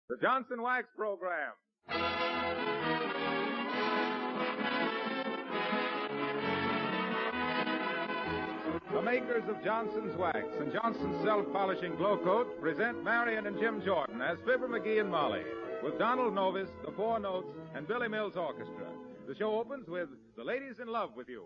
The Johnson Wax Program. The makers of Johnson's Wax and Johnson's Self-Polishing Glow Coat present Marion and Jim Jordan as Fibber McGee and Molly, with Donald Novis, the Four Notes, and Billy Mills Orchestra. The show opens with The Lady's in Love with You.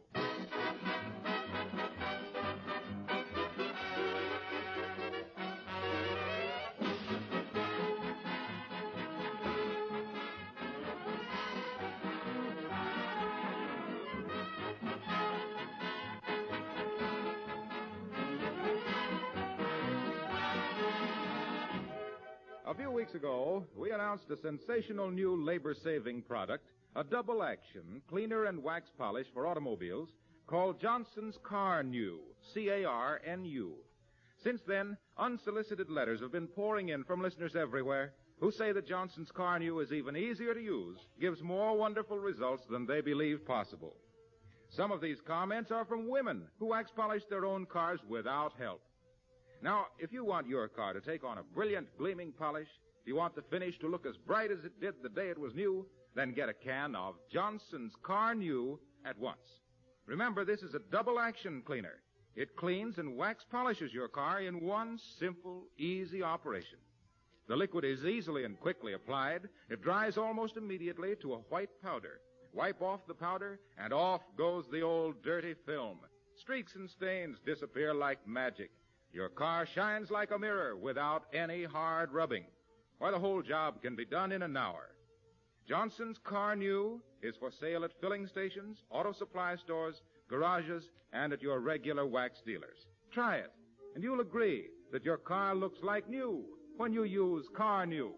A few weeks ago, we announced a sensational new labor-saving product, a double-action cleaner and wax polish for automobiles called Johnson's Car-Nu, C-A-R-N-U. Since then, unsolicited letters have been pouring in from listeners everywhere who say that Johnson's Car-Nu is even easier to use, gives more wonderful results than they believed possible. Some of these comments are from women who wax polish their own cars without help. Now, if you want your car to take on a brilliant, gleaming polish, if you want the finish to look as bright as it did the day it was new, then get a can of Johnson's Car-Nu at once. Remember, this is a double-action cleaner. It cleans and wax polishes your car in one simple, easy operation. The liquid is easily and quickly applied. It dries almost immediately to a white powder. Wipe off the powder, and off goes the old dirty film. Streaks and stains disappear like magic. Your car shines like a mirror without any hard rubbing. Why, the whole job can be done in an hour. Johnson's Car-Nu is for sale at filling stations, auto supply stores, garages, and at your regular wax dealers. Try it, and you'll agree that your car looks like new when you use Car-Nu.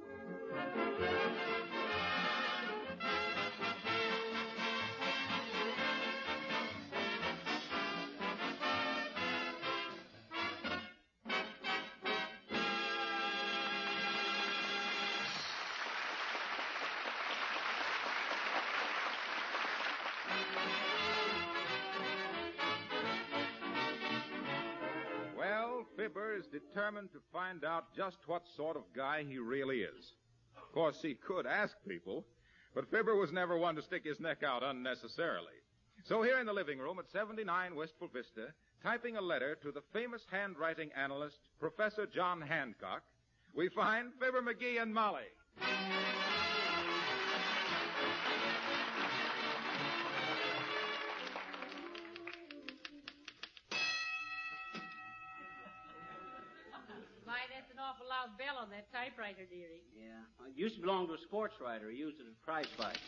Fibber is determined to find out just what sort of guy he really is. Of course, he could ask people, but Fibber was never one to stick his neck out unnecessarily. So here in the living room at 79 Wistful Vista, typing a letter to the famous handwriting analyst, Professor John Hancock, we find Fibber McGee and Molly. That's an awful loud bell on that typewriter, dearie. Yeah. It used to belong to a sports writer. He used it at prize fights.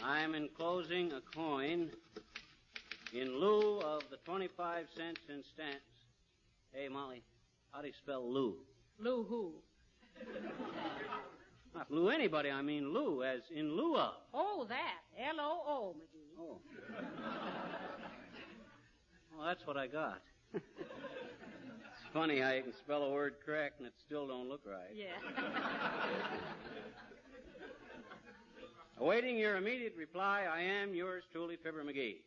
I'm enclosing a coin in lieu of the 25 cents in stamps. Hey, Molly, how do you spell Lou? Lou who? Not Lou anybody. I mean Lou, as in lieu of. Oh, that. L-O-O, McGee. Oh. Well, that's what I got. Funny how you can spell a word correct and it still don't look right. Yeah. Awaiting your immediate reply, I am yours truly, Fibber McGee.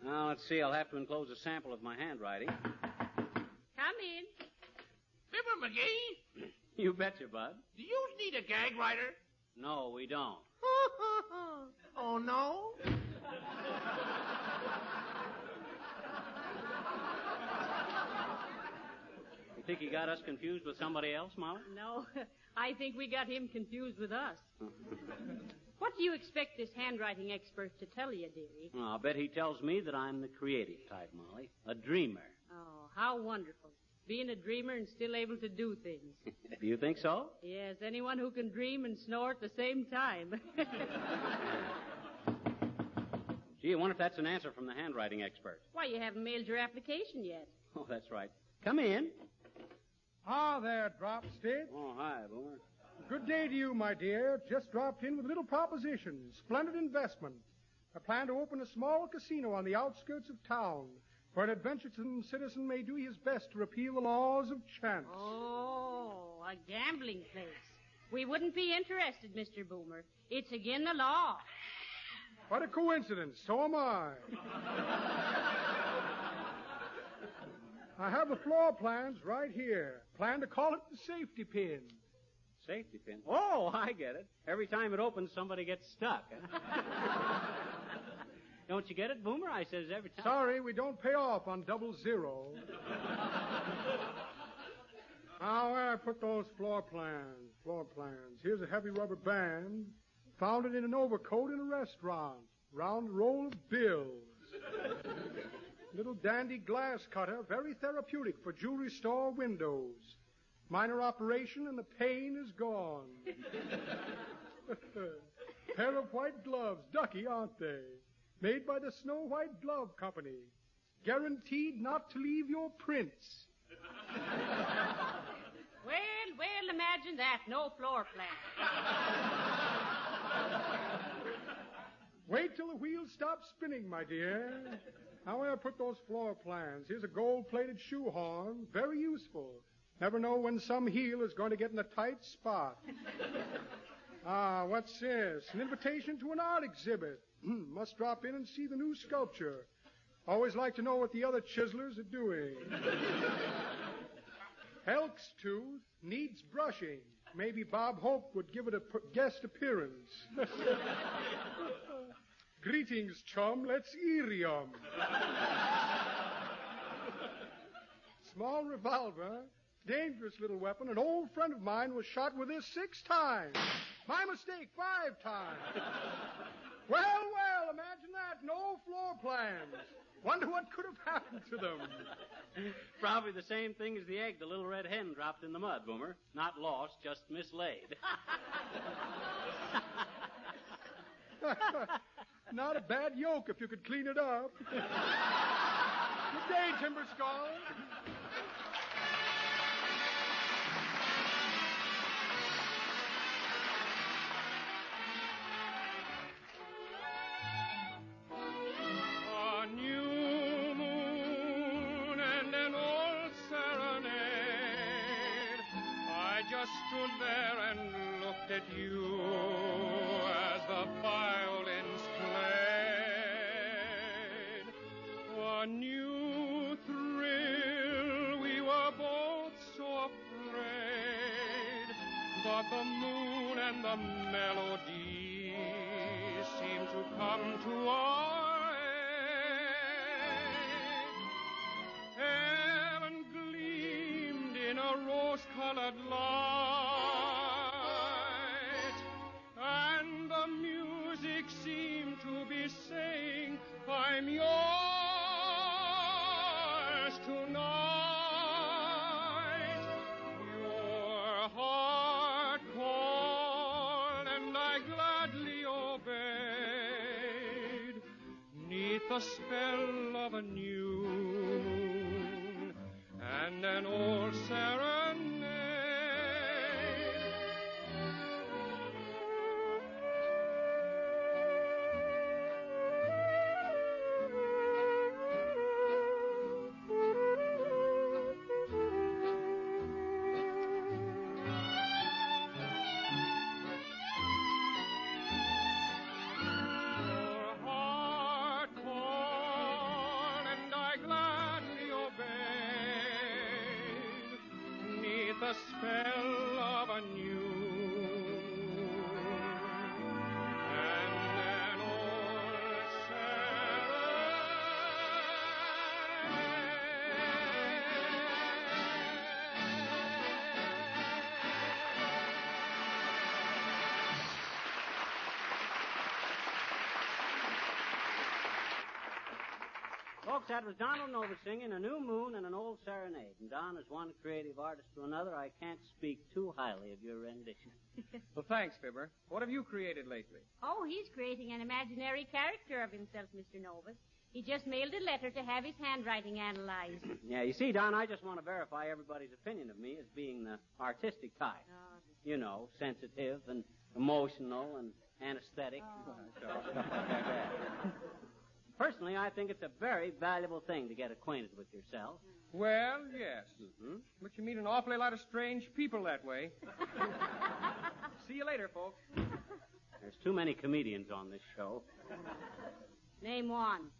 Now, let's see. I'll have to enclose a sample of my handwriting. Come in. Fibber McGee? You betcha, Bud. Do you need a gag writer? No, we don't. Oh, no? You think he got us confused with somebody else, Molly? No, I think we got him confused with us. What do you expect this handwriting expert to tell you, dearie? Well, I'll bet he tells me that I'm the creative type, Molly. A dreamer. Oh, how wonderful. Being a dreamer and still able to do things. Do you think so? Yes, anyone who can dream and snore at the same time. Gee, I wonder if that's an answer from the handwriting expert. Why, you haven't mailed your application yet. Oh, that's right. Come in. Ah, there, Dropstick. Oh, hi, Boomer. Good day to you, my dear. Just dropped in with a little proposition. Splendid investment. I plan to open a small casino on the outskirts of town, where an adventuresome citizen may do his best to repeal the laws of chance. Oh, a gambling place. We wouldn't be interested, Mr. Boomer. It's again the law. What a coincidence. So am I. I have the floor plans right here. Plan to call it the safety pin. Safety pin? Oh, I get it. Every time it opens, somebody gets stuck. Don't you get it, Boomer? I says every time. Sorry, we don't pay off on 00. Now, where I put those floor plans? Floor plans. Here's a heavy rubber band. Found it in an overcoat in a restaurant. Round roll of bills. Little dandy glass cutter, very therapeutic for jewelry store windows. Minor operation and the pain is gone. Pair of white gloves, ducky, aren't they? Made by the Snow White Glove Company. Guaranteed not to leave your prints. Well, imagine that. No floor plan. Wait till the wheels stop spinning, my dear. Now where I put those floor plans? Here's a gold-plated shoehorn, very useful. Never know when some heel is going to get in a tight spot. What's this? An invitation to an art exhibit. Must drop in and see the new sculpture. Always like to know what the other chiselers are doing. Elk's tooth needs brushing. Maybe Bob Hope would give it a guest appearance. Greetings, chum. Let's earium. Small revolver. Dangerous little weapon. An old friend of mine was shot with this 6 times. My mistake, 5 times. Well, imagine that. No floor plans. Wonder what could have happened to them. Probably the same thing as the egg the little red hen dropped in the mud, Boomer. Not lost, just mislaid. Not a bad yolk if you could clean it up. Good day, Timber Skull. A new moon and an old serenade. I just stood there and looked at you as the violins played. A new thrill, we were both so afraid, but the moon and the melody seemed to come to our aid. Heaven gleamed in a rose-colored light, and the music seemed to be saying, I'm yours tonight. Your heart called, and I gladly obeyed, 'neath the spell of a new moon and an old serenade. Your heart called, and I gladly obeyed, 'neath the spell of a new and an old Folks, that was Donald Nova singing A New Moon and an Old Serenade. And Don, as one creative artist to another, I can't speak too highly of your rendition. Well, thanks, Fibber. What have you created lately? Oh, he's creating an imaginary character of himself, Mr. Novus. He just mailed a letter to have his handwriting analyzed. Yeah, you see, Don, I just want to verify everybody's opinion of me as being the artistic type. Oh. You know, sensitive and emotional and anesthetic. Stuff like that. Personally, I think it's a very valuable thing to get acquainted with yourself. Well, yes. Mm-hmm. But you meet an awfully lot of strange people that way. See you later, folks. There's too many comedians on this show. Name one.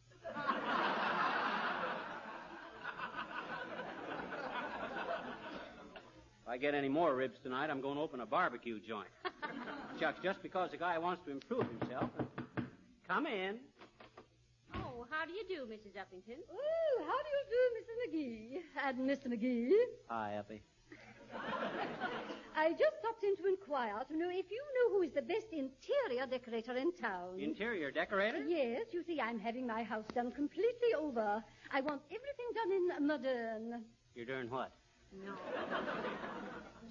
I get any more ribs tonight, I'm going to open a barbecue joint. Shucks, just because a guy wants to improve himself. Come in. Oh, how do you do, Mrs. Uppington? Oh, how do you do, Mrs. McGee? And Mr. McGee? Hi, Uppy. I just stopped in to inquire to know if you know who is the best interior decorator in town. Interior decorator? Yes, you see, I'm having my house done completely over. I want everything done in modern. You're doing what? No.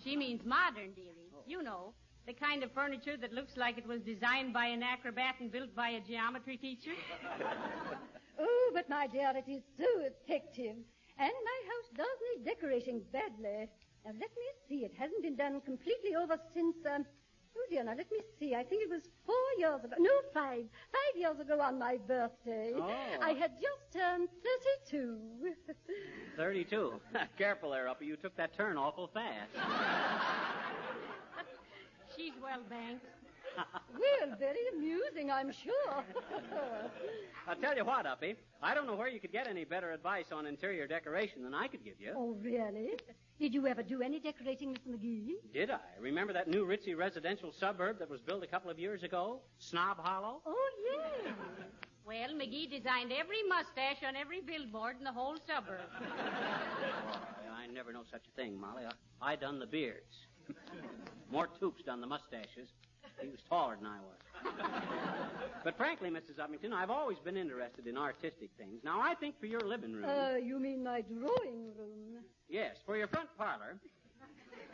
She means modern, dearie. You know, the kind of furniture that looks like it was designed by an acrobat and built by a geometry teacher. Oh, but my dear, it is so effective. And my house does need decorating badly. Now, let me see. It hasn't been done completely over since, oh, dear, now, let me see. I think it was 4 years ago. No, 5. 5 years ago on my birthday. Oh. I had just turned 32. 32. Careful there, Uppy. You took that turn awful fast. She's well banked. Well, very amusing, I'm sure. I'll tell you what, Uppy. I don't know where you could get any better advice on interior decoration than I could give you. Oh, really? Did you ever do any decorating, Mr. McGee? Did I? Remember that new ritzy residential suburb that was built a couple of years ago? Snob Hollow? Oh, yes. Well, McGee designed every mustache on every billboard in the whole suburb. I never know such a thing, Molly. I done the beards. More Toops done the mustaches. He was taller than I was. But frankly, Mrs. Uppington, I've always been interested in artistic things. Now, I think for your living room... You mean my drawing room? Yes, for your front parlor,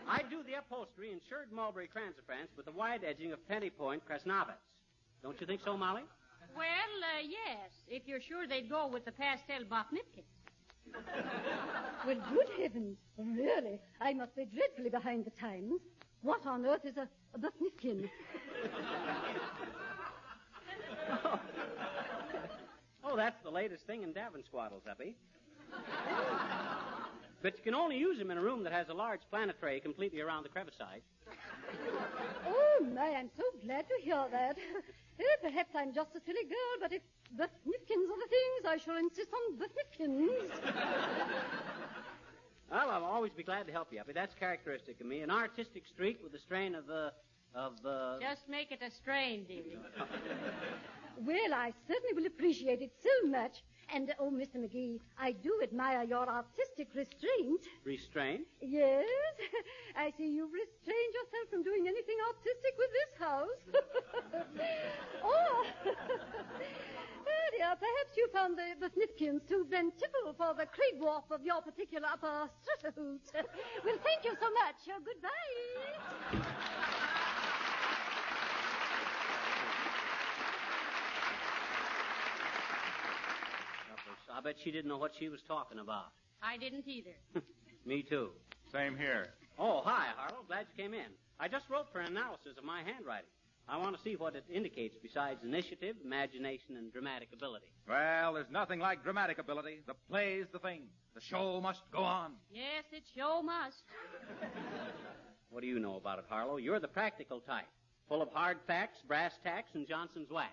I'd do the upholstery in shirred mulberry cransafrance with the wide edging of penny point krasnovitz. Don't you think so, Molly? Well, yes, if you're sure they'd go with the pastel Botnipkins. Well, good heavens. Really, I must be dreadfully behind the times. What on earth is a Botnipkin? Oh, that's the latest thing in Davensquaddles, Uppy. But you can only use them in a room that has a large planet tray completely around the crevicite. Oh, my, I'm so glad to hear that. Perhaps I'm just a silly girl, but if Botnipkins are the things, I shall insist on Botnipkins. Well, I'll always be glad to help you, Uppy. That's characteristic of me. An artistic streak with the strain of the... Just make it a strain, dearie. Well, I certainly will appreciate it so much. And, oh, Mr. McGee, I do admire your artistic restraint. Restraint? Yes. I see you've restrained yourself from doing anything artistic with this house. Oh, dear, perhaps you found the Botnipkins too plentiful for the Krieg dwarf of your particular upper stratohoot. Well, thank you so much. Goodbye. I bet she didn't know what she was talking about. I didn't either. Me too. Same here. Oh, hi, Harlow. Glad you came in. I just wrote for an analysis of my handwriting. I want to see what it indicates besides initiative, imagination, and dramatic ability. Well, there's nothing like dramatic ability. The play's the thing. The show must go on. Yes, it sure must. What do you know about it, Harlow? You're the practical type. Full of hard facts, brass tacks, and Johnson's wax.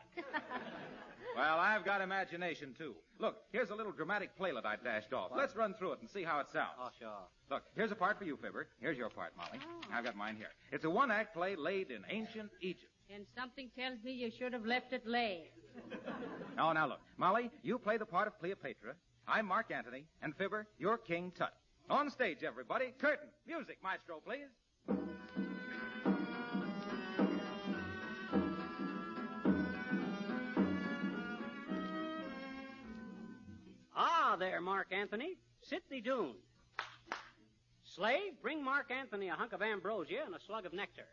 Well, I've got imagination, too. Look, here's a little dramatic playlet I dashed off. Let's run through it and see how it sounds. Oh, sure. Look, here's a part for you, Fibber. Here's your part, Molly. I've got mine here. It's a one-act play laid in ancient Egypt. And something tells me you should have left it lay. Now, look. Molly, you play the part of Cleopatra. I'm Mark Antony. And Fibber, you're King Tut. On stage, everybody. Curtain. Music, maestro, please. Ah, there, Mark Antony. Sit thee doon. Slave, bring Mark Antony a hunk of ambrosia and a slug of nectar.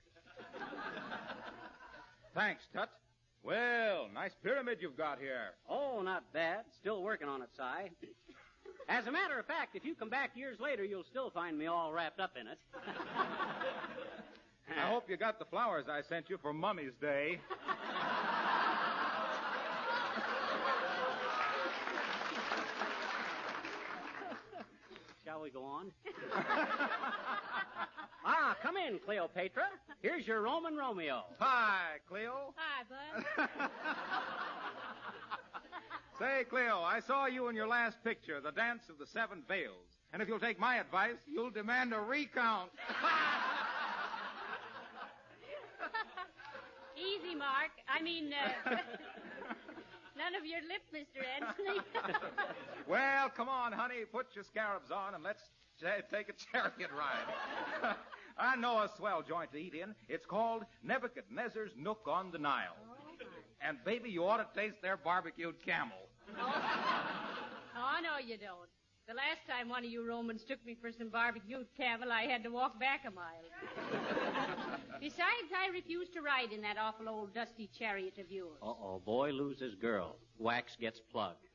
Thanks, Tut. Well, nice pyramid you've got here. Oh, not bad. Still working on it, Si. As a matter of fact, if you come back years later, you'll still find me all wrapped up in it. I hope you got the flowers I sent you for Mummy's Day. Shall we go on? Come in, Cleopatra. Here's your Roman Romeo. Hi, Cleo. Hi, Bud. Say, Cleo, I saw you in your last picture, The Dance of the Seven Veils. And if you'll take my advice, you'll demand a recount. Easy, Mark. I mean, none of your lip, Mr. Anthony. Well, come on, honey. Put your scarabs on and let's take a chariot ride. I know a swell joint to eat in. It's called Nebuchadnezzar's Nook on the Nile. Oh, And, baby, you ought to taste their barbecued camel. Oh, no, you don't. The last time one of you Romans took me for some barbecued camel, I had to walk back a mile. Besides, I refuse to ride in that awful old dusty chariot of yours. Uh-oh, boy loses girl. Wax gets plugged.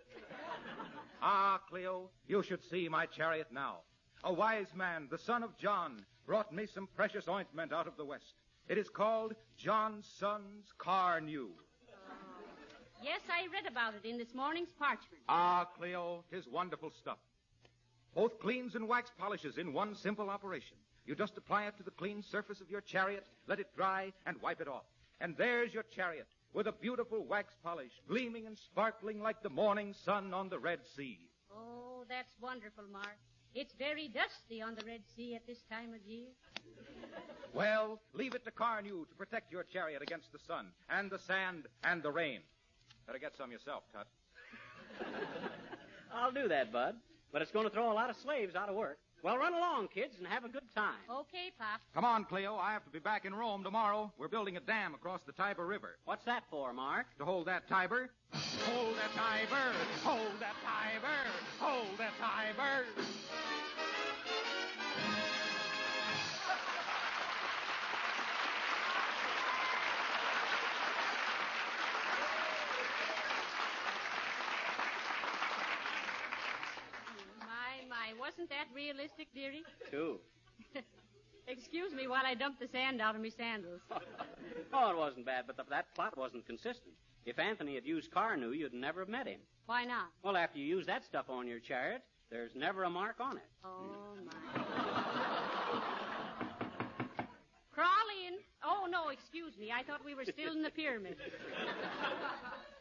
Ah, Cleo, you should see my chariot now. A wise man, the son of John, brought me some precious ointment out of the West. It is called John's Son's Car New. Yes, I read about it in this morning's Parchment. Ah, Cleo, 'tis wonderful stuff. Both cleans and wax polishes in one simple operation. You just apply it to the clean surface of your chariot, let it dry, and wipe it off. And there's your chariot, with a beautiful wax polish, gleaming and sparkling like the morning sun on the Red Sea. Oh, that's wonderful, Mark. It's very dusty on the Red Sea at this time of year. Well, leave it to Carnew to protect your chariot against the sun, and the sand, and the rain. Better get some yourself, Tut. I'll do that, Bud. But it's going to throw a lot of slaves out of work. Well, run along, kids, and have a good time. Okay, Pop. Come on, Cleo. I have to be back in Rome tomorrow. We're building a dam across the Tiber River. What's that for, Mark? To hold that Tiber. Hold that Tiber. Hold that Tiber. Hold that Tiber. Wasn't that realistic, dearie? Too. Excuse me while I dump the sand out of my sandals. Oh, it wasn't bad, but that plot wasn't consistent. If Anthony had used Carnew, you'd never have met him. Why not? Well, after you use that stuff on your chariot, there's never a mark on it. Oh, my. Crawl in. Oh, no, excuse me. I thought we were still in the pyramid.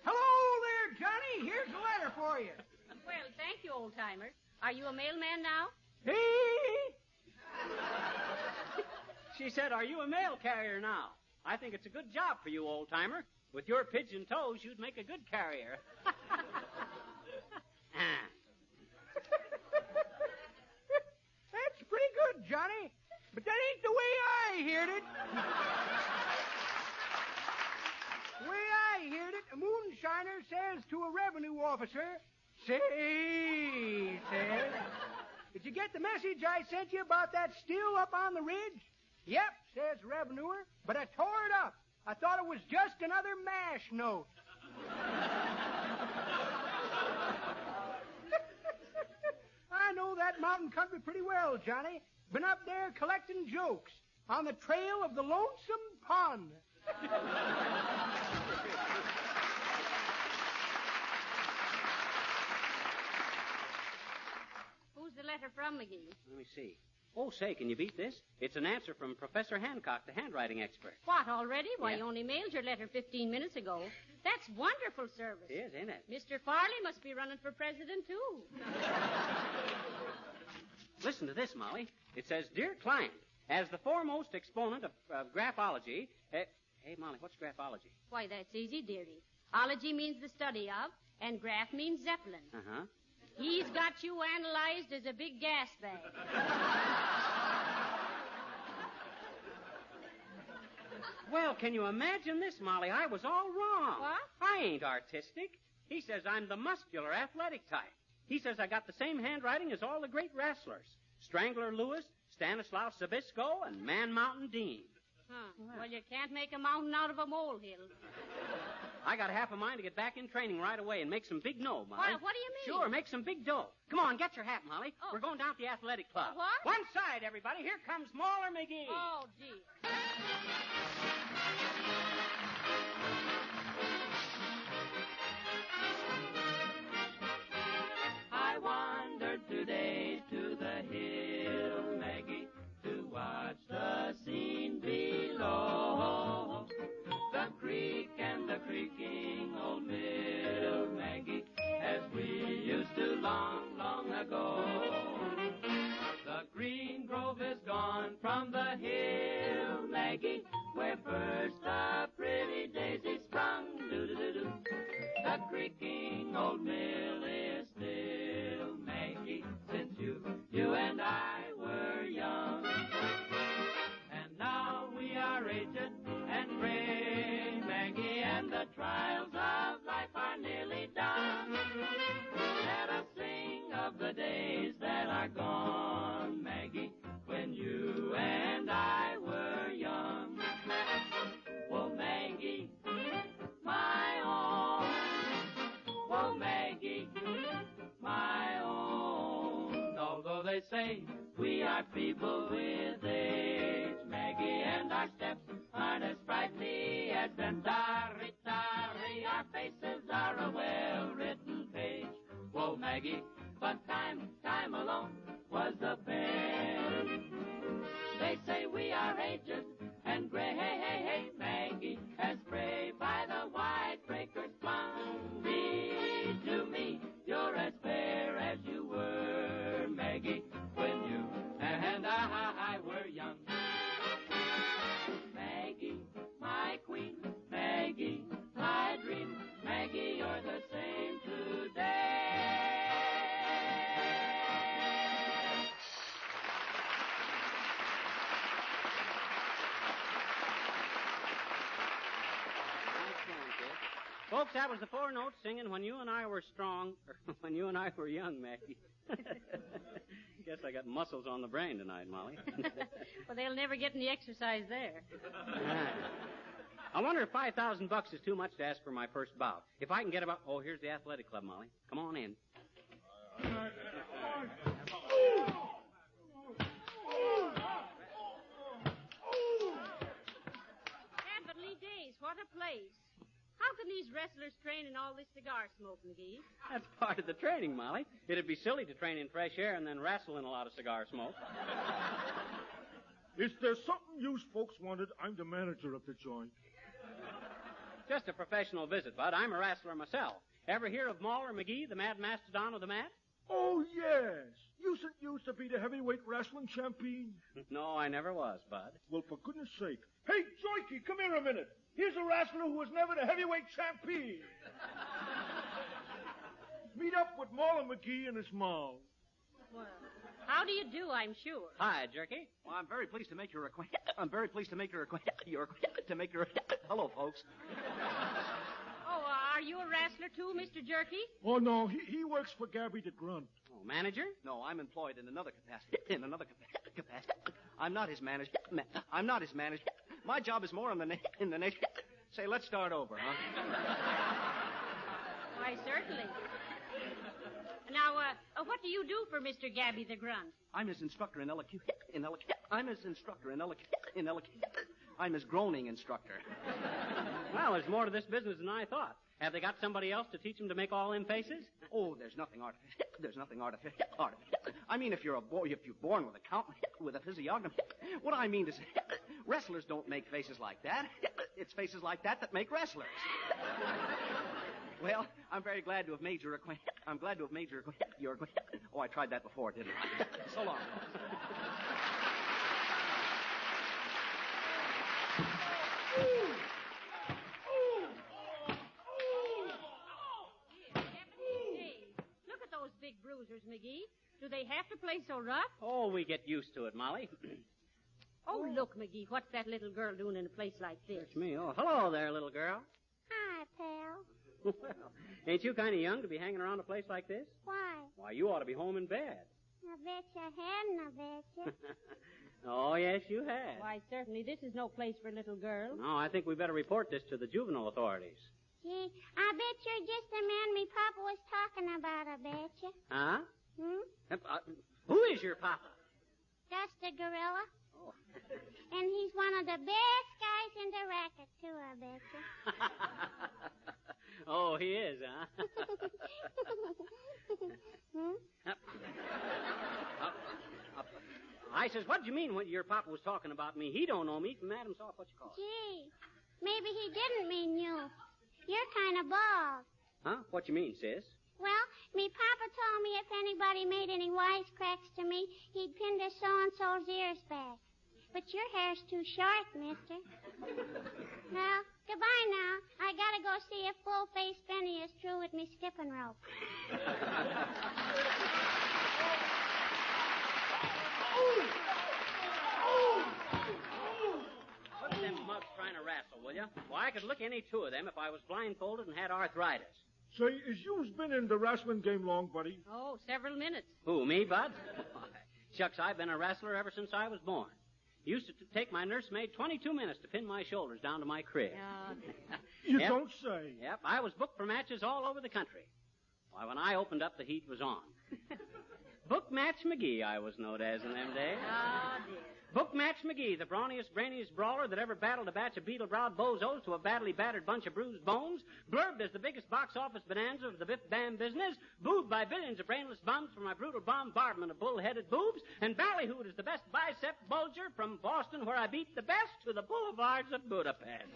Hello there, Johnny. Here's a letter for you. Well, thank you, old-timer. Are you a mailman now? Hey! She said, are you a mail carrier now? I think it's a good job for you, old-timer. With your pigeon toes, you'd make a good carrier. That's pretty good, Johnny. But that ain't the way I heard it. The way I heard it, a moonshiner says to a revenue officer, says, did you get the message I sent you about that still up on the ridge? Yep, says revenuer, but I tore it up. I thought it was just another MASH note. I know that mountain country pretty well, Johnny. Been up there collecting jokes on the trail of the Lonesome Pond. Who's the letter from, McGee? Let me see. Oh, say, can you beat this? It's an answer from Professor Hancock, the handwriting expert. What, already? Why, Yeah. you only mailed your letter 15 minutes ago. That's wonderful service. It is, ain't it? Mr. Farley must be running for president, too. Listen to this, Molly. It says, Dear client, as the foremost exponent of graphology... hey, Molly, what's graphology? Why, that's easy, dearie. Ology means the study of, and graph means Zeppelin. Uh-huh. He's got you analyzed as a big gas bag. Well, can you imagine this, Molly? I was all wrong. What? I ain't artistic. He says I'm the muscular, athletic type. He says I got the same handwriting as all the great wrestlers. Strangler Lewis, Stanislaus Zabisco, and Man Mountain Dean. Huh. Well, you can't make a mountain out of a molehill. I got half a mind to get back in training right away and make some big dough, Molly. What do you mean? Sure, make some big dough. Come on, get your hat, Molly. Oh. We're going down to the athletic club. What? One side, everybody. Here comes Mauler McGee. Oh, gee. I wandered today to the hill, Maggie, to watch the scene below. The creek and the creaking old mill, Maggie, as we used to long, long ago. old mill is still, Maggie, since you and I were young. And now we are aged and gray, Maggie, and the trials of life are nearly done. Let us sing of the days that are gone, Maggie, when you and I were young. Oh, Maggie, my own. Oh, Maggie, my own. Although they say we are feeble with age, Maggie, and our steps aren't as sprightly as them. Dari, dari, our faces are a well-written page. Whoa, Maggie, but time alone was the best. They say we are aged and gray, hey, hey, hey, Maggie, as gray by the white breakers flung. Be to me, you're as fair as you were, Maggie, when you and I were young. Maggie, my queen, Maggie, my dream, Maggie, you're the same today. Folks, that was the four notes singing when you and I were strong, or when you and I were young, Maggie. Guess I got muscles on the brain tonight, Molly. Well, they'll never get any exercise there. I wonder if $5,000 is too much to ask for my first bout. If I can get about... Oh, here's the athletic club, Molly. Come on in. Heavenly days, what a place. How can these wrestlers train in all this cigar smoke, McGee? That's part of the training, Molly. It'd be silly to train in fresh air and then wrestle in a lot of cigar smoke. Is there something you folks wanted? I'm the manager of the joint. Just a professional visit, Bud. I'm a wrestler myself. Ever hear of Mauler McGee, the mad mastodon of the mat? Oh, yes. You used to be the heavyweight wrestling champion. No, I never was, Bud. Well, for goodness sake. Hey, Joikey, come here a minute. Here's a wrestler who was never the heavyweight champion. Meet up with Mauler McGee and his mom. Well, how do you do, I'm sure? Hi, Jerky. Well, I'm very pleased to make your acquaintance. Hello, folks. Oh, are you a wrestler too, Mr. Jerky? Oh, no, he works for Gabby the Grunt. Oh, manager? No, I'm employed in another capacity. I'm not his manager. My job is more in the nation. Say, let's start over, huh? Why, certainly. Now, what do you do for Mr. Gabby the Grunt? I'm his instructor in I'm his groaning instructor. Well, there's more to this business than I thought. Have they got somebody else to teach them to make all them faces? Oh, there's nothing artificial. I mean, if you're born with a physiognomy. What I mean to say, wrestlers don't make faces like that. It's faces like that make wrestlers. Well, I'm very glad to have made your acquaintance. I'm glad to have made your acquaintance. Oh, I tried that before, didn't I? So long. Look at those big bruisers, McGee. Do they have to play so rough? Oh, we get used to it, Molly. Oh, look, McGee, what's that little girl doing in a place like this? It's me. Oh, hello there, little girl. Hi, pal. Well, ain't you kind of young to be hanging around a place like this? Why? Why, you ought to be home in bed. I bet you hadn't, I bet you. Oh, yes, you had. Why, certainly, this is no place for little girls. No, I think we better report this to the juvenile authorities. Gee, I bet you're just the man me papa was talking about, I bet you. Huh? Who is your papa? Just a gorilla. Oh. And he's one of the best guys in the racket, too, I bet you. Oh, he is, huh? I says, what do you mean when your papa was talking about me? He don't know me from Adam Soft, what you call it? Gee, maybe he didn't mean you. You're kind of bald. Huh? What you mean, sis? Well, me papa told me if anybody made any wisecracks to me, he'd pin to so-and-so's ears back. But your hair's too short, mister. Now, goodbye now. I got gotta go see if Bull-Faced Benny is through with me skipping rope. Look at them mugs trying to wrestle, will you? Well, I could lick any two of them if I was blindfolded and had arthritis. Say, is you's been in the wrestling game long, buddy? Oh, several minutes. Who, me, Bud? Shucks, I've been a wrestler ever since I was born. Used to take my nursemaid 22 minutes to pin my shoulders down to my crib. You don't say. Yep, I was booked for matches all over the country. Why, when I opened up, the heat was on. Book Match McGee, I was known as in them days. Oh, dear. Book Match McGee, the brawniest, brainiest brawler that ever battled a batch of beetle-browed bozos to a badly battered bunch of bruised bones, blurbed as the biggest box office bonanza of the biff-bam business, booed by billions of brainless bums for my brutal bombardment of bull-headed boobs, and ballyhooed as the best bicep bulger from Boston, where I beat the best, to the boulevards of Budapest.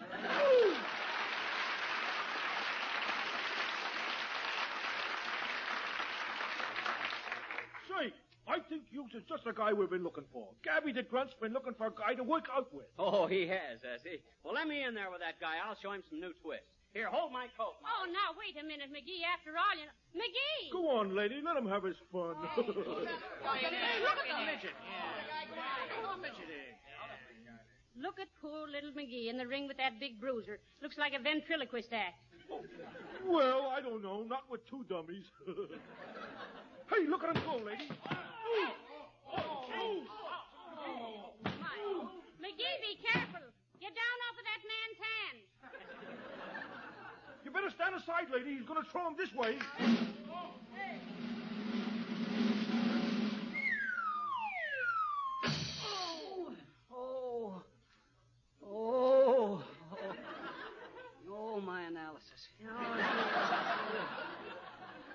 Say, I think you's just the guy we've been looking for. Gabby the Grunt's been looking for a guy to work out with. Oh, he has he? Well, let me in there with that guy. I'll show him some new twists. Here, hold my coat, Molly. Oh, now, wait a minute, McGee. After all, you know... McGee! Go on, lady. Let him have his fun. Hey, look at the midget. Look at poor little McGee in the ring with that big bruiser. Looks like a ventriloquist act. Well, I don't know. Not with two dummies. Hey, look at him go, lady. McGee, be careful. Get down off of that man's hand. You better stand aside, lady. He's going to throw him this way. Oh, my analysis.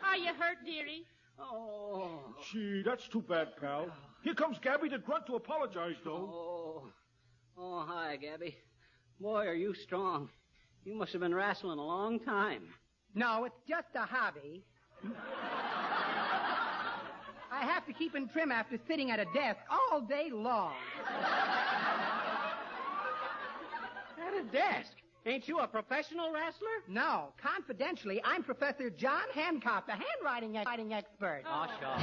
Are you hurt, dearie? Oh. Gee, that's too bad, pal. Here comes Gabby the Grunt to apologize, though. Oh, hi, Gabby. Boy, are you strong. You must have been wrestling a long time. No, it's just a hobby. I have to keep in trim after sitting at a desk all day long. At a desk? Ain't you a professional wrestler? No. Confidentially, I'm Professor John Hancock, the handwriting expert. Oh, sure.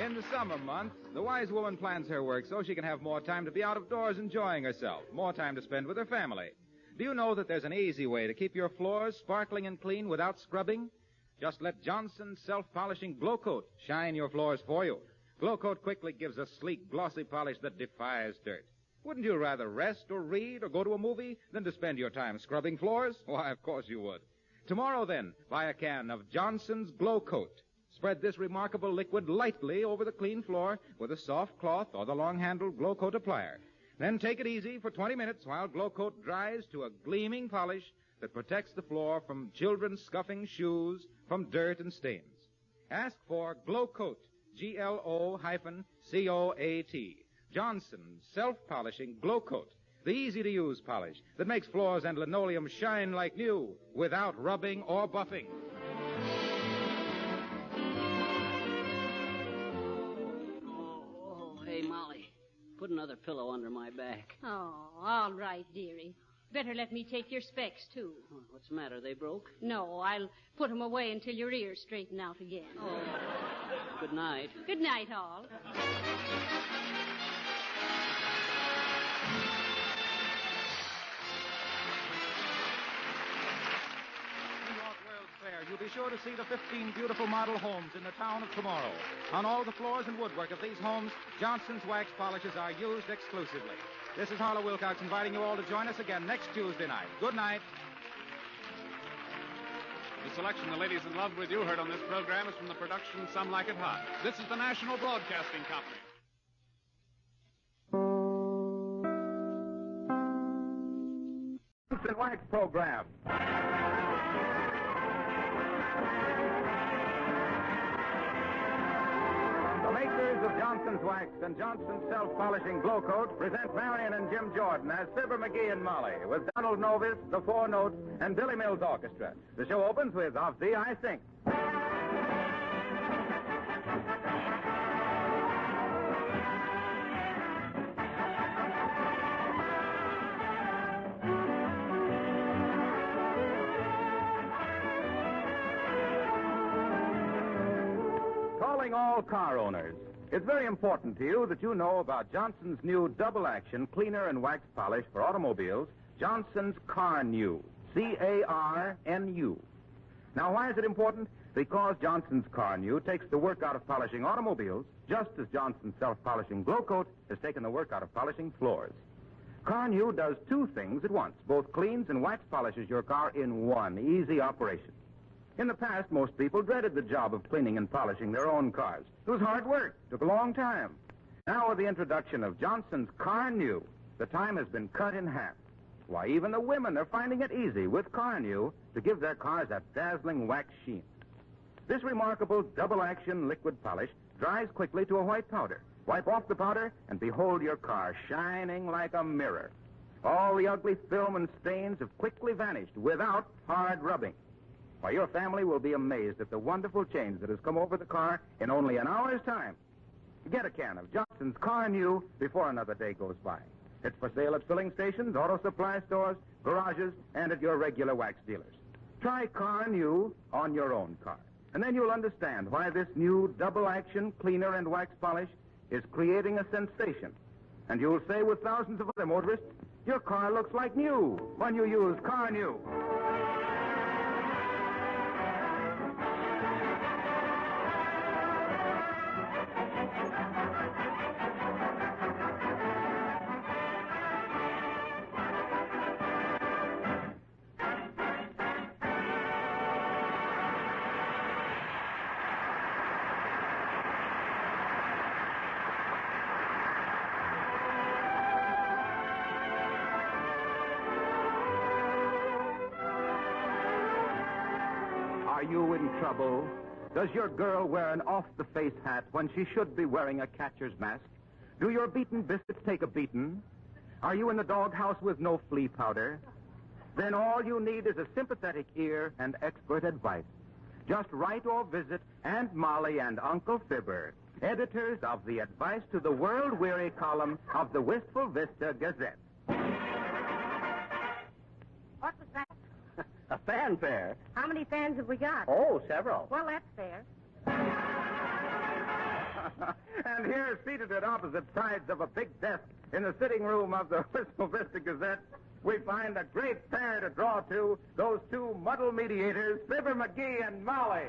In the summer months, the wise woman plans her work so she can have more time to be out of doors enjoying herself, more time to spend with her family. Do you know that there's an easy way to keep your floors sparkling and clean without scrubbing? Just let Johnson's self-polishing Glow Coat shine your floors for you. Glow Coat quickly gives a sleek, glossy polish that defies dirt. Wouldn't you rather rest or read or go to a movie than to spend your time scrubbing floors? Why, of course you would. Tomorrow, then, buy a can of Johnson's Glow Coat. Spread this remarkable liquid lightly over the clean floor with a soft cloth or the long-handled Glow Coat applier. Then take it easy for 20 minutes while Glow Coat dries to a gleaming polish that protects the floor from children's scuffing shoes, from dirt and stains. Ask for Glow Coat, Glocoat. Johnson's self-polishing Glow Coat, the easy-to-use polish that makes floors and linoleum shine like new without rubbing or buffing. Oh, hey, Molly, put another pillow under my back. Oh, all right, dearie. Better let me take your specs, too. Oh, what's the matter? They broke? No, I'll put them away until your ears straighten out again. Oh. Good night. Good night, all. You'll be sure to see the 15 beautiful model homes in the town of tomorrow. On all the floors and woodwork of these homes, Johnson's wax polishes are used exclusively. This is Harlow Wilcox inviting you all to join us again next Tuesday night. Good night. The selection, The Ladies in Love with You, heard on this program is from the production Some Like It Hot. This is the National Broadcasting Company. Johnson Wax Program. The makers of Johnson's Wax and Johnson's Self-Polishing Glow Coat present Marion and Jim Jordan as Fibber McGee and Molly with Donald Novis, the Four Notes, and Billy Mills Orchestra. The show opens with Of Thee I Think. Calling all car owners. It's very important to you that you know about Johnson's new double-action cleaner and wax polish for automobiles, Johnson's Carnu, C-A-R-N-U. Now, why is it important? Because Johnson's Carnu takes the work out of polishing automobiles, just as Johnson's self-polishing Glow Coat has taken the work out of polishing floors. Carnu does two things at once, both cleans and wax polishes your car in one easy operation. In the past, most people dreaded the job of cleaning and polishing their own cars. It was hard work, took a long time. Now, with the introduction of Johnson's Carnu, the time has been cut in half. Why, even the women are finding it easy with Carnu to give their cars a dazzling wax sheen. This remarkable double-action liquid polish dries quickly to a white powder. Wipe off the powder, and behold your car shining like a mirror. All the ugly film and stains have quickly vanished without hard rubbing. Why, your family will be amazed at the wonderful change that has come over the car in only an hour's time. Get a can of Johnson's Carnu before another day goes by. It's for sale at filling stations, auto supply stores, garages, and at your regular wax dealers. Try Carnu on your own car, and then you'll understand why this new double-action cleaner and wax polish is creating a sensation. And you'll say with thousands of other motorists, your car looks like new when you use Carnu. Are you in trouble? Does your girl wear an off-the-face hat when she should be wearing a catcher's mask? Do your beaten biscuits take a beating? Are you in the doghouse with no flea powder? Then all you need is a sympathetic ear and expert advice. Just write or visit Aunt Molly and Uncle Fibber, editors of the Advice to the World-Weary column of the Wistful Vista Gazette. What was that? A fanfare. How many fans have we got? Oh, several. Well, that's fair. And here, seated at opposite sides of a big desk in the sitting room of the Wistful Vista Gazette, we find a great pair to draw to, those two muddle mediators, Fibber McGee and Molly.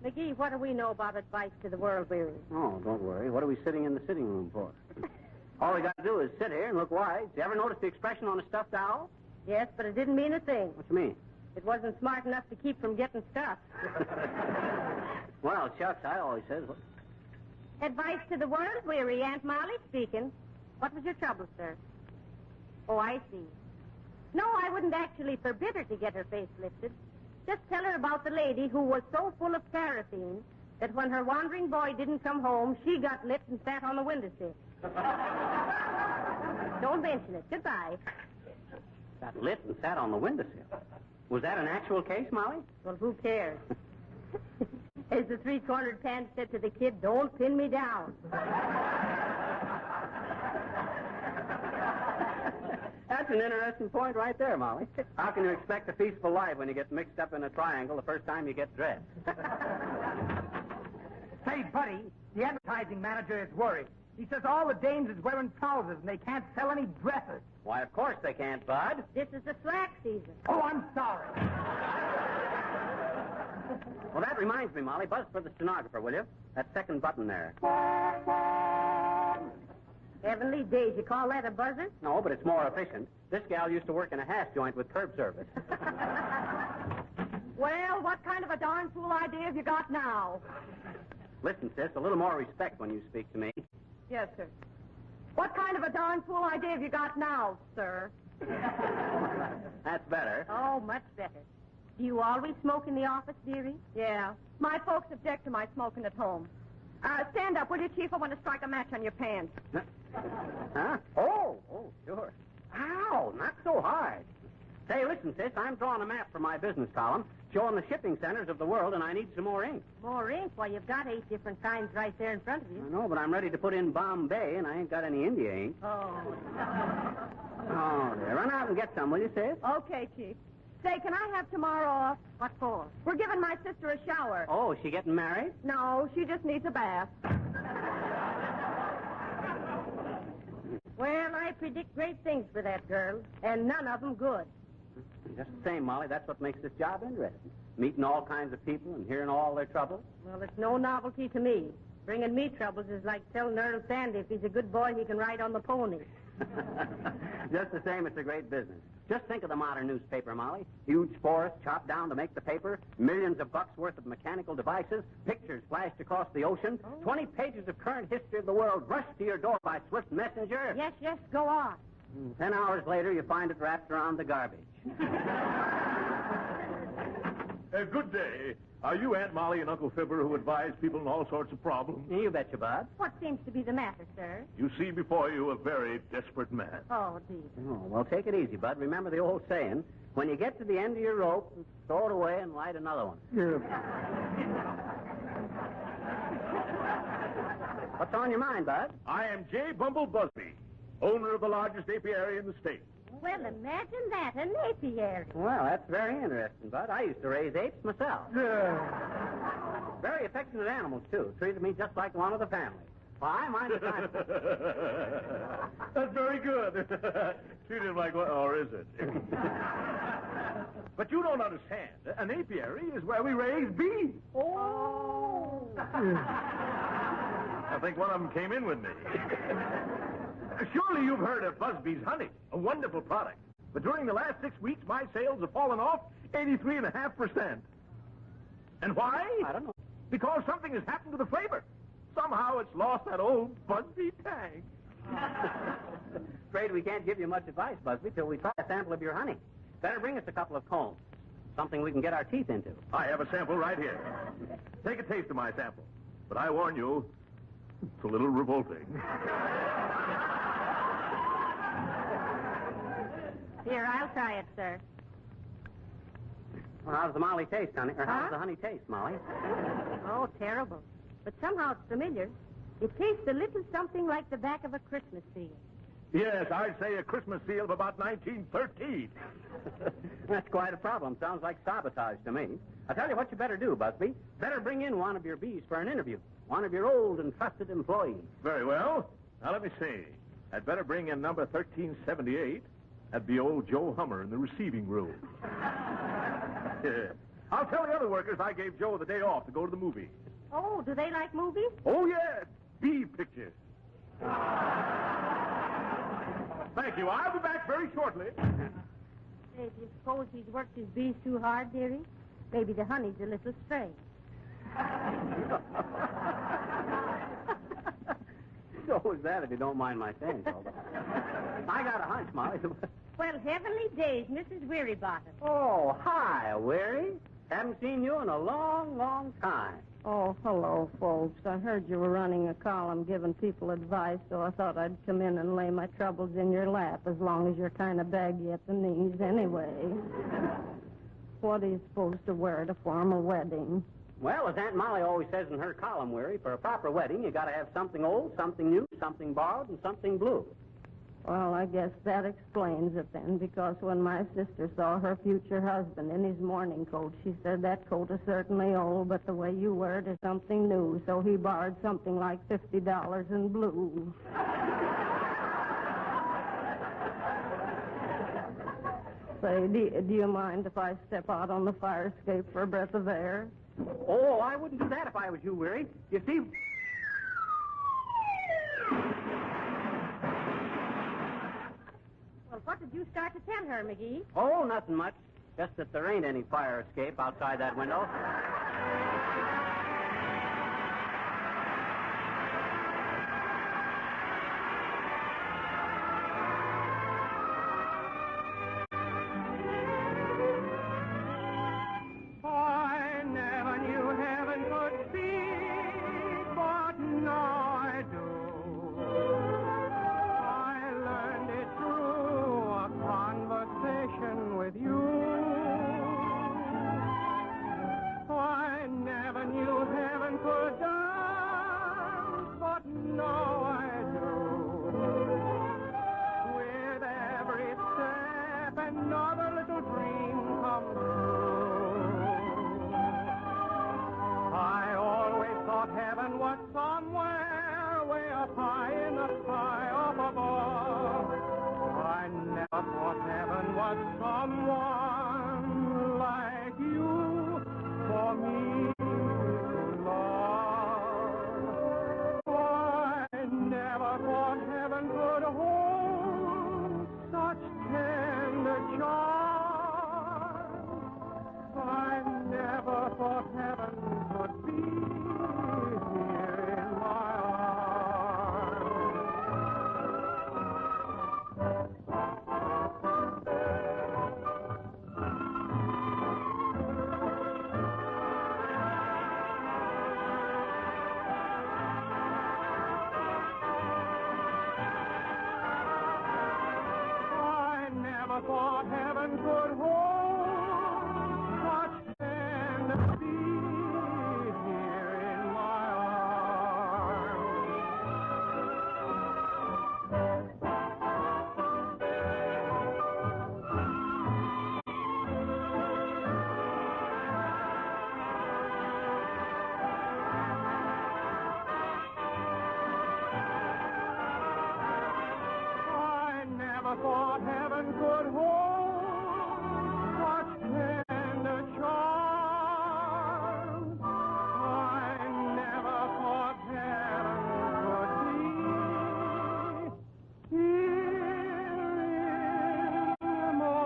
McGee, what do we know about Advice to the World-Weary? Oh, don't worry. What are we sitting in the sitting room for? All we got to do is sit here and look wise. You ever notice the expression on a stuffed owl? Yes, but it didn't mean a thing. What you mean? It wasn't smart enough to keep from getting stuffed. Well, shucks, I always says. Advice to the World-Weary, Aunt Molly speaking. What was your trouble, sir? Oh, I see. No, I wouldn't actually forbid her to get her face lifted. Just tell her about the lady who was so full of paraffin that when her wandering boy didn't come home, she got lit and sat on the windowsill. Don't mention it. Goodbye. Got lit and sat on the windowsill. Was that an actual case, Molly? Well, who cares? As the three-cornered pants said to the kid, don't pin me down. That's an interesting point right there, Molly. How can you expect a peaceful life when you get mixed up in a triangle the first time you get dressed? Say, buddy, the advertising manager is worried. He says all the dames is wearing trousers and they can't sell any dresses. Why, of course they can't, Bud. This is the slack season. Oh, I'm sorry. Well, that reminds me, Molly. Buzz for the stenographer, will you? That second button there. Heavenly days, you call that a buzzer? No, but it's more efficient. This gal used to work in a hash joint with curb service. Well, what kind of a darn fool idea have you got now? Listen, sis, a little more respect when you speak to me. Yes, sir. What kind of a darn fool idea have you got now, sir? That's better. Oh, much better. Do you always smoke in the office, dearie? Yeah. My folks object to my smoking at home. Stand up, will you, Chief? I want to strike a match on your pants. Huh? Oh, sure. Ow, not so hard. Say, listen, sis, I'm drawing a map for my business column showing the shipping centers of the world, and I need some more ink. More ink? Why, you've got 8 different kinds right there in front of you. I know, but I'm ready to put in Bombay, and I ain't got any India ink. Oh. Oh, there. Run out and get some, will you, sis? Okay, Chief. Say, can I have tomorrow off? What for? We're giving my sister a shower. Oh, is she getting married? No, she just needs a bath. Well, I predict great things for that girl, and none of them good. Just the same, Molly, that's what makes this job interesting. Meeting all kinds of people and hearing all their troubles. Well, it's no novelty to me. Bringing me troubles is like telling Earl Sandy if he's a good boy, he can ride on the pony. Just the same, it's a great business. Just think of the modern newspaper, Molly. Huge forests chopped down to make the paper, millions of bucks worth of mechanical devices, pictures flashed across the ocean, 20 pages of current history of the world rushed to your door by swift messenger. Yes, go on. 10 hours later, you find it wrapped around the garbage. Good day. Are you Aunt Molly and Uncle Fibber who advise people in all sorts of problems? You betcha, Bud. What seems to be the matter, sir? You see before you a very desperate man. Oh, dear. Oh, well, take it easy, Bud. Remember the old saying, when you get to the end of your rope, throw it away and light another one. What's on your mind, Bud? I am J. Bumble Busby, owner of the largest apiary in the state. Well, imagine that, an apiary. Well, that's very interesting, Bud. I used to raise apes myself. Very affectionate animals, too. Treated me just like one of the family. Well, I mind the time. That's very good. Treat him like one, or is it? But you don't understand. An apiary is where we raise bees. Oh. I think one of them came in with me. Surely you've heard of Busby's honey, a wonderful product. But during the last 6 weeks, my sales have fallen off 83.5%. And why? I don't know. Because something has happened to the flavor. Somehow it's lost that old Busby tag. Afraid we can't give you much advice, Busby, till we try a sample of your honey. Better bring us a couple of combs. Something we can get our teeth into. I have a sample right here. Take a taste of my sample. But I warn you, it's a little revolting. Here, I'll try it, sir. Well, how's the Molly taste, honey? Or how's the honey taste, Molly? Oh, terrible. But somehow it's familiar. It tastes a little something like the back of a Christmas seal. Yes, I'd say a Christmas seal of about 1913. That's quite a problem. Sounds like sabotage to me. I'll tell you what you better do, Busby. Better bring in one of your bees for an interview. One of your old and trusted employees. Very well. Now, let me see. I'd better bring in number 1378. That'd be old Joe Hummer in the receiving room. I'll tell the other workers I gave Joe the day off to go to the movies. Oh, do they like movies? Oh, yes. Bee pictures. Thank you. I'll be back very shortly. Say, do you suppose he's worked his bees too hard, dearie? Maybe the honey's a little stray. So is that, if you don't mind my saying so. But I got a hunch, Molly. Well, heavenly days, Mrs. Wearybottom. Oh, hi, Weary. Haven't seen you in a long, long time. Oh, hello, folks. I heard you were running a column giving people advice, so I thought I'd come in and lay my troubles in your lap as long as you're kind of baggy at the knees anyway. What are you supposed to wear to form a wedding? Well, as Aunt Molly always says in her column, Weary, for a proper wedding, you got to have something old, something new, something borrowed, and something blue. Well, I guess that explains it then, because when my sister saw her future husband in his morning coat, she said that coat is certainly old, but the way you wear it is something new, so he borrowed something like $50 in blue. Say, do you mind if I step out on the fire escape for a breath of air? Oh, I wouldn't do that if I was you, Weary. You see... Well, what did you start to tell her, McGee? Oh, nothing much. Just that there ain't any fire escape outside that window. I never knew heaven could speak, but now I do. I learned it through a conversation with you. but someone like you for me to love. I never thought heaven could hold such tender charms. I never thought heaven could be here in my thought heaven could hold such tender peace here in my I never thought heaven could hold such tender charms. I never thought heaven could be here in my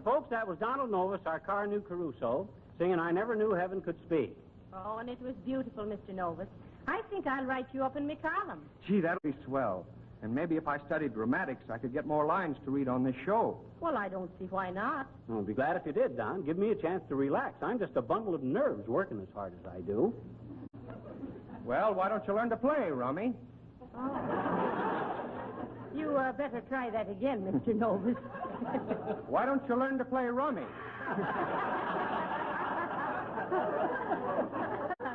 Folks, that was Donald Novus, our car new Caruso, singing I Never Knew Heaven Could Speak. Oh, and it was beautiful, Mr. Novus. I think I'll write you up in my column. Gee, that'll be swell. And maybe if I studied dramatics, I could get more lines to read on this show. Well, I don't see why not. I'll be glad if you did, Don. Give me a chance to relax. I'm just a bundle of nerves working as hard as I do. Well, why don't you learn to play, Rummy? You better try that again, Mr. Novus. Why don't you learn to play Rummy?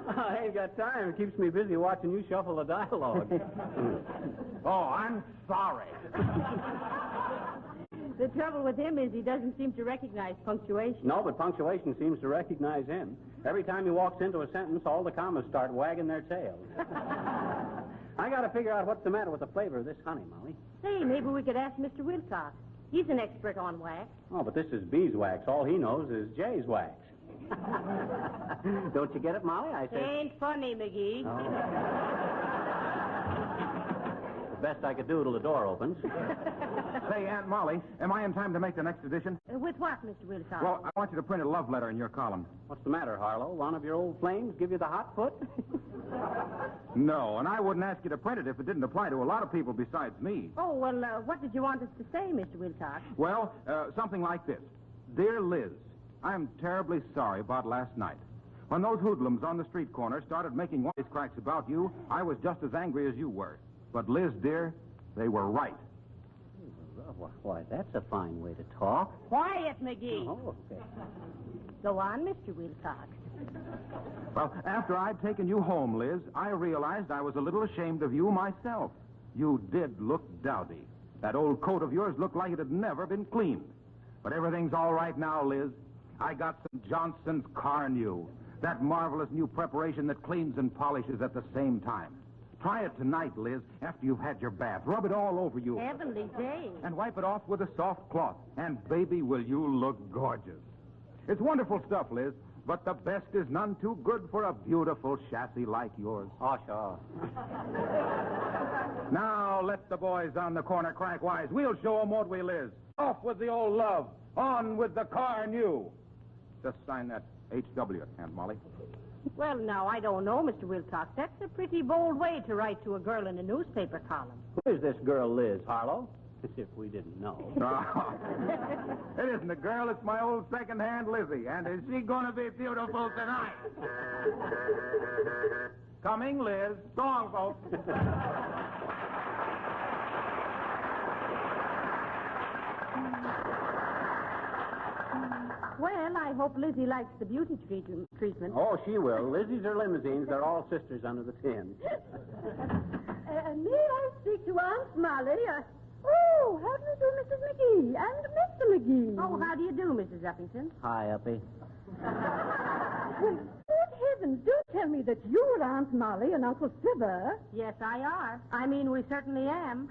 I ain't got time. It keeps me busy watching you shuffle the dialogue. Oh, I'm sorry. The trouble with him is he doesn't seem to recognize punctuation. No, but punctuation seems to recognize him. Every time he walks into a sentence, all the commas start wagging their tails. I got to figure out what's the matter with the flavor of this honey, Molly. Say, maybe we could ask Mr. Wilcox. He's an expert on wax. Oh, but this is beeswax. All he knows is Jay's wax. Don't you get it, Molly? I say. Ain't funny, McGee. Oh. The best I could do till the door opens. Say, Aunt Molly, am I in time to make the next edition? With what, Mr. Wilcox? Well, I want you to print a love letter in your column. What's the matter, Harlow? One of your old flames give you the hot foot? No, and I wouldn't ask you to print it if it didn't apply to a lot of people besides me. Oh, well, what did you want us to say, Mr. Wilcox? Well, something like this. Dear Liz, I'm terribly sorry about last night. When those hoodlums on the street corner started making wisecracks about you, I was just as angry as you were. But, Liz, dear, they were right. Why, that's a fine way to talk. Quiet, McGee. Oh, okay. Go on, Mr. Wilcox. Well, after I'd taken you home, Liz, I realized I was a little ashamed of you myself. You did look dowdy. That old coat of yours looked like it had never been cleaned. But everything's all right now, Liz. I got some Johnson's Car New. That marvelous new preparation that cleans and polishes at the same time. Try it tonight, Liz, after you've had your bath. Rub it all over you. Heavenly days. And wipe it off with a soft cloth. And, baby, will you look gorgeous. It's wonderful stuff, Liz, but the best is none too good for a beautiful chassis like yours. Oh, sure. Now, let the boys on the corner crack wise. We'll show them what we Liz. Off with the old love. On with the Car New. Just sign that H.W., Aunt Molly. Well, now, I don't know, Mr. Wilcox. That's a pretty bold way to write to a girl in a newspaper column. Who is this girl, Liz, Harlow? As if we didn't know. Oh. It isn't a girl, it's my old second-hand Lizzie. And is she going to be beautiful tonight? Coming, Liz. So long, folks. Well, I hope Lizzie likes the beauty treatment. Oh, she will. Lizzie's or limousines, they're all sisters under the tin. May I speak to Aunt Molly? Oh, how do you do, Mrs. McGee? And Mr. McGee. Oh, how do you do, Mrs. Uppington? Hi, Uppy. Well, good heavens, do tell me that you're Aunt Molly and Uncle Fibber. Yes, I are. I mean, we certainly am.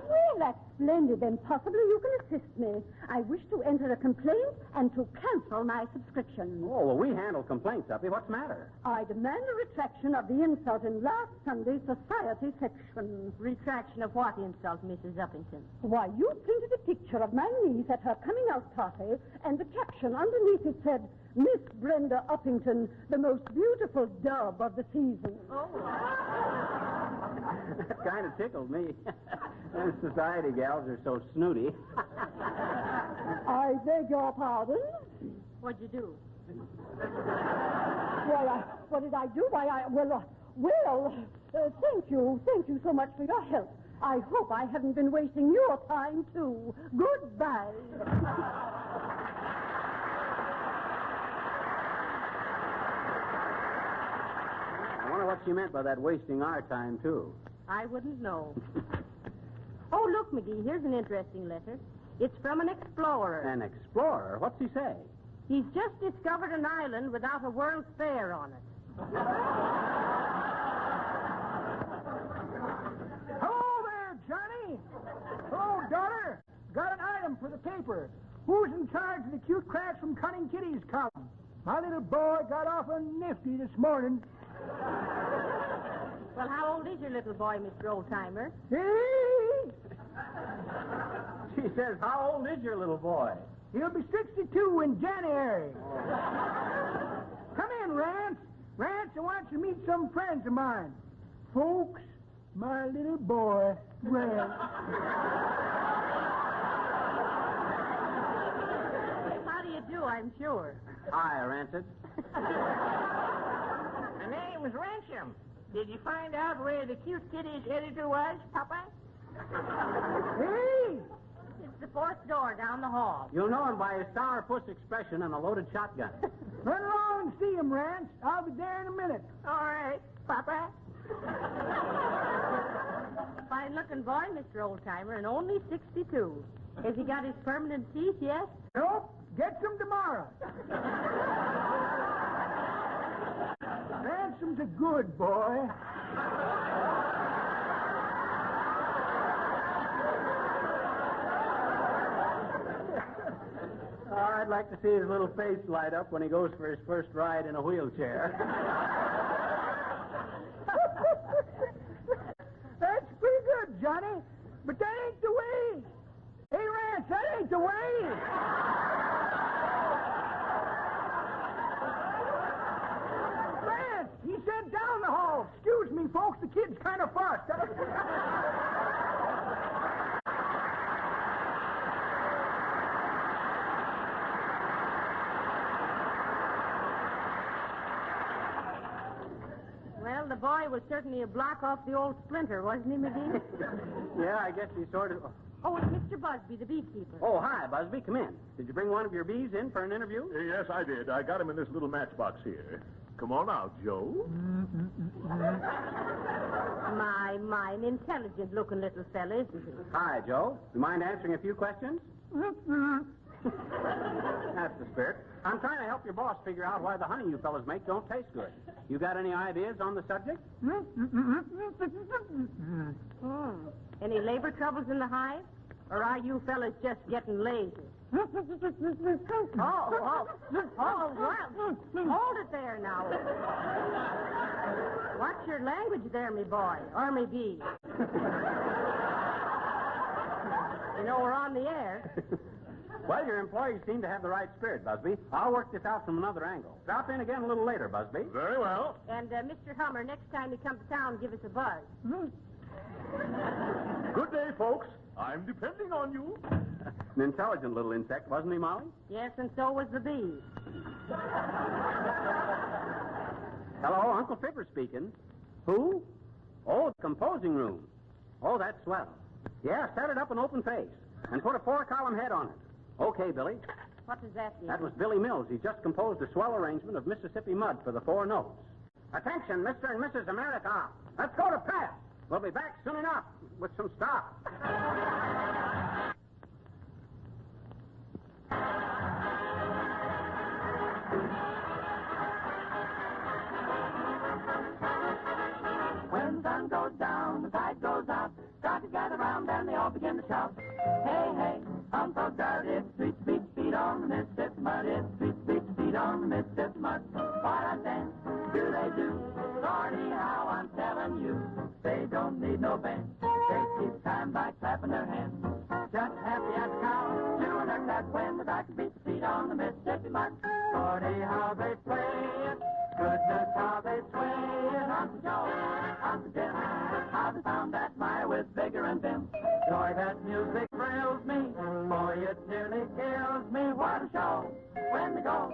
Well, that's splendid. Then possibly you can assist me. I wish to enter a complaint and to cancel my subscription. Oh, well, we handle complaints, Uppy. What's the matter? I demand a retraction of the insult in last Sunday's society section. Retraction of what insult, Mrs. Uppington? Why, you printed a picture of my niece at her coming out party, and the caption underneath it said, Miss Brenda Uppington, the most beautiful dove of the season. Oh. That kind of tickled me. Them society gals are so snooty. I beg your pardon? What'd you do? Well, what did I do? Why, thank you. Thank you so much for your help. I hope I haven't been wasting your time, too. Goodbye. I wonder what she meant by that wasting our time, too. I wouldn't know. Oh, look, McGee, here's an interesting letter. It's from an explorer. An explorer? What's he say? He's just discovered an island without a World's Fair on it. Hello there, Johnny. Hello, daughter. Got an item for the paper. Who's in charge of the cute cracks from Cunning Kitty's column? My little boy got off a nifty this morning. Well, how old is your little boy, Mr. Oldtimer? She says, how old is your little boy? He'll be 62 in January. Come in, Rance. Rance, I want you to meet some friends of mine. Folks, my little boy, Rance. How do you do, I'm sure. Hi, Rancid. My name is Ransom. Did you find out where the cute kitty's editor was, Papa? Hey! It's the fourth door down the hall. You'll know him by his sourpuss expression and a loaded shotgun. Run along and see him, Rance. I'll be there in a minute. All right, Papa. Fine-looking boy, Mr. Oldtimer, and only 62. Has he got his permanent teeth yet? Nope. Get some tomorrow. Ransom's a good boy. I'd like to see his little face light up when he goes for his first ride in a wheelchair. That's pretty good, Johnny. But that ain't the way. Hey, Rance, that ain't the way. Rance, he said down the hall. Excuse me, folks, the kid's kind of fussed. Well, the boy was certainly a block off the old splinter, wasn't he, McGee? Yeah, I guess he sort of... Oh, it's Mr. Busby, the beekeeper. Oh, hi, Busby. Come in. Did you bring one of your bees in for an interview? Yes, I did. I got him in this little matchbox here. Come on out, Joe. My, an intelligent-looking little fella, isn't he? Hi, Joe. You mind answering a few questions? That's the spirit. I'm trying to help your boss figure out why the honey you fellas make don't taste good. You got any ideas on the subject? Any labor troubles in the hive? Or are you fellas just getting lazy? Oh, well. Hold it there now. Watch your language there, me boy. Or me bee. You know, we're on the air. Well, your employees seem to have the right spirit, Busby. I'll work this out from another angle. Drop in again a little later, Busby. Very well. And, Mr. Hummer, next time you come to town, give us a buzz. Good day, folks. I'm depending on you. An intelligent little insect, wasn't he, Molly? Yes, and so was the bee. Hello, Uncle Fibber speaking. Who? Oh, the composing room. Oh, that's swell. Yeah, set it up an open face. And put a 4-column head on it. Okay, Billy. What does that mean? That was Billy Mills. He just composed a swell arrangement of Mississippi Mud for the 4 notes. Attention, Mr. and Mrs. America. Let's go to press. We'll be back soon enough with some stuff. When the sun goes down, the tide goes out. Doctors gather round and they all begin to shout. Hey, hey, I'm so tired. It's street, beach, feet on the Mississippi mud. It's street, beach, feet on the Mississippi mud. What a dance do they do? Lordy, how I'm telling you. They don't need no band. They keep time by clapping their hands. Just happy as a cow, chewing their cud when the doctor beats feet on the Mississippi mud. Lordy, how they play it. Goodness, how they sway it. Uncle Joe, Uncle Jim, how they found that mire with vigor and vim. Joy, that music thrills me. Boy, it nearly kills me. What a show when they go.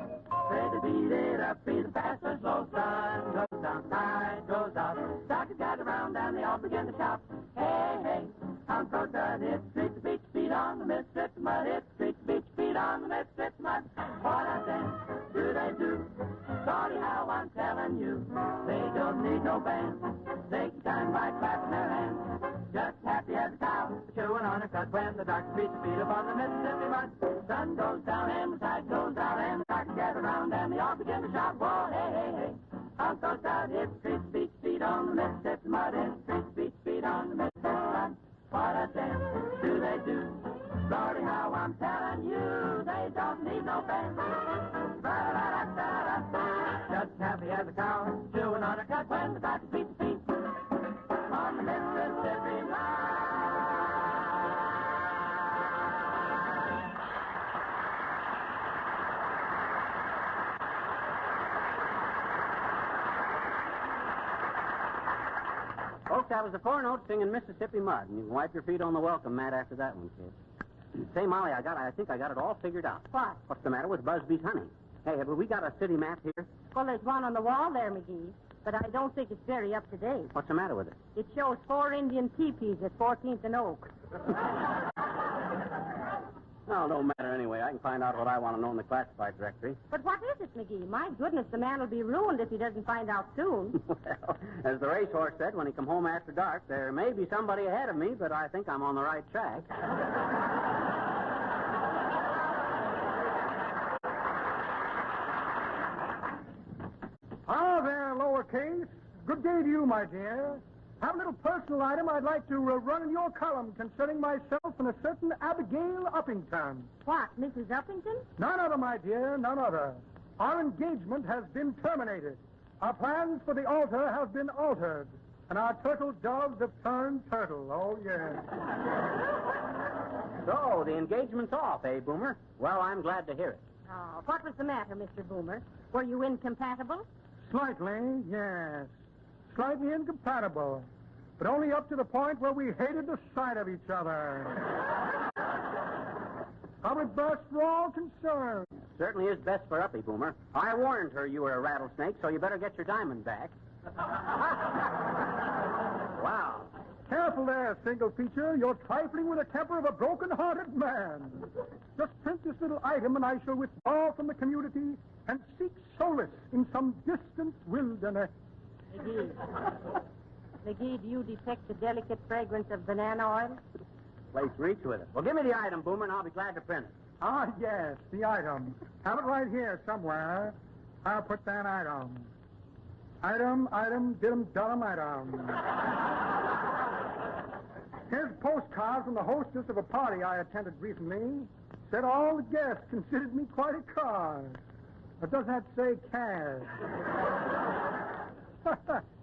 Say they beat it up, beat it fast or slow. Sun goes down, tide goes out. Doctors gather around and they all begin to shout. Hey, hey, I'm so tired. It's street to beach, feet on the Mississippi mud. It's street to beach, feet on the Mississippi mud. What a dance do they do? Sorry how I'm telling you. They don't need no band. They can time by clapping their hands. Just happy as a cow, chewing on a cud when the doctor beats the feet upon the Mississippi mud. Sun goes down and the tide goes out and the doctors gather around and they all begin to shout. Whoa, hey, hey, hey, I'm so tired. It's street, beach, feet on the Mississippi mud. It's street, beach, feet on the Mississippi mud. What a dance do they do? Lordy, how I'm telling you, they don't need no band. Just happy as a cow, chewing on a cud when the doctor beats the feet on the Mississippi line. Folks, that was the 4 notes singing Mississippi Mud, and you can wipe your feet on the welcome mat after that one, kid. Say, Molly, I think I got it all figured out. What? What's the matter with Busby's honey? Hey, have we got a city map here? Well, there's one on the wall there, McGee, but I don't think it's very up to date. What's the matter with it? It shows 4 Indian teepees at 14th and Oak. No, it don't matter anyway. I can find out what I want to know in the classified directory. But what is it, McGee? My goodness, the man will be ruined if he doesn't find out soon. Well, as the racehorse said when he come home after dark, there may be somebody ahead of me, but I think I'm on the right track. Ah, there, lowercase. Good day to you, my dear. Have a little personal item I'd like to run in your column concerning myself and a certain Abigail Uppington. What, Mrs. Uppington? None other, my dear, none other. Our engagement has been terminated. Our plans for the altar have been altered. And our turtle doves have turned turtle. Oh, yes. So, the engagement's off, eh, Boomer? Well, I'm glad to hear it. Oh, what was the matter, Mr. Boomer? Were you incompatible? Slightly, yes. Slightly incompatible. But only up to the point where we hated the sight of each other. Public best for all concerned. Certainly is best for Uppy, Boomer. I warned her you were a rattlesnake, so you better get your diamond back. Wow. Careful there, single feature. You're trifling with the temper of a broken-hearted man. Just print this little item, and I shall withdraw from the community and seek solace in some distant wilderness. McGee, do you detect the delicate fragrance of banana oil? Place reach with it. Well, give me the item, Boomer, and I'll be glad to print it. Ah, yes, the item. Have it right here somewhere. I'll put that item. Item, diddum, dullum, item. Here's a postcard from the hostess of a party I attended recently. Said all the guests considered me quite a card. But doesn't that say cash?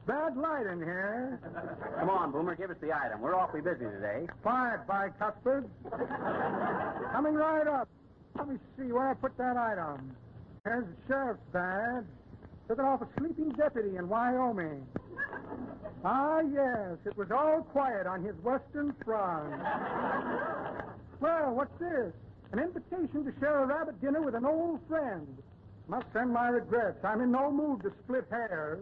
Bad light in here. Come on, Boomer, give us the item. We're awfully busy today. Fired by Cuthbert. Coming right up. Let me see where I put that item. There's the sheriff's badge. Took it off a sleeping deputy in Wyoming. Ah, yes, it was all quiet on his western front. Well, what's this? An invitation to share a rabbit dinner with an old friend. Must send my regrets. I'm in no mood to split hairs.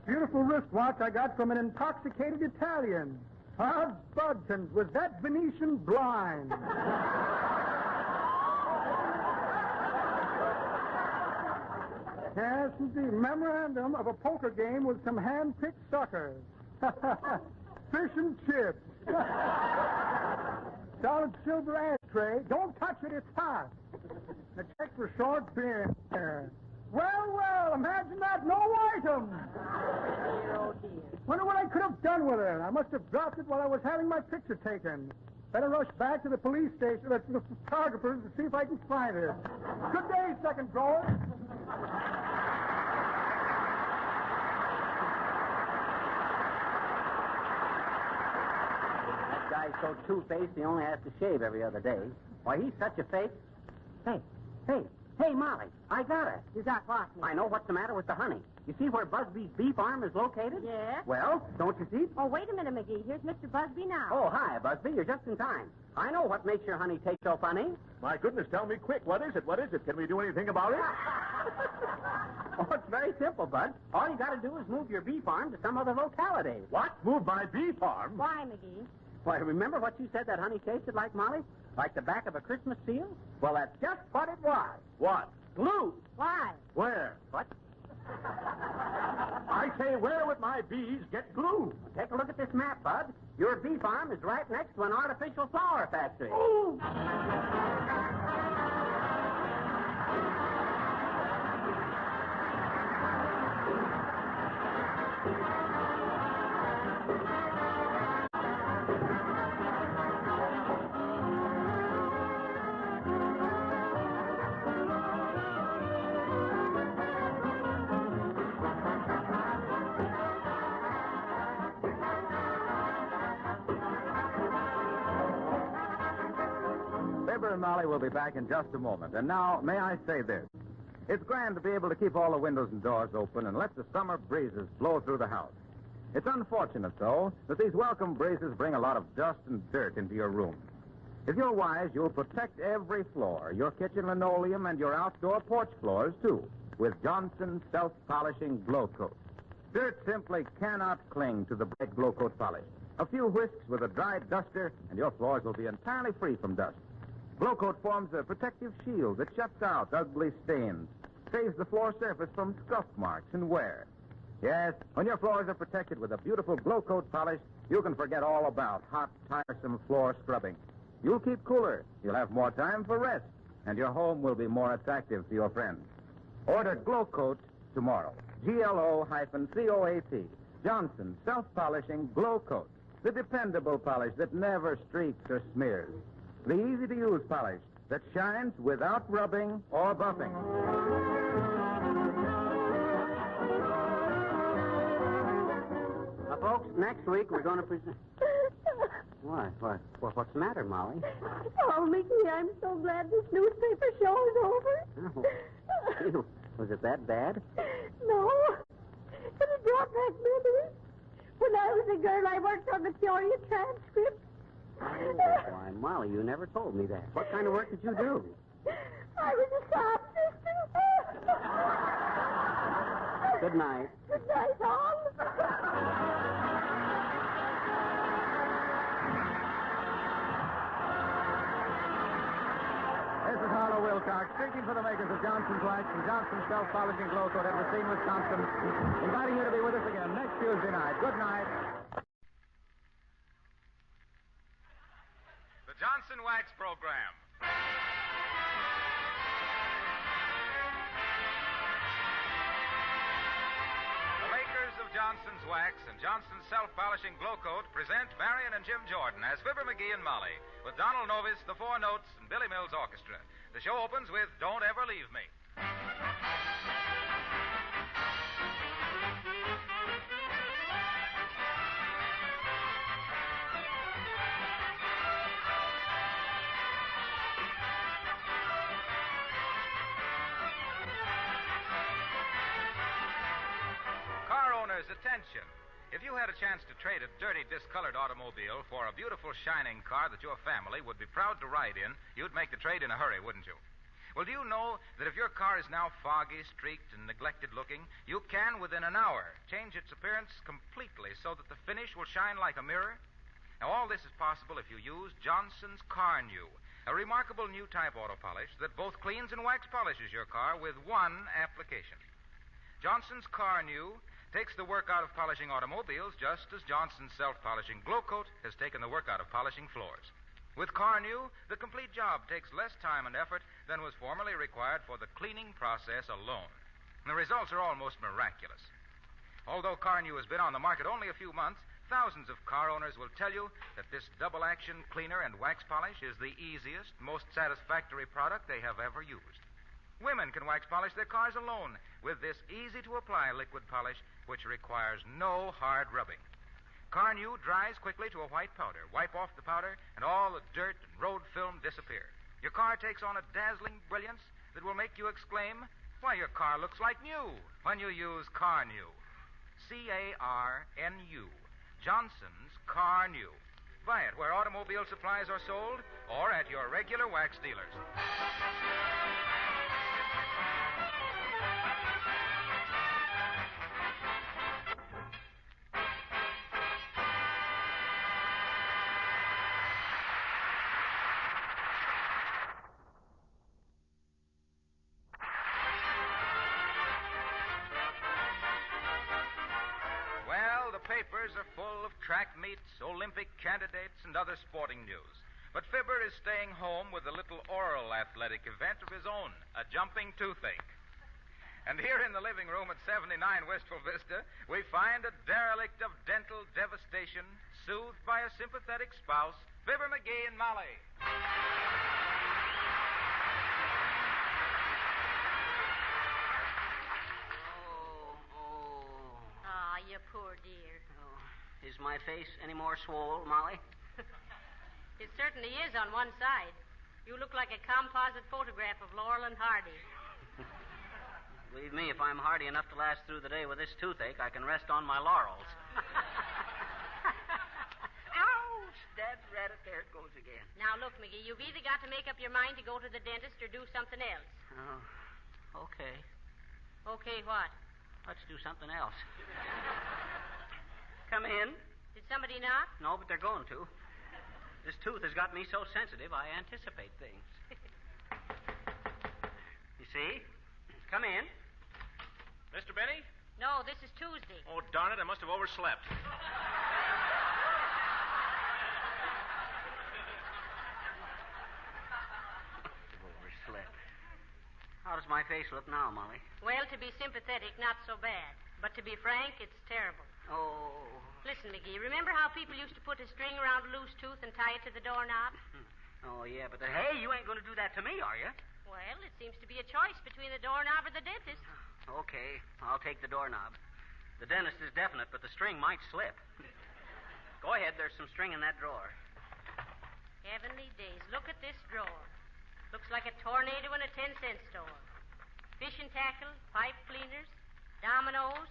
Beautiful wristwatch I got from an intoxicated Italian. Odds budkins, was that Venetian blind? Yes, indeed. Memorandum of a poker game with some hand-picked suckers. Fish and chips. Solid silver ashtray. Don't touch it, it's hot. A check for short beer. Well, imagine that. No items. Oh, dear. Wonder what I could have done with it. I must have dropped it while I was having my picture taken. Better rush back to the police station, to the photographers, to see if I can find it. Good day, second drawer. That guy's so two-faced he only has to shave every other day. Why, he's such a fake. Hey, Molly, I got it. You got what? I know what's the matter with the honey. You see where Busby's bee farm is located? Yeah. Well, don't you see? Oh, wait a minute, McGee. Here's Mr. Busby now. Oh, hi, Busby. You're just in time. I know what makes your honey taste so funny. My goodness, tell me quick. What is it? What is it? Can we do anything about it? Oh, it's very simple, Bud. All you got to do is move your bee farm to some other locality. What? Move my bee farm? Why, McGee? Why, remember what you said that honey tasted like, Molly? Like the back of a Christmas seal? Well, that's just what it was. What? Glue. Why? Where? What? I say, where would my bees get glue? Take a look at this map, Bud. Your bee farm is right next to an artificial flower factory. Oh! Fibber and Molly will be back in just a moment. And now, may I say this? It's grand to be able to keep all the windows and doors open and let the summer breezes blow through the house. It's unfortunate, though, that these welcome breezes bring a lot of dust and dirt into your room. If you're wise, you'll protect every floor, your kitchen linoleum and your outdoor porch floors, too, with Johnson self-polishing Glow Coat. Dirt simply cannot cling to the bright Glow Coat polish. A few whisks with a dry duster, and your floors will be entirely free from dust. Glow Coat forms a protective shield that shuts out ugly stains, saves the floor surface from scuff marks and wear. Yes, when your floors are protected with a beautiful Glow Coat polish, you can forget all about hot, tiresome floor scrubbing. You'll keep cooler, you'll have more time for rest, and your home will be more attractive to your friends. Order Glow Coat tomorrow. GLO-COAT. Johnson self-polishing Glow Coat. The dependable polish that never streaks or smears. The easy-to-use polish that shines without rubbing or buffing. Now, folks, next week we're going to present... What's the matter, Molly? Oh, Mickey, I'm so glad this newspaper show is over. Oh. Was it that bad? No. It brought back memories. When I was a girl, I worked on the Peoria transcript. Oh, why, Molly, you never told me that. What kind of work did you do? I was a sound assistant. Good night. Good night, all. This is Harlow Wilcox, speaking for the makers of Johnson's Wax and Johnson's Self-Polishing Glow Coat at Racine, Wisconsin, inviting you to be with us again next Tuesday night. Good night. The Johnson Wax Program. The makers of Johnson's Wax and Johnson's Self-Polishing Glow Coat present Marion and Jim Jordan as Fibber McGee and Molly, with Donald Novis, the Four Notes, and Billy Mills Orchestra. The show opens with Don't Ever Leave Me. Car owners, attention. If you had a chance to trade a dirty, discolored automobile for a beautiful, shining car that your family would be proud to ride in, you'd make the trade in a hurry, wouldn't you? Well, do you know that if your car is now foggy, streaked, and neglected looking, you can, within an hour, change its appearance completely so that the finish will shine like a mirror? Now, all this is possible if you use Johnson's Car New, a remarkable new type auto polish that both cleans and wax polishes your car with one application. Johnson's Car New takes the work out of polishing automobiles just as Johnson's self-polishing Glow Coat has taken the work out of polishing floors. With Car New, the complete job takes less time and effort than was formerly required for the cleaning process alone. And the results are almost miraculous. Although Car New has been on the market only a few months, thousands of car owners will tell you that this double-action cleaner and wax polish is the easiest, most satisfactory product they have ever used. Women can wax polish their cars alone with this easy-to-apply liquid polish, which requires no hard rubbing. Car New dries quickly to a white powder. Wipe off the powder, and all the dirt and road film disappear. Your car takes on a dazzling brilliance that will make you exclaim, "Why, your car looks like new," when you use Car New. C-A-R-N-U. Johnson's Car New. Buy it where automobile supplies are sold or at your regular wax dealers. Papers are full of track meets, Olympic candidates, and other sporting news. But Fibber is staying home with a little oral athletic event of his own, a jumping toothache. And here in the living room at 79 Wistful Vista, we find a derelict of dental devastation, soothed by a sympathetic spouse, Fibber McGee and Molly. You poor dear. Oh, is my face any more swole, Molly? It certainly is on one side. You look like a composite photograph of Laurel and Hardy. Believe me, if I'm hardy enough to last through the day with this toothache, I can rest on my laurels. Ouch! Dad's rabbit, there it goes again. Now, look, McGee, you've either got to make up your mind to go to the dentist or do something else. Oh, okay. Okay, what? Let's do something else. Come in. Did somebody knock? No, but they're going to. This tooth has got me so sensitive, I anticipate things. You see? Come in. Mr. Benny? No, this is Tuesday. Oh, darn it, I must have overslept. Overslept. How does my face look now, Molly? Well, to be sympathetic, not so bad. But to be frank, it's terrible. Oh. Listen, McGee, remember how people used to put a string around a loose tooth and tie it to the doorknob? Oh, yeah, but hey, you ain't going to do that to me, are you? Well, it seems to be a choice between the doorknob or the dentist. Okay, I'll take the doorknob. The dentist is definite, but the string might slip. Go ahead, there's some string in that drawer. Heavenly days, look at this drawer. Looks like a tornado in a 10-cent store. Fishing tackle, pipe cleaners, dominoes,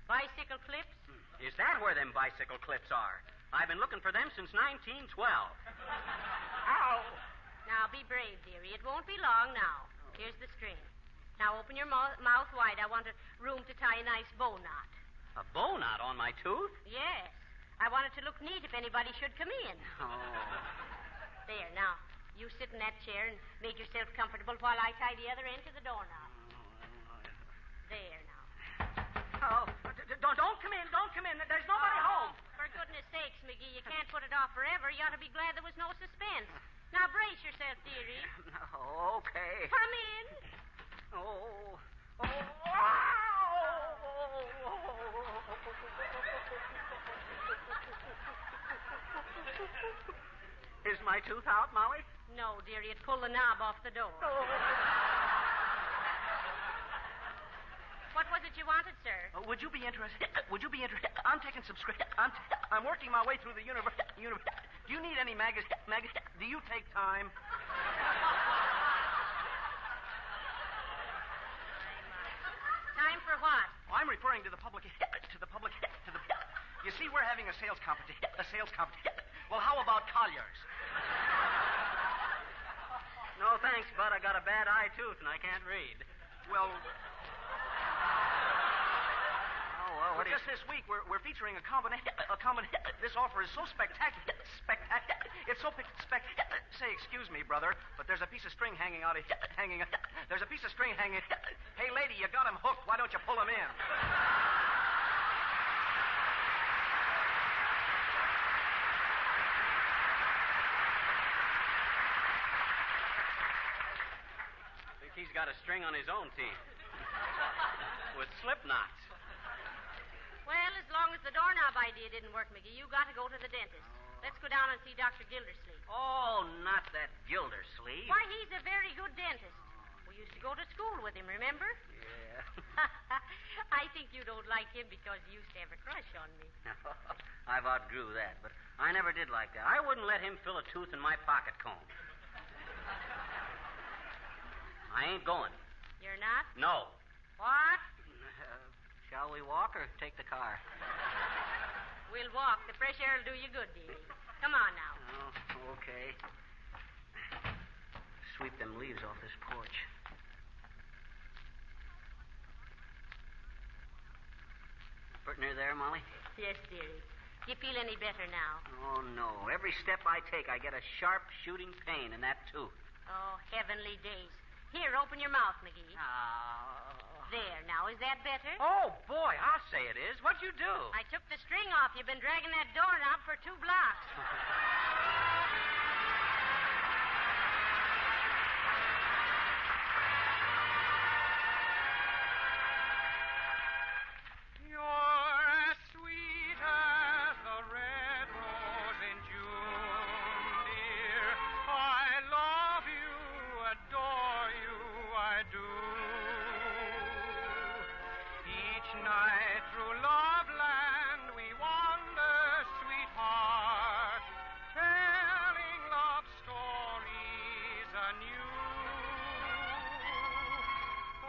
bicycle clips. Is that where them bicycle clips are? I've been looking for them since 1912. Ow! Now, be brave, dearie. It won't be long now. Here's the string. Now, open your mouth wide. I want a room to tie a nice bow knot. A bow knot on my tooth? Yes. I want it to look neat if anybody should come in. Oh. There, now. You sit in that chair and make yourself comfortable while I tie the other end to the doorknob. There, now. Oh, don't come in. Don't come in. There's nobody home. For goodness sakes, McGee, you can't put it off forever. You ought to be glad there was no suspense. Now, brace yourself, dearie. Okay. Come in. Oh. Is my tooth out, Molly? No, dearie. It pulled the knob off the door. What was it you wanted, sir? Would you be interested? I'm taking some script. I'm working my way through the universe. Do you need any magazine? Do you take time? Time for what? Oh, I'm referring to the public. You see, we're having a sales competition. Well, how about Collier's? No, thanks, bud. I got a bad eye tooth and I can't read. Well, Well, just this week, we're featuring a combination. This offer is so spectacular. It's so spectacular. Say, excuse me, brother, but there's a piece of string hanging. There's a piece of string hanging. Hey, lady, you got him hooked. Why don't you pull him in? He's got a string on his own teeth with slip knots. Well, as long as the doorknob idea didn't work, McGee, you got to go to the dentist. Let's go down and see Dr. Gildersleeve. Oh, not that Gildersleeve. Why, he's a very good dentist. We used to go to school with him, remember? Yeah. I think you don't like him because you used to have a crush on me. I've outgrew that, but I never did like that. I wouldn't let him fill a tooth in my pocket comb. I ain't going. You're not? No. What? Shall we walk or take the car? We'll walk. The fresh air will do you good, dearie. Come on now. Oh, okay. Sweep them leaves off this porch. Pretty near there, Molly? Yes, dearie. Do you feel any better now? Oh, no. Every step I take, I get a sharp shooting pain in that tooth. Oh, heavenly days. Here, open your mouth, McGee. There, now, is that better? Oh, boy, I'll say it is. What'd you do? I took the string off. You've been dragging that doorknob for 2 blocks. You're as sweet as the red rose in June, dear. I love you, adore you, I do. Each night through Loveland we wander, sweetheart, telling love stories anew.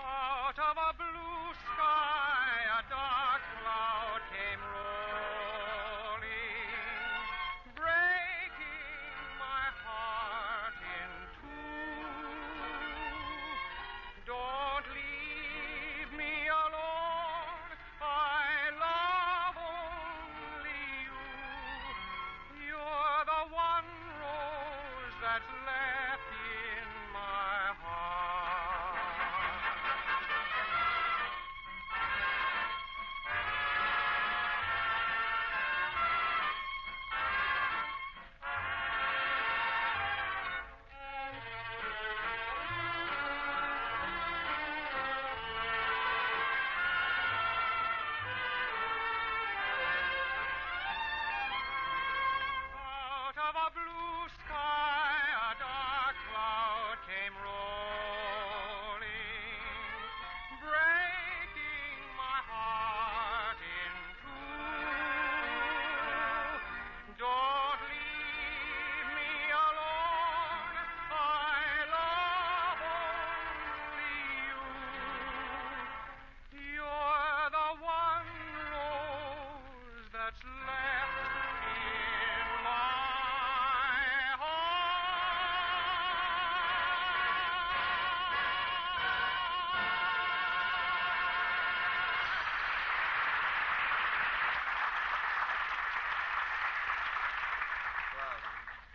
Out of a blue sky a dark cloud came rolling, breaking my heart in two. Don't leave me alone, I love only you. You're the one rose that's left in my heart. Out of a blue sky, a dark cloud came rolling, breaking my heart in two. Don't leave me alone, I love only you. You're the one rose that's left in my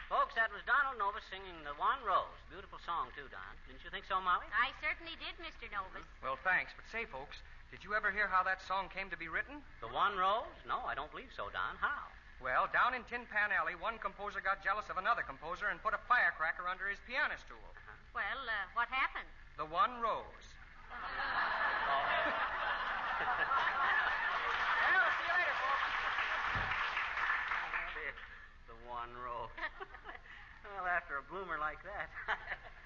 Folks, that was Donald Novus singing The One Rose. Beautiful song, too, Don. Didn't you think so, Molly? I certainly did, Mr. Novus. Well, thanks. But say, folks, did you ever hear how that song came to be written? The One Rose? No, I don't believe so, Don. How? Well, down in Tin Pan Alley, one composer got jealous of another composer and put a firecracker under his piano stool. Well, what happened? The One Rose. Well, see you later, folks. The One Rose. Well, after a bloomer like that.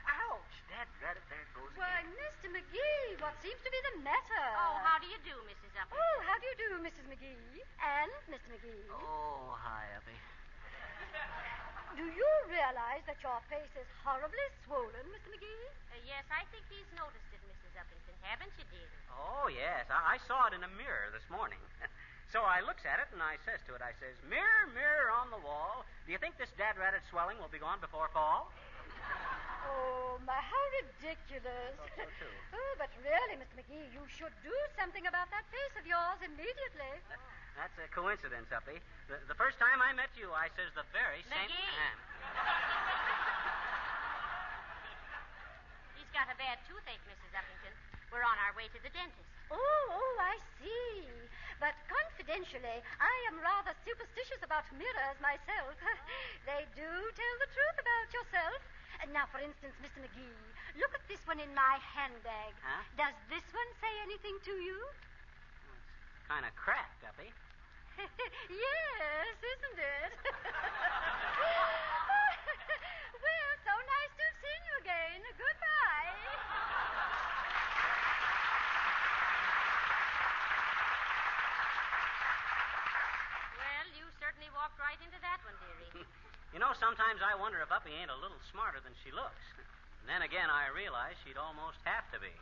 Ouch! There it goes again. Why, Mr. McGee, what seems to be the matter? Oh, how do you do, Mrs. Uppington? Oh, how do you do, Mrs. McGee? And Mr. McGee. Oh, hi, Uppy. Do you realize that your face is horribly swollen, Mr. McGee? Yes, I think he's noticed it, Mrs. Uppington. Haven't you, dear? Oh, yes. I saw it in a mirror this morning. So I looks at it and I says to it, I says, "Mirror, mirror on the wall, do you think this dad-ratted swelling will be gone before fall?" Oh, my, how ridiculous. Oh, but really, Mr. McGee, you should do something about that face of yours immediately. That's a coincidence, Uppy. The first time I met you, I says the very same... He's got a bad toothache, Mrs. Uppington. We're on our way to the dentist. Oh, I see. But confidentially, I am rather superstitious about mirrors myself. They do tell the truth about yourself. Now, for instance, Mr. McGee, look at this one in my handbag. Huh? Does this one say anything to you? It's kind of cracked, Uppy. Yes, isn't it? Well, so nice to have seen you again. Goodbye. Well, you certainly walked right into that one, dearie. You know, sometimes I wonder if Uppy ain't a little smarter than she looks. And then again, I realize she'd almost have to be.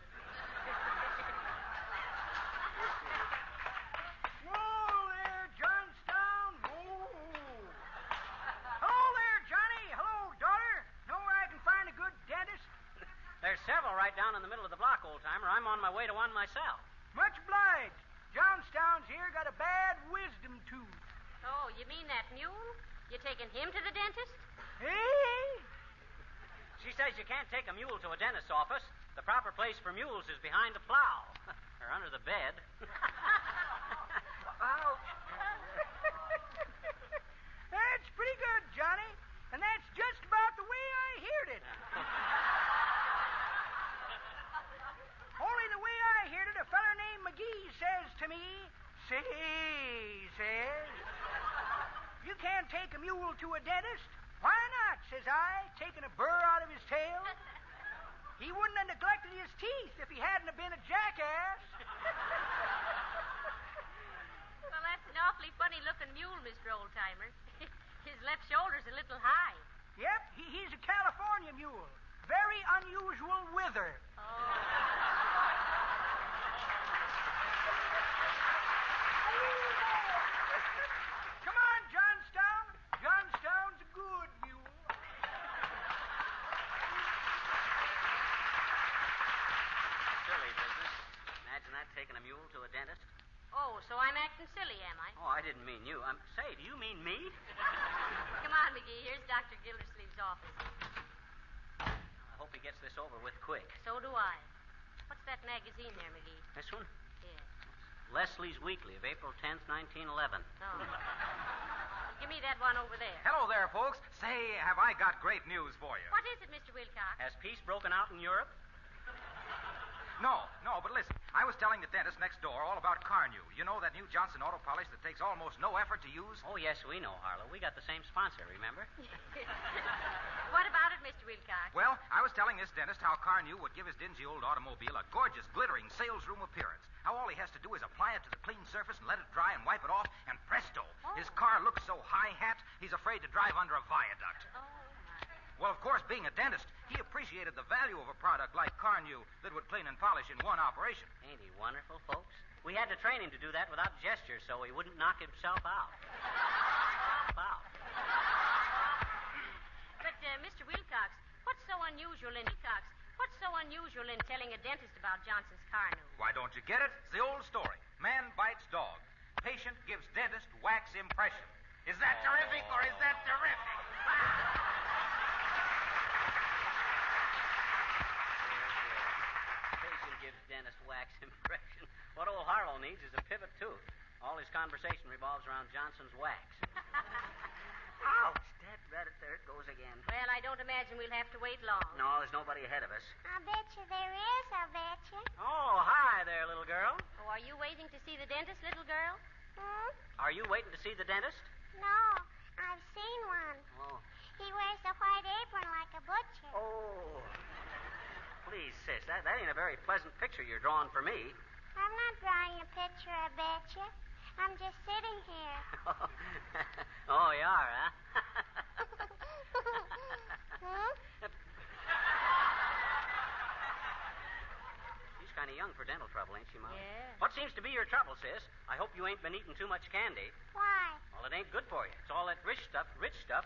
Whoa there, Johnstown. Whoa. Hello there, Johnny. Hello, daughter. Know where I can find a good dentist? There's several right down in the middle of the block, old-timer. I'm on my way to one myself. Much obliged. Johnstown's here got a bad wisdom tooth. Oh, you mean that mule? You taking him to the dentist? Hey? She says you can't take a mule to a dentist's office. The proper place for mules is behind a plow. Or under the bed. Ouch. That's pretty good, Johnny. And that's just about the way I heard it. Only the way I heard it, a feller named McGee says to me, says, you can't take a mule to a dentist. Why not, says I, taking a burr out of his tail. He wouldn't have neglected his teeth if he hadn't have been a jackass. Well, that's an awfully funny-looking mule, Mr. Oldtimer. His left shoulder's a little high. Yep, he's a California mule. Very unusual wither. Come on, Johnstown. Johnstown's a good mule. Silly business. Imagine that, taking a mule to a dentist. Oh, so I'm acting silly, am I? Oh, I didn't mean you. Say, do you mean me? Come on, McGee. Here's Dr. Gildersleeve's office. I hope he gets this over with quick. So do I. What's that magazine there, McGee? This one? Yeah. Leslie's Weekly of April 10th, 1911. Oh. Give me that one over there. Hello there, folks. Say, have I got great news for you? What is it, Mr. Wilcox? Has peace broken out in Europe? No, but listen. I was telling the dentist next door all about Carnew. You know that new Johnson auto polish that takes almost no effort to use? Oh, yes, we know, Harlow. We got the same sponsor, remember? What about it, Mr. Wilcox? Well, I was telling this dentist how Carnew would give his dingy old automobile a gorgeous, glittering salesroom appearance. How all he has to do is apply it to the clean surface and let it dry and wipe it off, and presto, his car looks so high-hat, he's afraid to drive under a viaduct. Oh, well, of course, being a dentist, he appreciated the value of a product like Carnew that would clean and polish in one operation. Ain't he wonderful, folks? We had to train him to do that without gestures so he wouldn't knock himself out. But, Mr. Wilcox, what's so unusual in telling a dentist about Johnson's Carnew? Why, don't you get it? It's the old story. Man bites dog. Patient gives dentist wax impression. Is that terrific or is that terrific? Gives dentist wax impression. What old Harlow needs is a pivot tooth. All his conversation revolves around Johnson's wax. Ouch! There it goes again. Well, I don't imagine we'll have to wait long. No, there's nobody ahead of us. I bet you there is, I bet you. Oh, hi there, little girl. Oh, are you waiting to see the dentist, little girl? Hmm? Are you waiting to see the dentist? No, I've seen one. Oh. He wears a white apron like a butcher. Oh. Please, sis, that ain't a very pleasant picture you're drawing for me. I'm not drawing a picture, I bet you. I'm just sitting here. Oh, you are, huh? Hmm? She's kind of young for dental trouble, ain't she, Molly? Yeah. What seems to be your trouble, sis? I hope you ain't been eating too much candy. Why? Well, it ain't good for you. It's all that rich stuff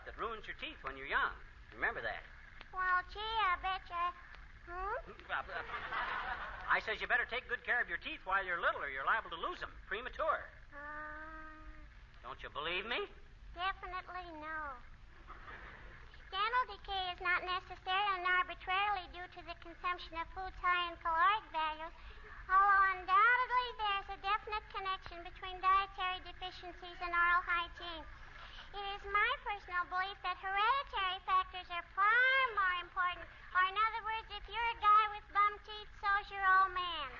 that ruins your teeth when you're young. Remember that. Well, gee, I bet I says you better take good care of your teeth while you're little or you're liable to lose them premature. Don't you believe me? Definitely no. Dental decay is not necessarily and arbitrarily due to the consumption of foods high in caloric values, although undoubtedly there's a definite connection between dietary deficiencies and oral hygiene. It is my personal belief that hereditary factors are far more important. Or in other words, if you're a guy with bum teeth, so's your old man.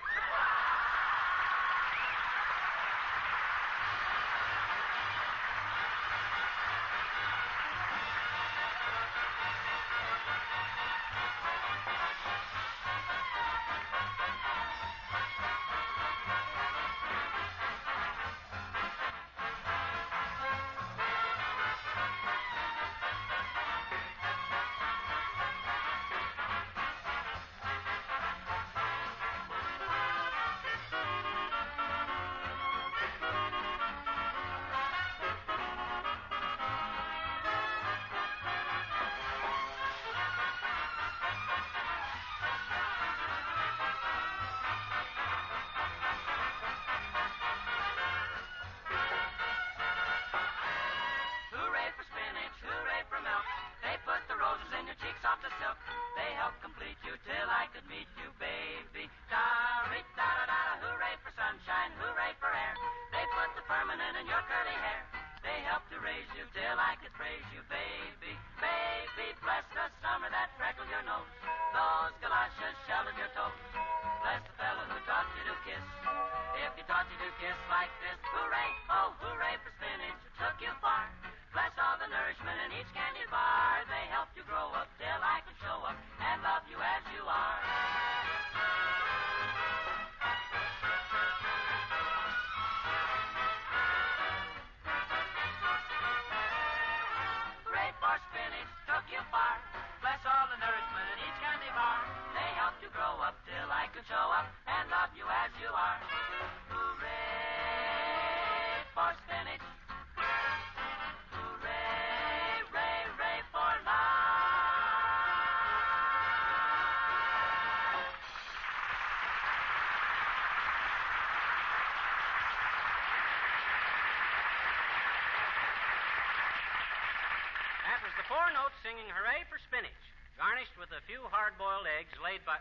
Singing Hooray for Spinach, garnished with a few hard-boiled eggs led by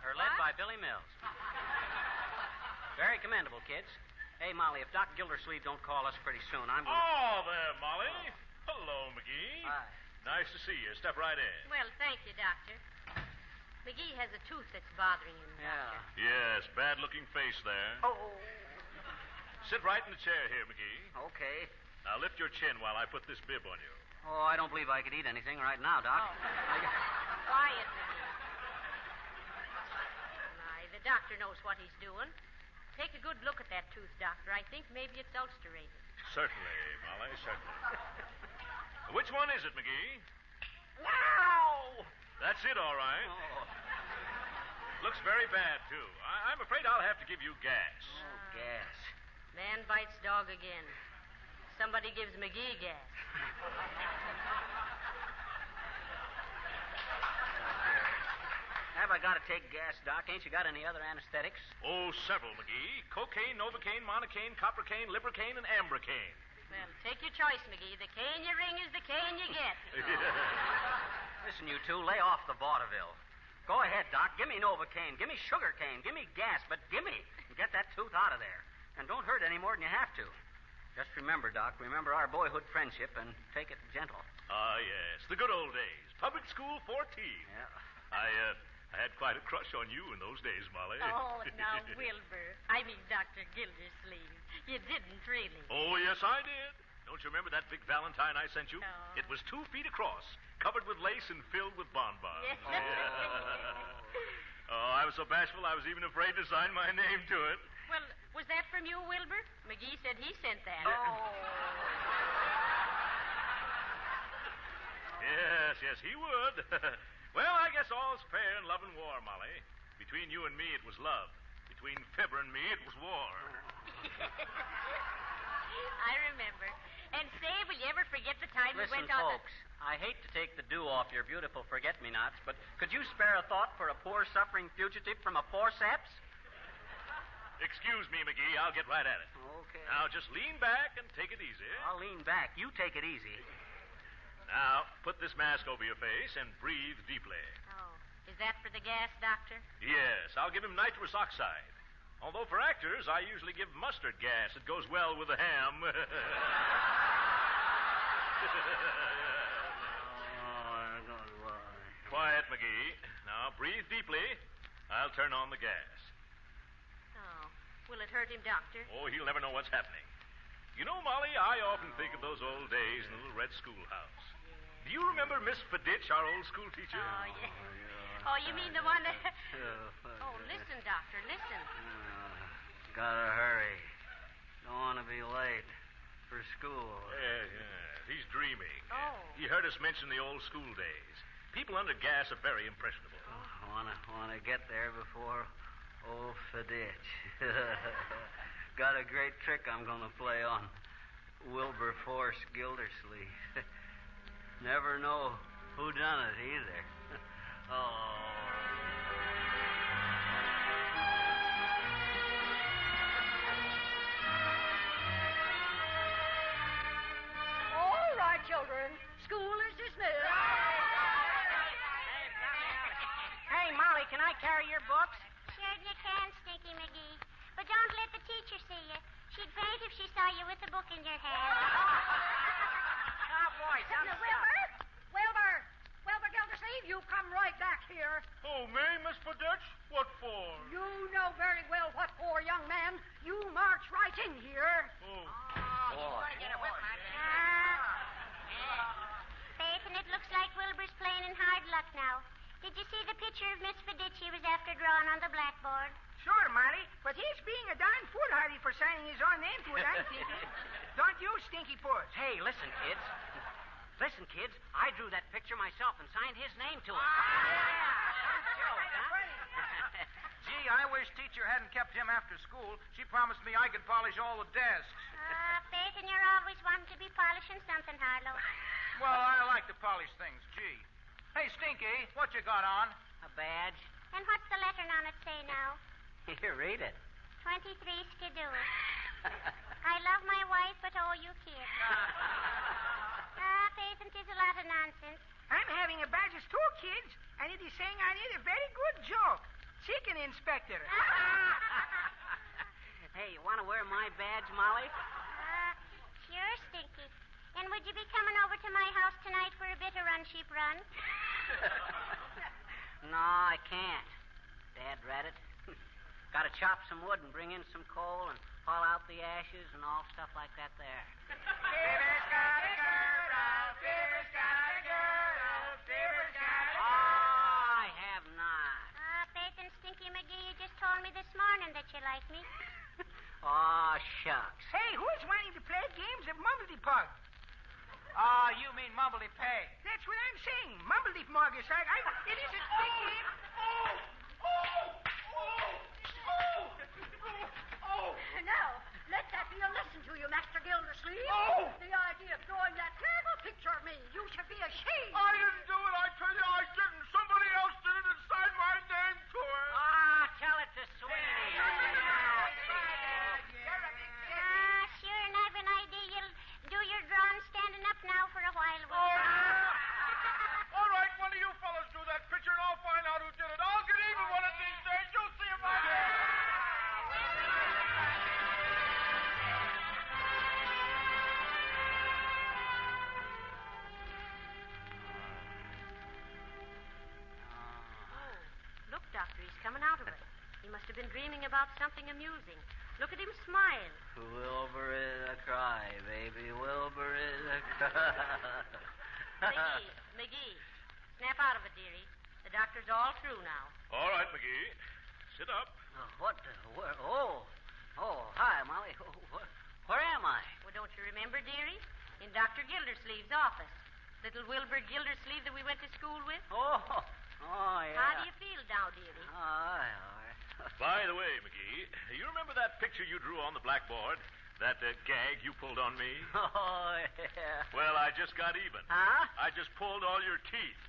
Billy Mills. Very commendable, kids. Hey, Molly, if Doc Gildersleeve don't call us pretty soon, I'm going to... Oh, there, Molly. Hello, McGee. Hi. Nice to see you. Step right in. Well, thank you, Doctor. McGee has a tooth that's bothering him, Doctor. Yes, bad-looking face there. Oh. Sit right in the chair here, McGee. Okay. Now lift your chin while I put this bib on you. Oh, I don't believe I could eat anything right now, Doc. Quiet, McGee. My, the doctor knows what he's doing. Take a good look at that tooth, Doctor. I think maybe it's ulcerated. Certainly, Molly, certainly. Which one is it, McGee? No! That's it, all right. Oh. Looks very bad, too. I'm afraid I'll have to give you gas. Oh, gas. Man bites dog again. Somebody gives McGee gas. Have I got to take gas, Doc? Ain't you got any other anesthetics? Oh, several, McGee. Cocaine, Novocaine, Monocaine, Coppercaine, Libricaine, and Ambricaine. Well, take your choice, McGee. The cane you ring is the cane you get. Listen, you two, lay off the vaudeville. Go ahead, Doc. Give me Novocaine. Give me sugar cane. Give me gas, but give me. And get that tooth out of there. And don't hurt any more than you have to. Just remember, Doc, remember our boyhood friendship and take it gentle. Ah, yes. The good old days. Public school 14. Yeah. I had quite a crush on you in those days, Molly. Oh, now, Wilbur. I mean, Dr. Gildersleeve. You didn't really. Oh, yes, I did. Don't you remember that big valentine I sent you? Oh. It was 2 feet across, covered with lace and filled with bonbons. Yes. Oh, I was so bashful I was even afraid to sign my name to it. Well, was that from you, Wilbur? McGee said he sent that. Oh. Yes, he would. Well, I guess all's fair in love and war, Molly. Between you and me, it was love. Between Fibber and me, it was war. I remember. And say, will you ever forget the time we Listen, went on folks, I hate to take the dew off your beautiful forget-me-nots, but could you spare a thought for a poor suffering fugitive from a forceps? Excuse me, McGee. I'll get right at it. Okay. Now, just lean back and take it easy. I'll lean back. You take it easy. Now, put this mask over your face and breathe deeply. Oh, is that for the gas, Doctor? Yes, I'll give him nitrous oxide. Although for actors, I usually give mustard gas. It goes well with the ham. Quiet, McGee. Now, breathe deeply. I'll turn on the gas. Oh, will it hurt him, Doctor? Oh, he'll never know what's happening. You know, Molly, I often think of those old days in the little red schoolhouse. Do you remember Miss Faditch, our old school teacher? Oh, yeah. Oh, you mean the one that... Oh, listen, Doctor, listen. Gotta hurry. Don't want to be late for school. Yeah. He's dreaming. Oh. He heard us mention the old school days. People under gas are very impressionable. Wanna get there before old Faditch. Got a great trick I'm gonna play on Wilberforce Gildersleeve. Never know who done it either. Oh. All right, children. School is dismissed. Hey, Molly, can I carry your books? Sure you can, Stinky McGee. But don't let the teacher see you. She'd faint if she saw you with the book in your hand. Oh, boy, some Wilbur Gildersleeve, you come right back here. Oh, me, Miss Faditch? What for? You know very well what for, young man. You march right in here. Oh. Faith, and it looks like Wilbur's playing in hard luck now. Did you see the picture of Miss Faditch he was after drawing on the blackboard? Sure, Molly, but he's being a darn foolhardy for signing his own name to it, I'm thinking. Don't you, Stinky Puss? Hey, listen, kids. Listen, kids, I drew that picture myself and signed his name to it. Gee, I wish teacher hadn't kept him after school. She promised me I could polish all the desks. Faith, and you're always wanting to be polishing something, Harlow. Well, I like to polish things, gee. Hey, Stinky, what you got on? A badge. And what's the letter on it say now? Here, read it. 23 Skidoo. I love my wife, but oh, you kids. Faith, and 'tis a lot of nonsense. I'm having a badges too, kids, and it is saying I need a very good joke. Chicken inspector. Hey, you want to wear my badge, Molly? Sure, Stinky. And would you be coming over to my house tonight for a bit of run, sheep, run? No, I can't. Dad rat it. Got to chop some wood and bring in some coal and haul out the ashes and all stuff like that there. Fibber's got a girl. Fibber's got a girl. Fibber's got a girl. Oh, I have not. Faith and Stinky McGee, you just told me this morning that you like me. Oh, shucks. Hey, who's wanting to play games of Mumbledy Pug? You mean Mumbledy Peg. That's what I'm saying. Mumbledy Moggus. It is a big game. Now, let that be a lesson to you, Master Gildersleeve. The idea of drawing that terrible picture of me. You should be ashamed. I didn't do it. I tell you, I didn't. Somebody else did it and signed my name to it. Ah, tell it to Sweeney. Sure, and I've an idea you'll do your drawing standing up now for a while. All right, one of you fellas do that picture and I'll find out who did it. I'll get even one of these days. You'll see if I can. Look, Doctor, he's coming out of it. He must have been dreaming about something amusing. Look at him smile. Wilbur is a cry, baby. Wilbur is a cry. McGee, snap out of it, dearie. The doctor's all through now. All right, McGee. Sit up. Where? Oh, hi, Molly. Where am I? Well, don't you remember, dearie? In Dr. Gildersleeve's office. Little Wilbur Gildersleeve that we went to school with. Oh, yeah. How do you feel now, dearie? All right. By the way, McGee, you remember that picture you drew on the blackboard? That gag you pulled on me? Oh, yeah. Well, I just got even. Huh? I just pulled all your teeth.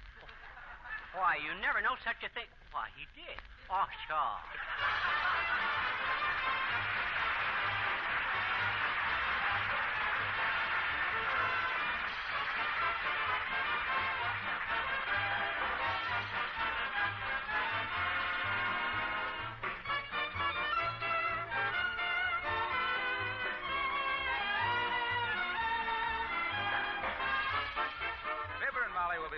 Why, you never know such a thing. Why, he did. Oh, sure.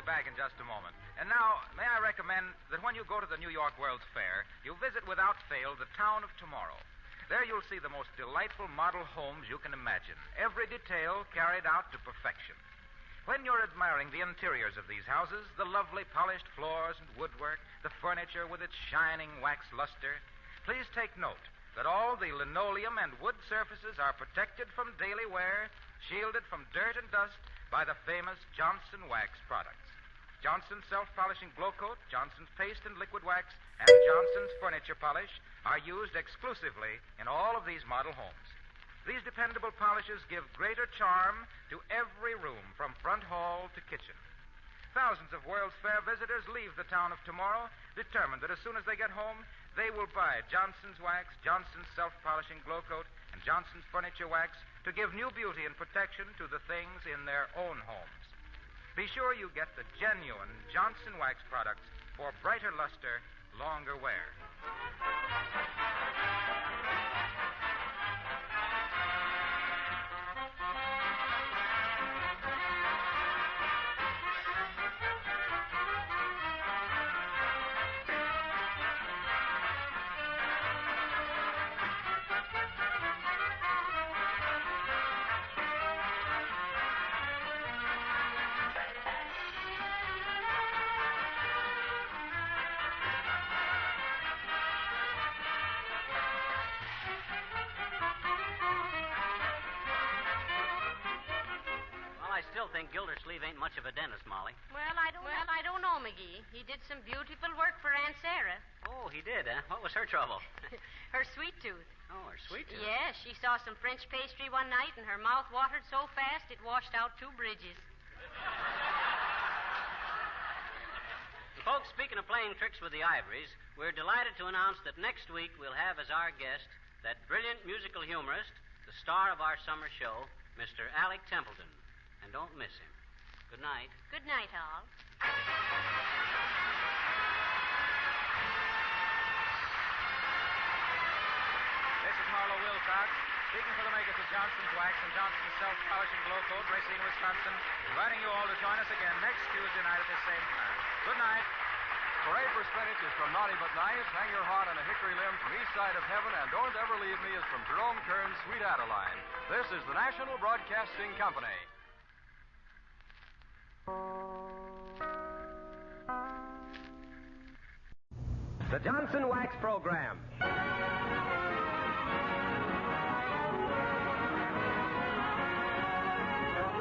Back in just a moment. And now, may I recommend that when you go to the New York World's Fair, you visit without fail the town of tomorrow. There you'll see the most delightful model homes you can imagine, every detail carried out to perfection. When you're admiring the interiors of these houses, the lovely polished floors and woodwork, the furniture with its shining wax luster, please take note that all the linoleum and wood surfaces are protected from daily wear, shielded from dirt and dust by the famous Johnson Wax products. Johnson's self-polishing glow coat, Johnson's paste and liquid wax, and Johnson's furniture polish are used exclusively in all of these model homes. These dependable polishes give greater charm to every room from front hall to kitchen. Thousands of World's Fair visitors leave the town of tomorrow determined that as soon as they get home, they will buy Johnson's Wax, Johnson's self-polishing glow coat, and Johnson's furniture wax to give new beauty and protection to the things in their own homes. Be sure you get the genuine Johnson Wax products for brighter luster, longer wear. I think Gildersleeve ain't much of a dentist, Molly. Well, I don't know, McGee. He did some beautiful work for Aunt Sarah. Oh, he did, huh? What was her trouble? Her sweet tooth. Oh, her sweet tooth? Yes, she saw some French pastry one night, and her mouth watered so fast it washed out 2 bridges. Folks, speaking of playing tricks with the ivories, we're delighted to announce that next week we'll have as our guest that brilliant musical humorist, the star of our summer show, Mr. Alec Templeton. And don't miss him. Good night. Good night, all. This is Marlowe Wilcox, speaking for the makers of Johnson's Wax and Johnson's Self-Polishing Glow Coat, Racine, Wisconsin, inviting you all to join us again next Tuesday night at the same time. Good night. Parade for Spinach is from Naughty But Nice, Hang Your Heart on a Hickory Limb from East Side of Heaven, and Don't Ever Leave Me is from Jerome Kern's Sweet Adeline. This is the National Broadcasting Company. The Johnson Wax Program. The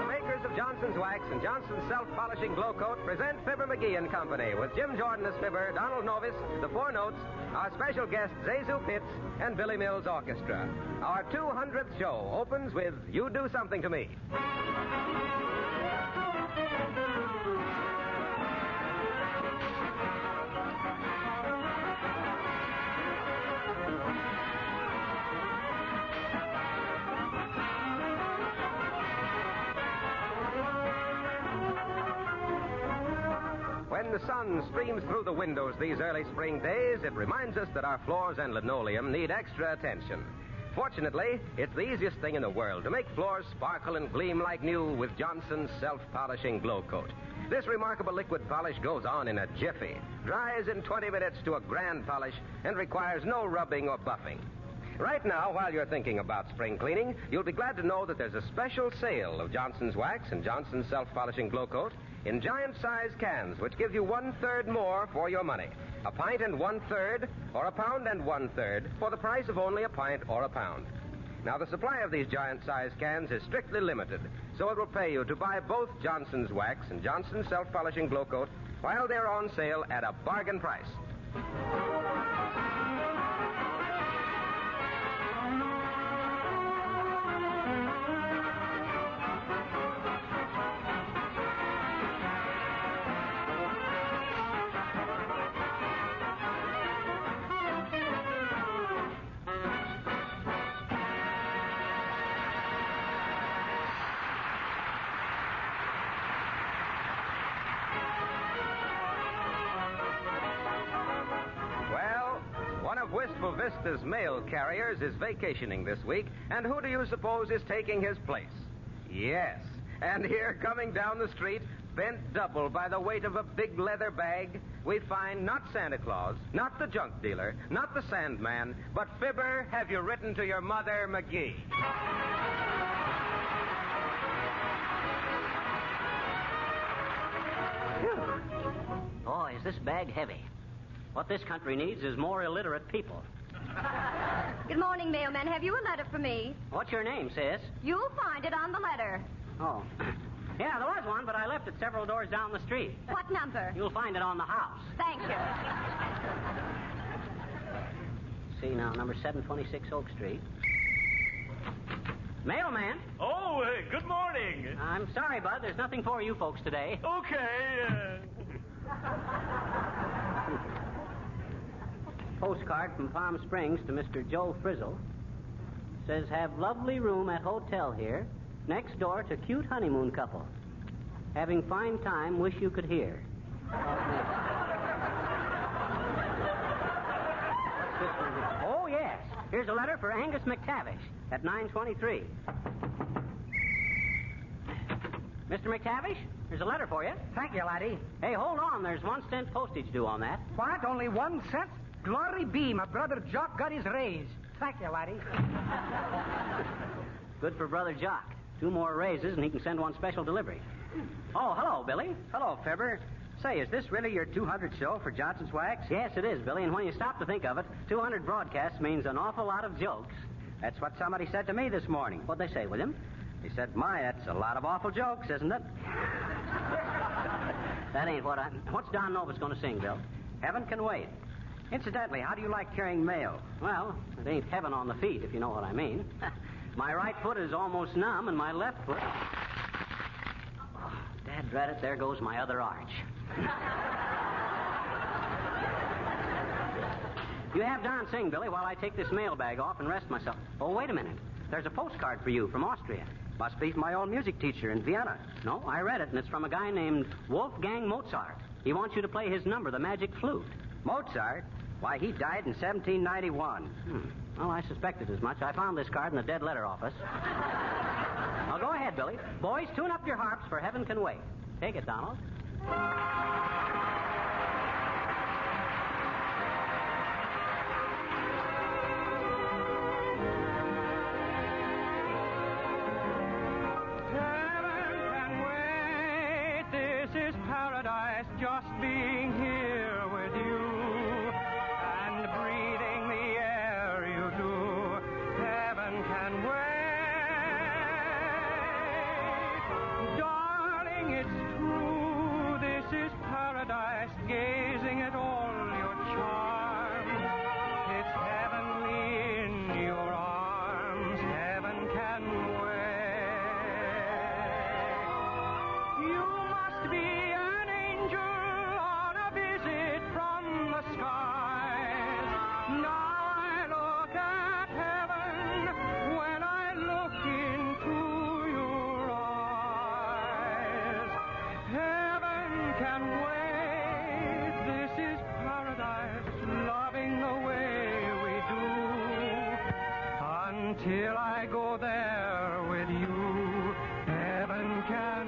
makers of Johnson's Wax and Johnson's Self-Polishing Glow Coat present Fibber McGee and Company with Jim Jordan as Fibber, Donald Novis, the Four Notes, our special guests Zazu Pitts and Billy Mills Orchestra. Our 200th show opens with You Do Something to Me. When the sun streams through the windows these early spring days, it reminds us that our floors and linoleum need extra attention. Fortunately, it's the easiest thing in the world to make floors sparkle and gleam like new with Johnson's Self-Polishing Glow Coat. This remarkable liquid polish goes on in a jiffy, dries in 20 minutes to a grand polish, and requires no rubbing or buffing. Right now, while you're thinking about spring cleaning, you'll be glad to know that there's a special sale of Johnson's Wax and Johnson's Self-Polishing Glow Coat in giant-sized cans, which give you 1/3 more for your money. A pint and 1/3, or a pound and 1/3, for the price of only a pint or a pound. Now, the supply of these giant-sized cans is strictly limited, so it will pay you to buy both Johnson's Wax and Johnson's Self-Polishing Glow Coat while they're on sale at a bargain price. Central Vista's mail carriers is vacationing this week, and who do you suppose is taking his place? Yes, and here, coming down the street, bent double by the weight of a big leather bag, we find not Santa Claus, not the junk dealer, not the Sandman, but Fibber, have you written to your mother, McGee? Boy, is this bag heavy. What this country needs is more illiterate people. Good morning, mailman. Have you a letter for me? What's your name, sis? You'll find it on the letter. Oh. Yeah, there was one, but I left it several doors down the street. What number? You'll find it on the house. Thank you. See now, number 726 Oak Street. Mailman. Oh, good morning. I'm sorry, Bud. There's nothing for you folks today. Okay. Postcard from Palm Springs to Mr. Joe Frizzle. Says, have lovely room at hotel here. Next door to cute honeymoon couple. Having fine time, wish you could hear. Oh, yes. Here's a letter for Angus McTavish at 923. Mr. McTavish, here's a letter for you. Thank you, laddie. Hey, hold on. There's 1 cent postage due on that. What? Only 1 cent? Glory be, my brother Jock got his raise. Thank you, laddie. Good for Brother Jock. 2 more raises, and he can send one special delivery. Oh, hello, Billy. Hello, Fibber. Say, is this really your 200th show for Johnson's Wax? Yes, it is, Billy. And when you stop to think of it, 200 broadcasts means an awful lot of jokes. That's what somebody said to me this morning. What'd they say, William? He said, my, that's a lot of awful jokes, isn't it? That ain't what What's Don Novus going to sing, Bill? Heaven Can Wait. Incidentally, how do you like carrying mail? Well, it ain't heaven on the feet, if you know what I mean. My right foot is almost numb, and my left foot... Oh, dad drat it, there goes my other arch. You have Don sing, Billy, while I take this mailbag off and rest myself. Oh, wait a minute. There's a postcard for you from Austria. Must be from my old music teacher in Vienna. No, I read it, and it's from a guy named Wolfgang Mozart. He wants you to play his number, the magic flute. Mozart? Why, he died in 1791. Well, I suspected as much. I found this card in the dead letter office. Now, go ahead, Billy. Boys, tune up your harps for Heaven Can Wait. Take it, Donald. Paradise, just being here with you and breathing the air you do. Heaven can wait. Darling, it's true. This is paradise, gazing at all your charms. It's heavenly in your arms. Heaven can wait. You must be till I go there with you, heaven can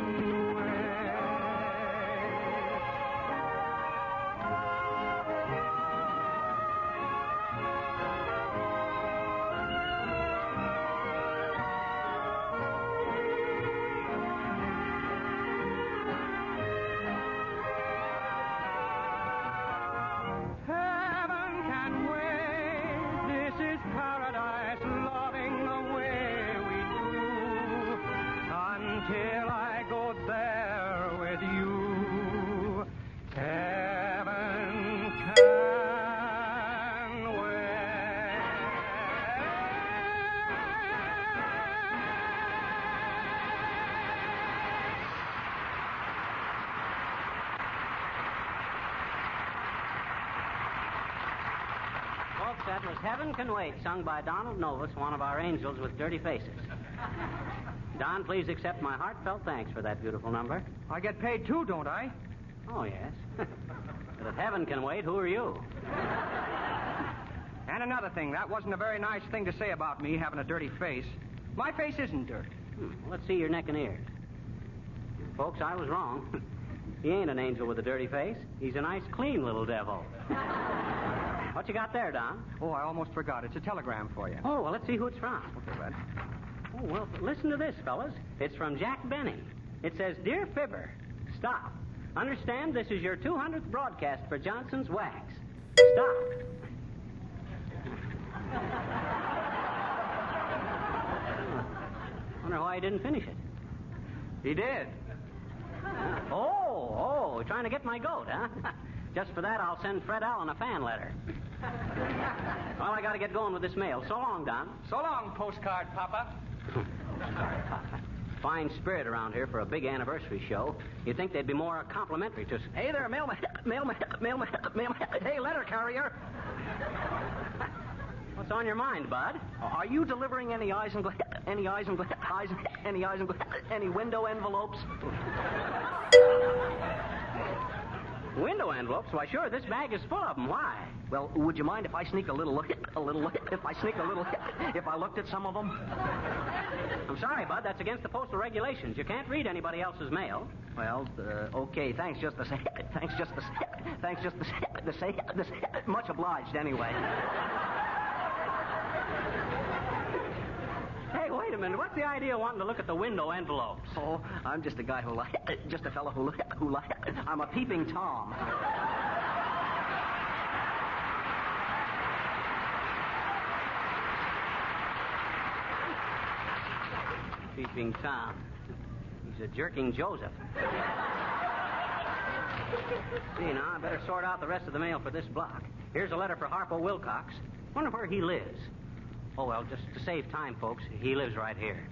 till I go there with you, heaven can wait. Folks, that was Heaven Can Wait, sung by Donald Novus, one of our angels with dirty faces. Don, please accept my heartfelt thanks for that beautiful number. I get paid too, don't I? Oh, yes. But if Heaven can wait, who are you? And another thing, that wasn't a very nice thing to say about me, having a dirty face. My face isn't dirty. Well, let's see your neck and ears. Folks, I was wrong. He ain't an angel with a dirty face. He's a nice, clean little devil. What you got there, Don? Oh, I almost forgot. It's a telegram for you. Oh, well, let's see who it's from. Okay, Bud. Oh, well, listen to this, fellas. It's from Jack Benny. It says, Dear Fibber, stop. Understand this is your 200th broadcast for Johnson's Wax. Stop. Wonder why he didn't finish it. He did. Oh, trying to get my goat, huh? Just for that, I'll send Fred Allen a fan letter. Well, I got to get going with this mail. So long, Don. So long, postcard, Papa. Fine spirit around here for a big anniversary show. You'd think they'd be more complimentary to us. Hey there, mailman. Hey, letter carrier. What's on your mind, Bud? Are you delivering any window envelopes? Window envelopes? Why, sure, this bag is full of them. Why? Well, would you mind if I sneak if I looked at some of them? I'm sorry, Bud, that's against the postal regulations. You can't read anybody else's mail. Well, okay, thanks just the same. Much obliged, anyway. Hey, wait a minute. What's the idea of wanting to look at the window envelopes? Oh, I'm just a guy just a fellow who I'm a peeping Tom. Peeping Tom. He's a jerking Joseph. See, now, I better sort out the rest of the mail for this block. Here's a letter for Harpo Wilcox. Wonder where he lives. Oh, well, just to save time, folks, he lives right here.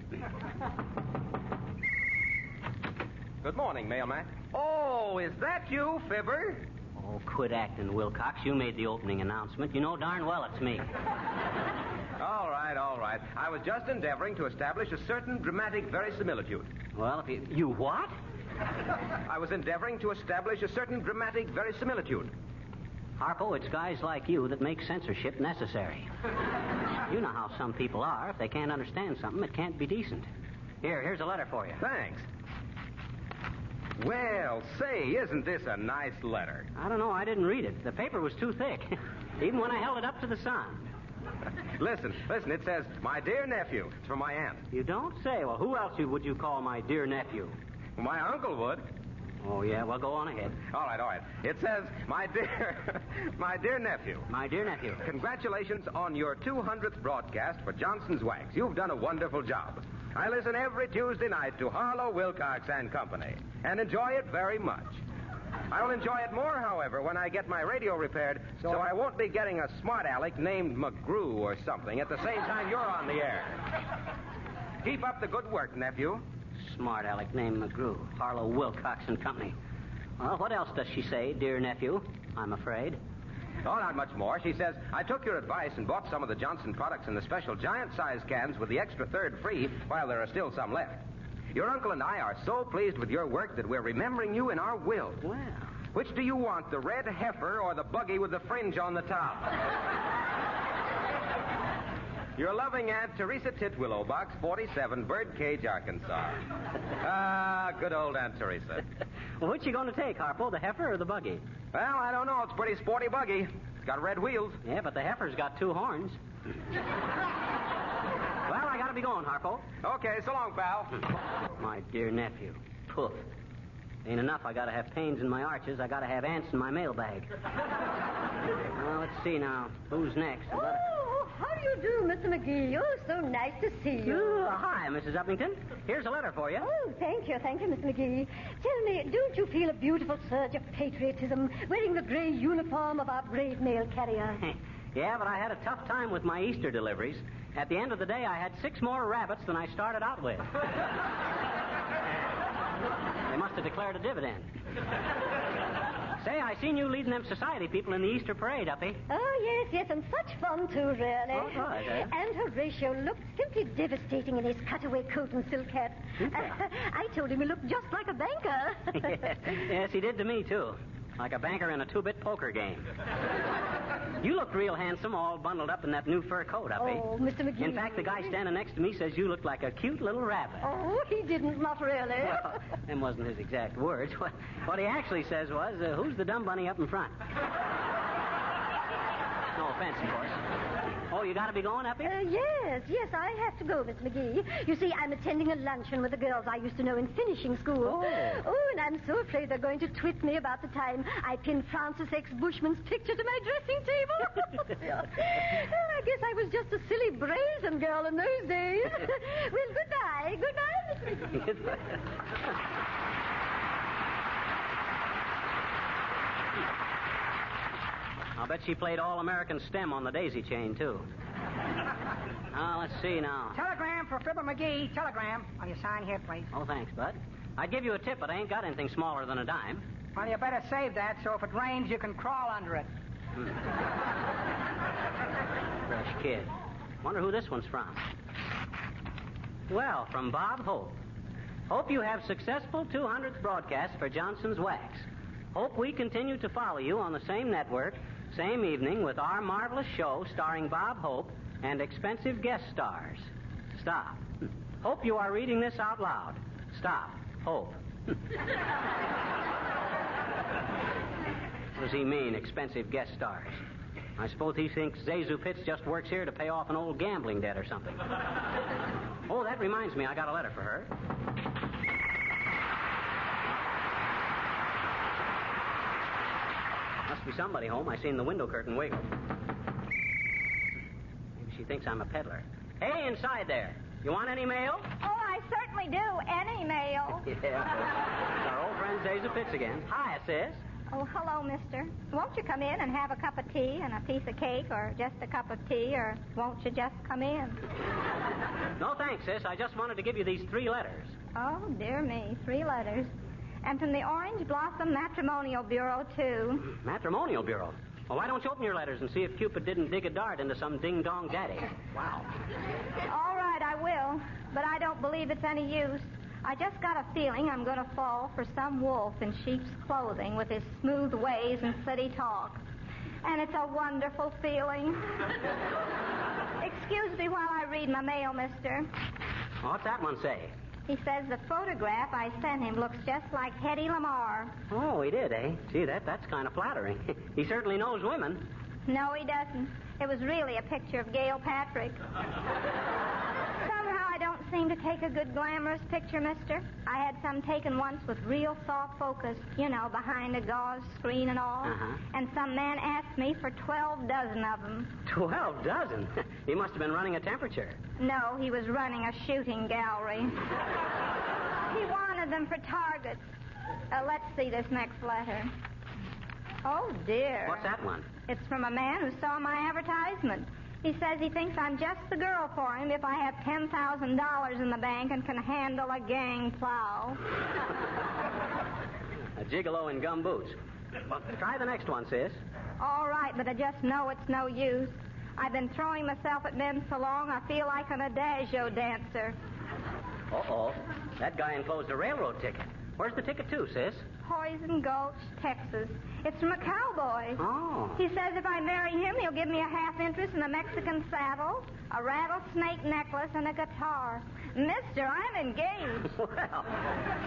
Good morning, mailman. Oh, is that you, Fibber? Oh, quit acting, Wilcox. You made the opening announcement. You know darn well it's me. All right. I was just endeavoring to establish a certain dramatic verisimilitude. Well, if you what? I was endeavoring to establish a certain dramatic verisimilitude. Harpo, it's guys like you that make censorship necessary. You know how some people are. If they can't understand something, it can't be decent. Here's a letter for you. Thanks. Well, say, isn't this a nice letter? I don't know. I didn't read it. The paper was too thick, even when I held it up to the sun. Listen, it says, My dear nephew. It's from my aunt. You don't say. Well, who else would you call my dear nephew? My uncle would. Oh, yeah? Well, go on ahead. All right. It says, my dear nephew. My dear nephew. Congratulations on your 200th broadcast for Johnson's Wax. You've done a wonderful job. I listen every Tuesday night to Harlow, Wilcox and Company and enjoy it very much. I'll enjoy it more, however, when I get my radio repaired, so I won't be getting a smart aleck named McGrew or something at the same time you're on the air. Keep up the good work, nephew. Smart aleck named McGrew. Harlow, Wilcox and Company. Well, what else does she say, dear nephew? I'm afraid. Oh, not much more. She says, I took your advice and bought some of the Johnson products in the special giant-sized cans with the extra third free while there are still some left. Your uncle and I are so pleased with your work that we're remembering you in our will. Well. Which do you want, the red heifer or the buggy with the fringe on the top? Your loving Aunt Teresa Titwillow, Box 47, Birdcage, Arkansas. Good old Aunt Teresa. Well, which you going to take, Harpo, the heifer or the buggy? Well, I don't know. It's a pretty sporty buggy. It's got red wheels. Yeah, but the heifer's got 2 horns. Well, I got to be going, Harpo. Okay, so long, pal. My dear nephew. Poof. Ain't enough. I got to have pains in my arches. I got to have ants in my mailbag. Well, let's see now. Who's next? Oh, how do you do, Mr. McGee? Oh, so nice to see you. Hi, Mrs. Uppington. Here's a letter for you. Oh, thank you, Mr. McGee. Tell me, don't you feel a beautiful surge of patriotism wearing the gray uniform of our brave mail carrier? Yeah, but I had a tough time with my Easter deliveries. At the end of the day, I had 6 more rabbits than I started out with. They must have declared a dividend. Say, I seen you leading them society people in the Easter parade, Uppy. Oh, yes, and such fun, too, really. Oh, it was, eh? And Horatio looked simply devastating in his cutaway coat and silk hat. I told him he looked just like a banker. Yes, he did to me, too. Like a banker in a 2-bit poker game. You looked real handsome, all bundled up in that new fur coat, Uppy. Oh, Mr. McGee. In fact, the guy standing next to me says you look like a cute little rabbit. Oh, he didn't, not really. Well, them wasn't his exact words. What he actually says was, who's the dumb bunny up in front? No offense, of course. Oh, you got to be going, Uppy? Yes, I have to go, Miss McGee. You see, I'm attending a luncheon with the girls I used to know in finishing school. Oh, and I'm so afraid they're going to twit me about the time I pinned Francis X. Bushman's picture to my dressing table. I guess I was just a silly, brazen girl in those days. Well, goodbye. Goodbye, Miss McGee. Goodbye. I'll bet she played All-American STEM on the daisy chain, too. Let's see now. Telegram for Fibber McGee. Telegram. Will you sign here, please? Oh, thanks, Bud. I'd give you a tip, but I ain't got anything smaller than a dime. Well, you better save that so if it rains, you can crawl under it. Fresh kid. Wonder who this one's from. Well, from Bob Hope. Hope you have successful 200th broadcast for Johnson's Wax. Hope we continue to follow you on the same network, same evening, with our marvelous show starring Bob Hope and expensive guest stars. Stop. Hope you are reading this out loud. Stop. Hope. What does he mean, expensive guest stars? I suppose he thinks Zazu Pitts just works here to pay off an old gambling debt or something. Oh, that reminds me, I got a letter for her. Must be somebody home. I seen the window curtain wiggle. Maybe she thinks I'm a peddler. Hey, inside there. You want any mail? Oh, I certainly do. Any mail. Yeah. It's our old friend Zazu Pitts again. Hi, sis. Oh, hello, mister. Won't you come in and have a cup of tea and a piece of cake, or just a cup of tea, or won't you just come in? No, thanks, sis. I just wanted to give you these 3 letters. Oh, dear me, 3 letters. And from the Orange Blossom Matrimonial Bureau, too. Matrimonial Bureau? Well, why don't you open your letters and see if Cupid didn't dig a dart into some ding-dong daddy? Wow. All right, I will. But I don't believe it's any use. I just got a feeling I'm going to fall for some wolf in sheep's clothing with his smooth ways and city talk. And it's a wonderful feeling. Excuse me while I read my mail, mister. What's that one say? He says the photograph I sent him looks just like Hedy Lamarr. Oh, he did, eh? Gee, that's kind of flattering. He certainly knows women. No, he doesn't. It was really a picture of Gail Patrick. Somehow I don't seem to take a good glamorous picture, mister. I had some taken once with real soft focus, you know, behind a gauze screen and all. Uh-huh. And some man asked me for 12 dozen of them. 12 dozen? He must have been running a temperature. No, he was running a shooting gallery. He wanted them for targets. Let's see this next letter. Oh, dear. What's that one? It's from a man who saw my advertisement. He says he thinks I'm just the girl for him if I have $10,000 in the bank and can handle a gang plow. A gigolo in gum boots. Well, try the next one, sis. All right, but I just know it's no use. I've been throwing myself at men so long I feel like an adagio dancer. Uh-oh. That guy enclosed a railroad ticket. Where's the ticket to, sis? Poison Gulch, Texas. It's from a cowboy. Oh. He says if I marry him, he'll give me a half interest in a Mexican saddle, a rattlesnake necklace, and a guitar. Mister, I'm engaged. Well,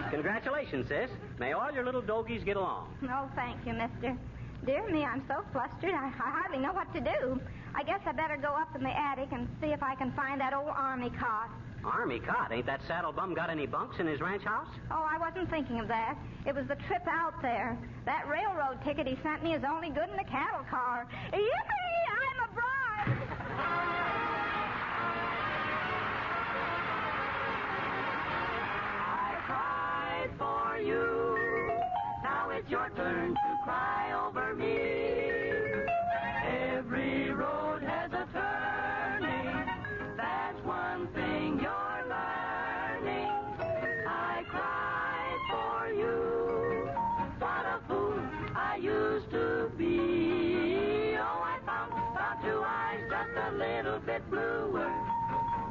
congratulations, sis. May all your little dogies get along. Oh, thank you, mister. Dear me, I'm so flustered, I hardly know what to do. I guess I better go up in the attic and see if I can find that old army cot. Army cot? Ain't that saddle bum got any bunks in his ranch house? Oh, I wasn't thinking of that. It was the trip out there. That railroad ticket he sent me is only good in the cattle car. Yippee! I'm a bride! I cried for you. Now it's your turn to cry over me. Every road has a turning. That's one thing you're learning. I cried for you. What a fool I used to be. Oh, I found 2 eyes just a little bit bluer.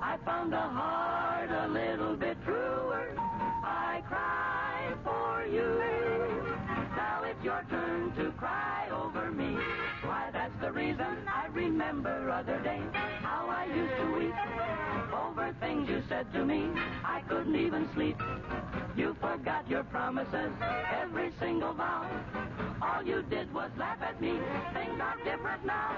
I found a heart a little bit truer. I cried for you. Now it's your turn to cry over me. Why, that's the reason remember other days, how I used to weep over things you said to me. I couldn't even sleep. You forgot your promises, every single vow. All you did was laugh at me. Things are different now.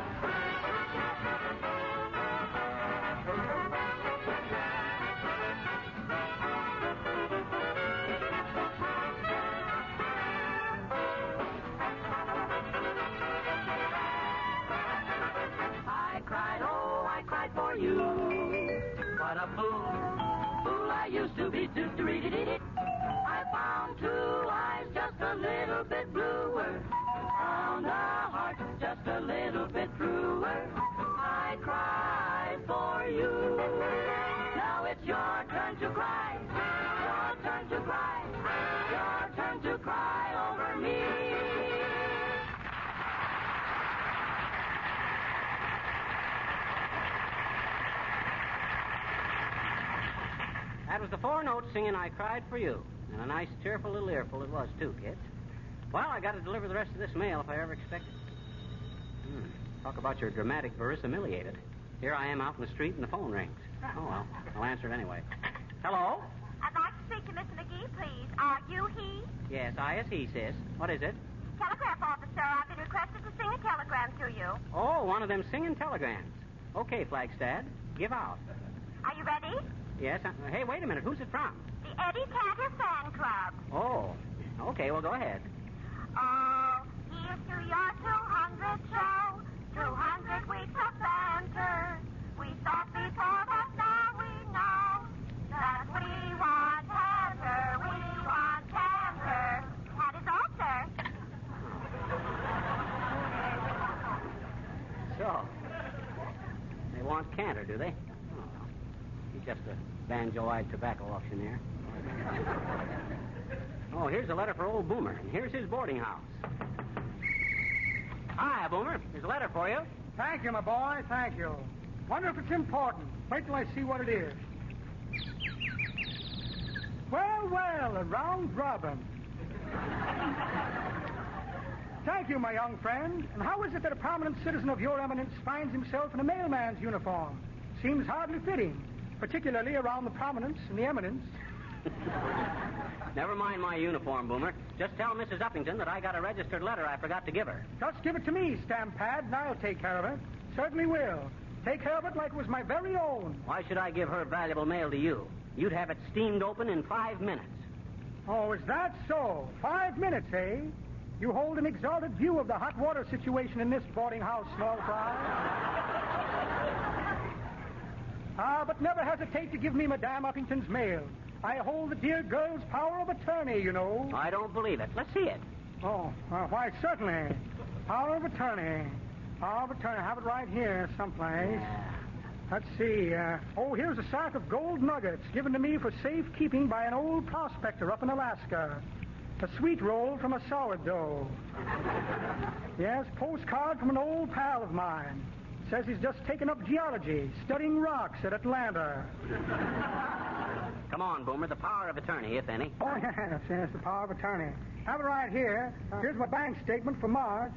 I cried for you. What a fool I used to be. I found two eyes just a little bit bluer, found a heart just a little bit truer. I cried for you. Now it's your turn to cry. Your turn to cry. Your turn to cry over me. That was the Four Notes singing I Cried for You. And a nice, cheerful little earful it was, too, kids. Well, I got to deliver the rest of this mail if I ever expected. Talk about your dramatic verisimiliated. Here I am out in the street and the phone rings. Oh, well, I'll answer it anyway. Hello? I'd like to speak to Mr. McGee, please. Are you he? Yes, I is he, sis. What is it? Telegraph officer. I've been requested to sing a telegram to you. Oh, one of them singing telegrams. Okay, Flagstad. Give out. Are you ready? Yes. Hey, wait a minute. Who's it from? The Eddie Tanner Fan Club. Oh. Okay, well, go ahead. Oh, here's to your 200 show, 200 weeks of banter. We thought before, but now we know that we want canter. We want canter. That is all, sir. So, they want canter, do they? Oh, he's just a banjo-eyed tobacco auctioneer. Oh, here's a letter for old Boomer, and here's his boarding house. Hi, Boomer. Here's a letter for you. Thank you, my boy. Thank you. Wonder if it's important. Wait till I see what it is. Well, a round robin. Thank you, my young friend. And how is it that a prominent citizen of your eminence finds himself in a mailman's uniform? Seems hardly fitting, particularly around the prominence and the eminence. Never mind my uniform, Boomer. Just tell Mrs. Uppington that I got a registered letter I forgot to give her. Just give it to me, Stampad, and I'll take care of it. Certainly will. Take care of it like it was my very own. Why should I give her valuable mail to you? You'd have it steamed open in 5 minutes. Oh, is that so? 5 minutes, eh? You hold an exalted view of the hot water situation in this boarding house, small fry. But never hesitate to give me Madame Uppington's mail. I hold the dear girl's power of attorney, you know. I don't believe it. Let's see it. Oh, why, certainly. Power of attorney. Power of attorney. I have it right here someplace. Yeah. Let's see. Here's a sack of gold nuggets given to me for safekeeping by an old prospector up in Alaska. A sweet roll from a sourdough. Yes, postcard from an old pal of mine. Says he's just taken up geology, studying rocks at Atlanta. Come on, Boomer, the power of attorney, if any. Oh, yes, the power of attorney. Have it right here. Here's my bank statement for March.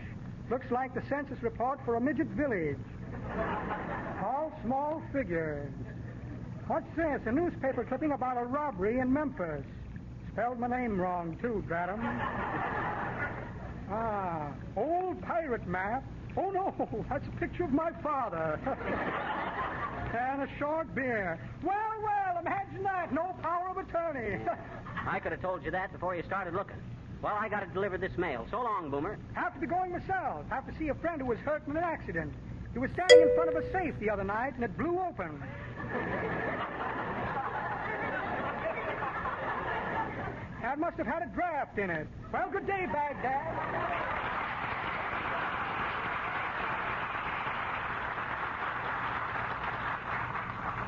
Looks like the census report for a midget village. All small figures. What's this? A newspaper clipping about a robbery in Memphis. Spelled my name wrong, too, drat 'em. Old pirate map. Oh, no, that's a picture of my father. And a short beard. Well, imagine that. No power of attorney. I could have told you that before you started looking. Well, I got to deliver this mail. So long, Boomer. Have to be going myself. Have to see a friend who was hurt in an accident. He was standing in front of a safe the other night, and it blew open. That must have had a draft in it. Well, good day, Baghdad.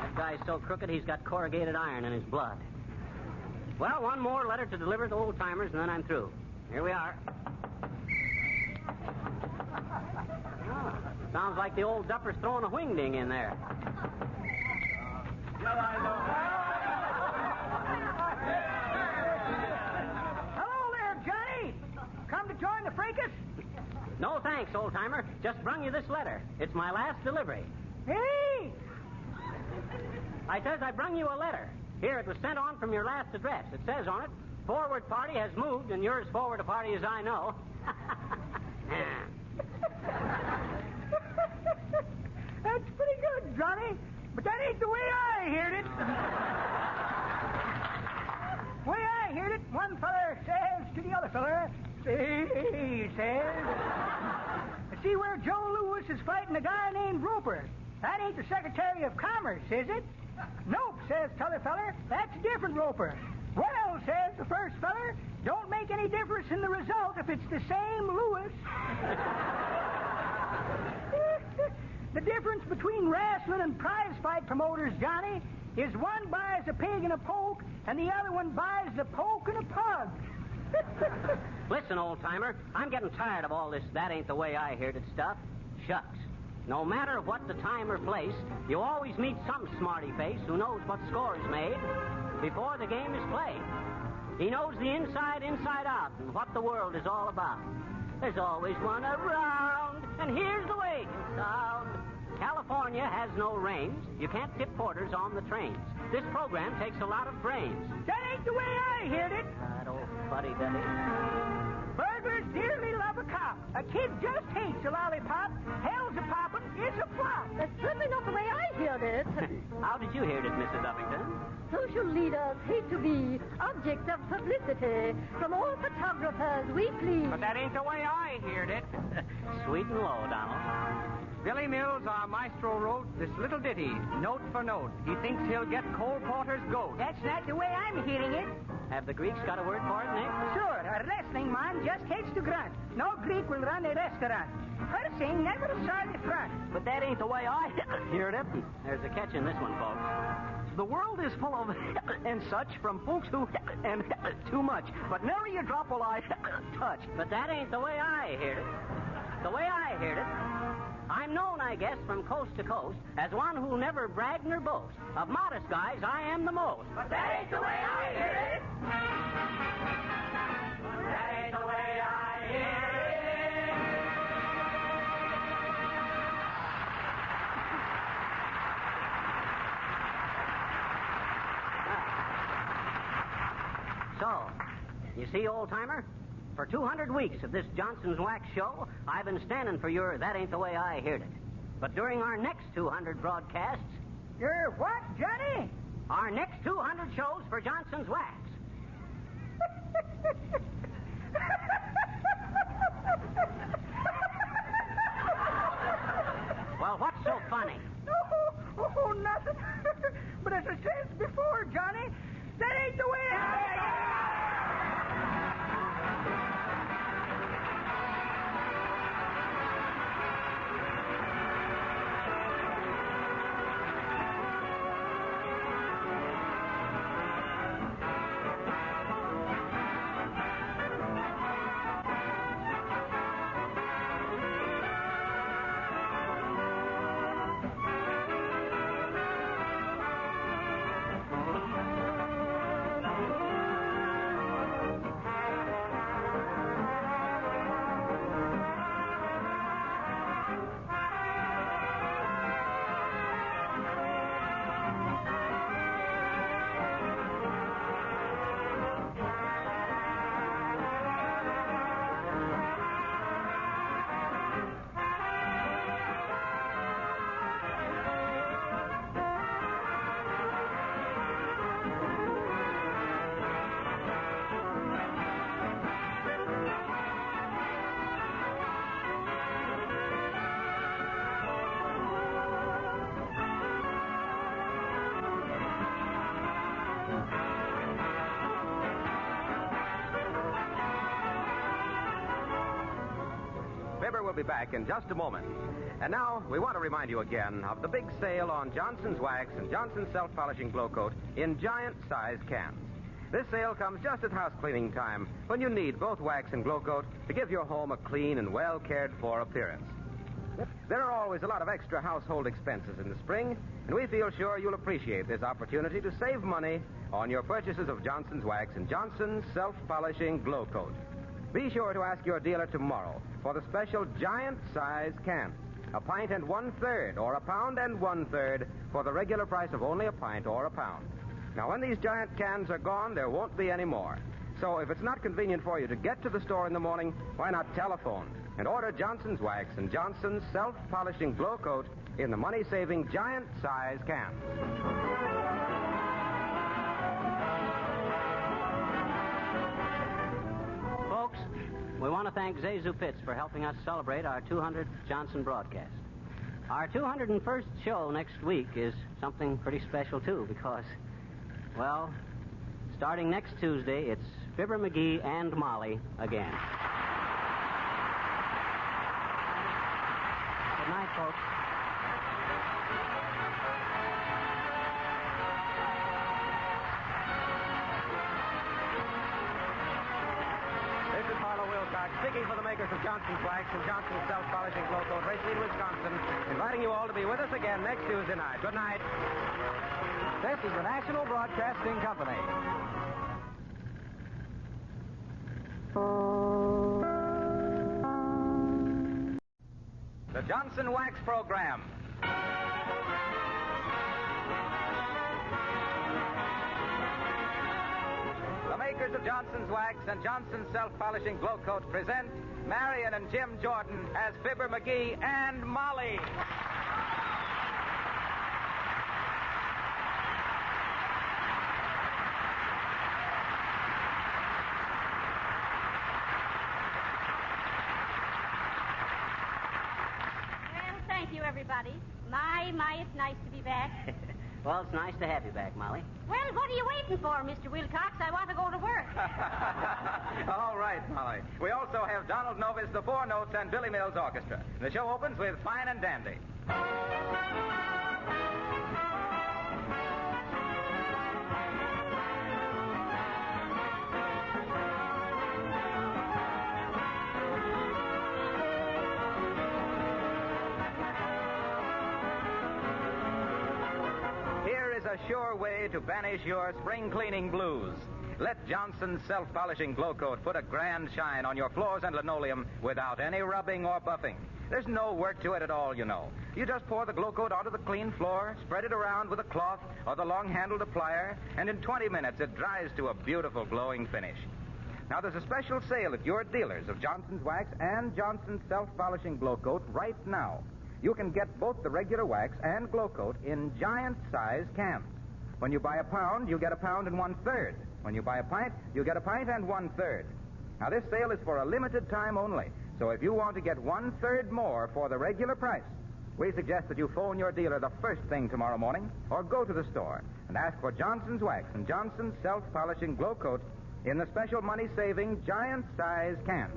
That guy's so crooked he's got corrugated iron in his blood. Well, one more letter to deliver to old-timers, and then I'm through. Here we are. Oh, sounds like the old duffer's throwing a wingding in there. Well, I know. Hello there, Johnny. Come to join the fracas? No thanks, old-timer. Just brung you this letter. It's my last delivery. Hey! I says I brung you a letter. Here, it was sent on from your last address. It says on it, forward party has moved, and you're as forward a party as I know. That's pretty good, Johnny. But that ain't the way I heard it. The way I heard it, one feller says to the other feller, he says, see where Joe Louis is fighting a guy named Roper. That ain't the Secretary of Commerce, is it? Nope, says t'other feller. That's a different Roper. Well, says the first feller, don't make any difference in the result if it's the same Louis. The difference between wrestling and prize fight promoters, Johnny, is one buys a pig and a poke, and the other one buys a poke and a pug. Listen, old-timer, I'm getting tired of all this that ain't the way I heard it stuff. Shucks. No matter what the time or place, you always meet some smarty face who knows what score is made before the game is played. He knows the inside out, and what the world is all about. There's always one around, and here's the way it sounds. California has no rains. You can't tip porters on the trains. This program takes a lot of brains. That ain't the way I heard it. That old fuddy-duddy. Burglars dearly love a cop. A kid just hates a lollipop. Hell's a poppin', it's a flop. That's certainly not the way I heard it. How did you hear it, Mrs. Uppington? Social leaders hate to be objects of publicity. From all photographers we please. But that ain't the way I heard it. Sweet and low, Donald. Billy Mills, our maestro, wrote this little ditty, note for note. He thinks he'll get Cole Porter's goat. That's not the way I'm hearing it. Have the Greeks got a word for it, Nick? Sure, a wrestling man just hates to grunt. No Greek will run a restaurant. Cursing never saw the front. But that ain't the way I heard it. There's a catch in this one, folks. The world is full of and such from folks who and too much. But nary a drop will I touch. But that ain't the way I heard it. The way I heard it, I'm known, I guess, from coast to coast as one who'll never brag nor boast. Of modest guys, I am the most. But that ain't the way I hear it. That ain't the way I hear So, you see, old-timer? For 200 weeks of this Johnson's Wax show, I've been standing for your That Ain't the Way I Heard It. But during our next 200 broadcasts... Your what, Johnny? Our next 200 shows for Johnson's Wax. Well, what's so funny? Oh, nothing. But as I said before, Johnny, that ain't the way We'll be back in just a moment. And now, we want to remind you again of the big sale on Johnson's Wax and Johnson's Self-Polishing Glow Coat in giant-sized cans. This sale comes just at house cleaning time, when you need both wax and glow coat to give your home a clean and well-cared-for appearance. There are always a lot of extra household expenses in the spring, and we feel sure you'll appreciate this opportunity to save money on your purchases of Johnson's Wax and Johnson's Self-Polishing Glow Coat. Be sure to ask your dealer tomorrow for the special giant size can. A pint and 1/3, or a pound and 1/3 for the regular price of only a pint or a pound. Now, when these giant cans are gone, there won't be any more. So if it's not convenient for you to get to the store in the morning, why not telephone and order Johnson's Wax and Johnson's Self-Polishing Glow Coat in the money-saving giant size can. Folks, we want to thank Zazu Pitts for helping us celebrate our 200th Johnson broadcast. Our 201st show next week is something pretty special, too, because, well, starting next Tuesday, it's Fibber McGee and Molly again. Good night, folks. This is Harlow Wilcox, speaking for the makers of Johnson's Wax and Johnson's Self-Polishing Glow Coat, Racine, Wisconsin, inviting you all to be with us again next Tuesday night. Good night. This is the National Broadcasting Company. The Johnson Wax Program. The makers of Johnson's Wax and Johnson's Self-Polishing Glow Coat present Marion and Jim Jordan as Fibber McGee and Molly. Thank you, everybody. My, it's nice to be back. Well, it's nice to have you back, Molly. Well, what are you waiting for, Mr. Wilcox? I want to go to work. All right, Molly. We also have Donald Novis, the Four Notes, and Billy Mills Orchestra. The show opens with Fine and Dandy. A sure way to banish your spring cleaning blues. Let Johnson's Self-Polishing Glow Coat put a grand shine on your floors and linoleum without any rubbing or buffing. There's no work to it at all, you know. You just pour the Glow Coat onto the clean floor, spread it around with a cloth or the long-handled plier, and in 20 minutes it dries to a beautiful glowing finish. Now, there's a special sale at your dealers of Johnson's Wax and Johnson's Self-Polishing Glow Coat right now. You can get both the regular wax and Glow Coat in giant-size cans. When you buy a pound, you get a pound and 1/3. When you buy a pint, you get a pint and 1/3. Now, this sale is for a limited time only, so if you want to get 1/3 more for the regular price, we suggest that you phone your dealer the first thing tomorrow morning or go to the store and ask for Johnson's Wax and Johnson's Self-Polishing Glow Coat in the special money-saving giant-size cans.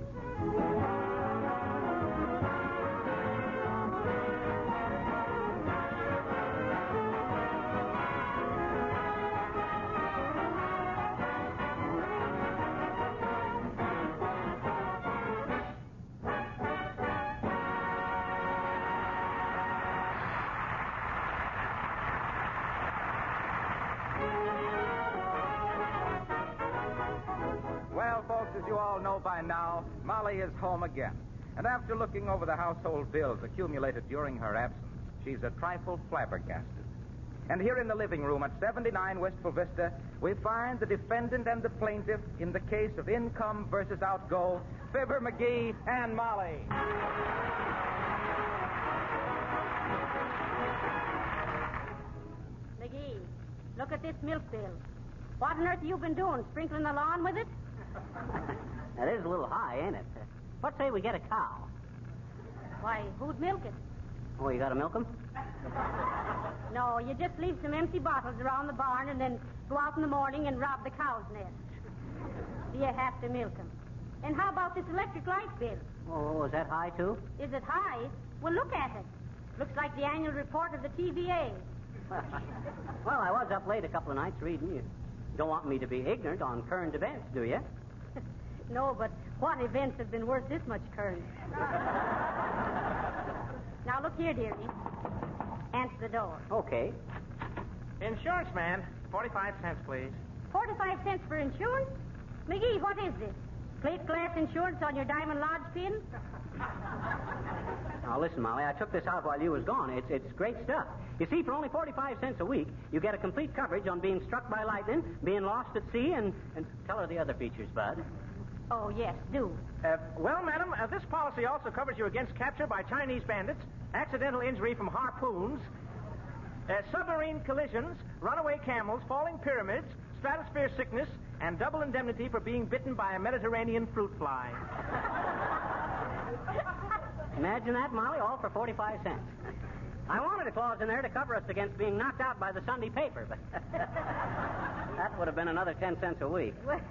Well, folks, as you all know by now, Molly is home again. And after looking over the household bills accumulated during her absence, she's a trifle flabbergasted. And here in the living room at 79 Wistful Vista, we find the defendant and the plaintiff in the case of income versus outgo, Fibber McGee and Molly. McGee, look at this milk bill. What on earth have you been doing? Sprinkling the lawn with it? That is a little high, ain't it? What say we get a cow? Why, who'd milk it? Oh, you got to milk them? No, you just leave some empty bottles around the barn and then go out in the morning and rob the cow's nest. Do you have to milk them? And how about this electric light bill? Oh, is that high, too? Is it high? Well, look at it. Looks like the annual report of the TVA. Well, I was up late a couple of nights reading. You don't want me to be ignorant on current events, do you? No, but what events have been worth this much current? Now, look here, dearie. Answer the door. Okay. Insurance man, 45 cents, please. 45 cents for insurance? McGee, what is this? plate glass insurance on your Diamond Lodge pin? Now, listen, Molly, I took this out while you was gone. It's great stuff. You see, for only 45 cents a week, you get a complete coverage on being struck by lightning, being lost at sea, and tell her the other features, Bud. Oh, yes, do. Well, madam, this policy also covers you against capture by Chinese bandits, accidental injury from harpoons, submarine collisions, runaway camels, falling pyramids, stratosphere sickness, and double indemnity for being bitten by a Mediterranean fruit fly. Imagine that, Molly, all for 45 cents. I wanted a clause in there to cover us against being knocked out by the Sunday paper, but that would have been another 10 cents a week. Well,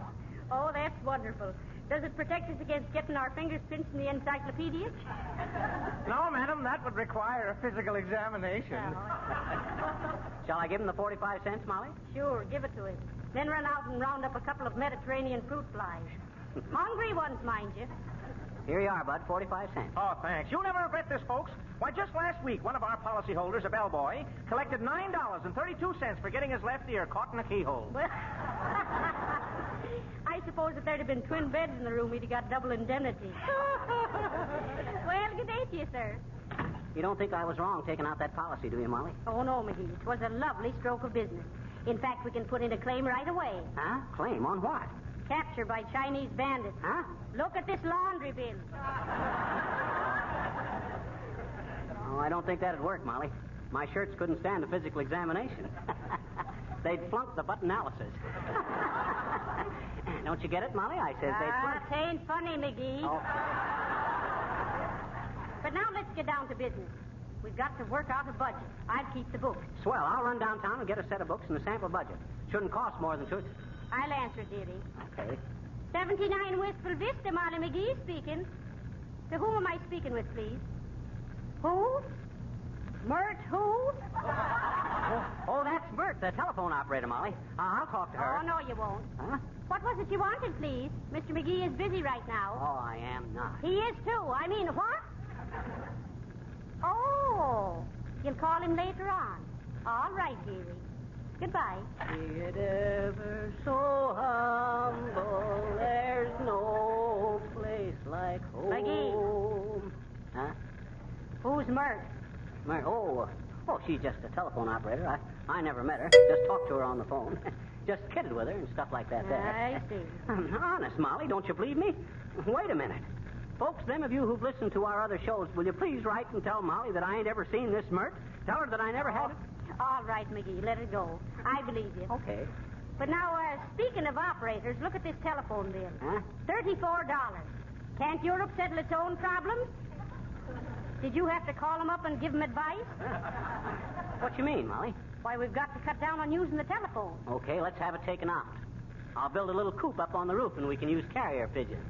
oh, that's wonderful. Does it protect us against getting our fingers pinched in the encyclopedia? No, madam, that would require a physical examination. Shall I give him the 45 cents, Molly? Sure, give it to him. Then run out and round up a couple of Mediterranean fruit flies. Hungry ones, mind you. Here you are, Bud, 45 cents. Oh, thanks. You'll never regret this, folks. Why, just last week, one of our policyholders, a bellboy, collected $9.32 for getting his left ear caught in a keyhole. Well, I suppose if there'd have been twin beds in the room, he'd have got double indemnity. Well, good day to you, sir. You don't think I was wrong taking out that policy, do you, Molly? Oh, no, McGee. It was a lovely stroke of business. In fact, we can put in a claim right away. Huh? Claim on what? Capture by Chinese bandits. Huh? Look at this laundry bin. Oh, I don't think that'd work, Molly. My shirts couldn't stand a physical examination. They'd flunk the butt analysis. Don't you get it, Molly? I says they'd flunk. It ain't funny, McGee. Oh. But now let's get down to business. We've got to work out a budget. I'll keep the books. Swell. I'll run downtown and get a set of books and a sample budget. Shouldn't cost more than two. I'll answer, dearie. Okay. 79 Wistful Vista, Molly McGee speaking. To whom am I speaking with, please? Who? Mert who? Oh, that's Mert, the telephone operator, Molly. I'll talk to her. Oh, no, you won't. Huh? What was it you wanted, please? Mr. McGee is busy right now. Oh, I am not. He is, too. I mean, what? Oh, you'll call him later on. All right, dearie. Goodbye. Be it ever so humble, there's no place like home. McGee. Huh? Who's Mert? Mert? Oh, she's just a telephone operator. I never met her. Just talked to her on the phone. Just kidded with her and stuff like that there. I see. Honest, Molly, don't you believe me? Wait a minute. Folks, them of you who've listened to our other shows, will you please write and tell Molly that I ain't ever seen this Mert? Tell her that I never had it. All right, McGee, let it go. I believe you. Okay. But now, speaking of operators, look at this telephone bill. Huh? $34. Can't Europe settle its own problems? Did you have to call them up and give them advice? What you mean, Molly? Why, we've got to cut down on using the telephone. Okay, let's have it taken out. I'll build a little coop up on the roof and we can use carrier pigeons.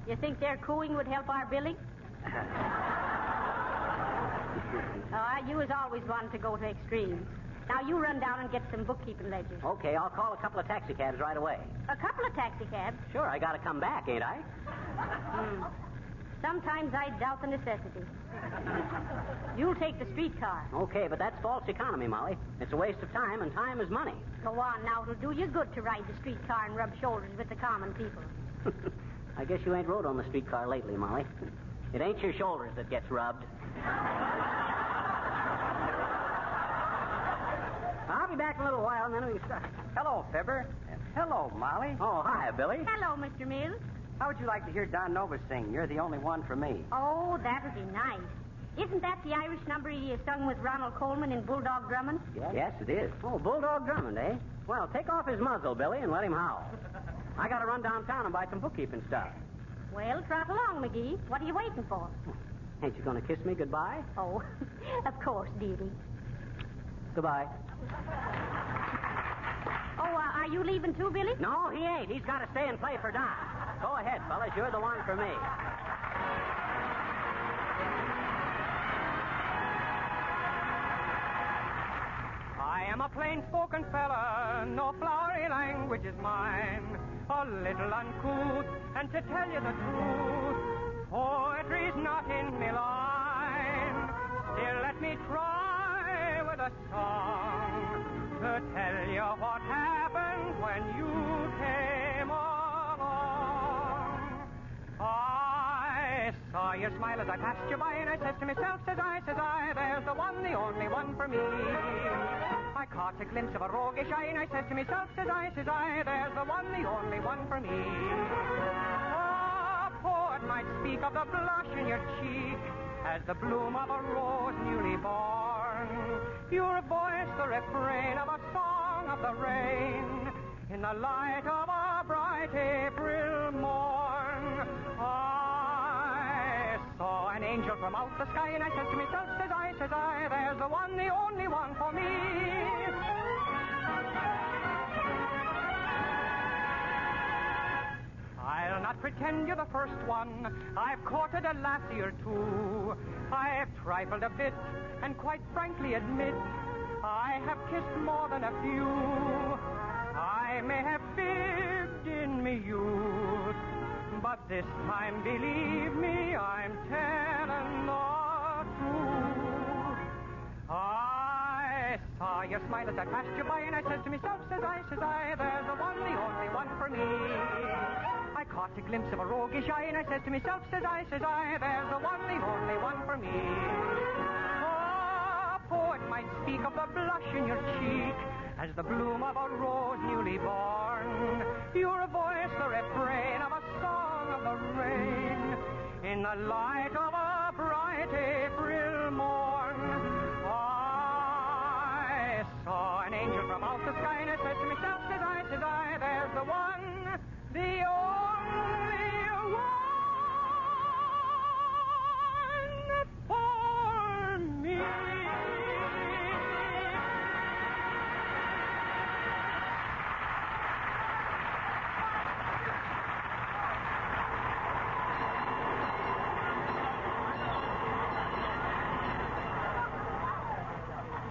You think their cooing would help our billing? You was always wanting to go to extremes. Now, you run down and get some bookkeeping ledgers. Okay, I'll call a couple of taxicabs right away. A couple of taxicabs? Sure, I gotta come back, ain't I? Sometimes I doubt the necessity. You'll take the streetcar. Okay, but that's false economy, Molly. It's a waste of time, and time is money. Go on now. It'll do you good to ride the streetcar and rub shoulders with the common people. I guess you ain't rode on the streetcar lately, Molly. It ain't your shoulders that gets rubbed. I'll be back in a little while, and then we can start. Hello, Fibber. Hello, Molly. Oh, hi, Billy. Hello, Mr. Mills. How would you like to hear Don Nova sing? You're the only one for me. Oh, that would be nice. Isn't that the Irish number he sung with Ronald Coleman in Bulldog Drummond? Yes, it is. Oh, Bulldog Drummond, eh? Well, take off his muzzle, Billy, and let him howl. I gotta run downtown and buy some bookkeeping stuff. Well, trot along, McGee. What are you waiting for? Ain't you gonna kiss me goodbye? Oh, of course, dearie. Goodbye. Oh, are you leaving too, Billy? No, he ain't. He's got to stay and play for Don. Go ahead, fellas. You're the one for me. I am a plain-spoken fella, no flowery language is mine. A little uncouth, and to tell you the truth, poetry's not in me line. Still, let me try with a song to tell you what happened when you came along. your smile as I passed you by, and I says to myself, says I, there's the one, the only one for me. I caught a glimpse of a roguish eye, and I says to myself, says I, there's the one, the only one for me. A poet might speak of the blush in your cheek as the bloom of a rose newly born. Your voice, the refrain of a song of the rain, in the light of a bright April morn. I saw an angel from out the sky, and I said to myself, says I, there's the one, the only one for me. I'll not pretend you're the first one. I've courted a lassie or two. I've trifled a bit, and quite frankly admit I have kissed more than a few. I may have fibbed in me youth, but this time, believe me, I'm telling the truth. I saw your smile as I passed you by, and I said to myself, says I, there's the one, the only one for me. I caught a glimpse of a roguish eye, and I said to myself, says I, there's the one, the only one for me. A poet might speak of the blush in your cheek as the bloom of a rose newly born. Your voice, the refrain of a song of the rain, in the light of a bright April morn. I saw an angel from out the sky, and I said to myself, says I, there's the one, the only one for me.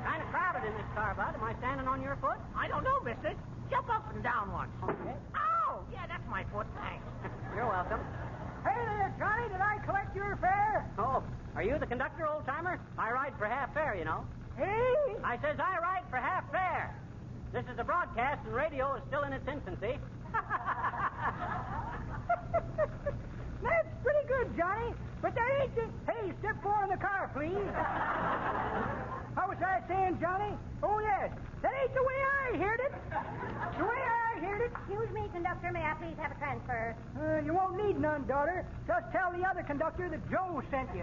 Kind of crowded in this car, Bud. Am I standing on your foot? I don't know, mister. Jump up and down once. Okay. Oh, yeah, that's my foot. Thanks. You're welcome. Hey there, Johnny. Did I collect your fare? Oh, are you the conductor, old-timer? I ride for half fare, you know. Hey? I says I ride for half fare. This is a broadcast, and radio is still in its infancy. That's pretty good, Johnny. But that ain't the... Hey, step 4 in the car, please. How was I saying, Johnny? Oh, yes. That ain't the way I heard it. The way I heard it... Excuse me, conductor. May I please have a transfer? You won't need none, daughter. Just tell the other conductor that Joe sent you.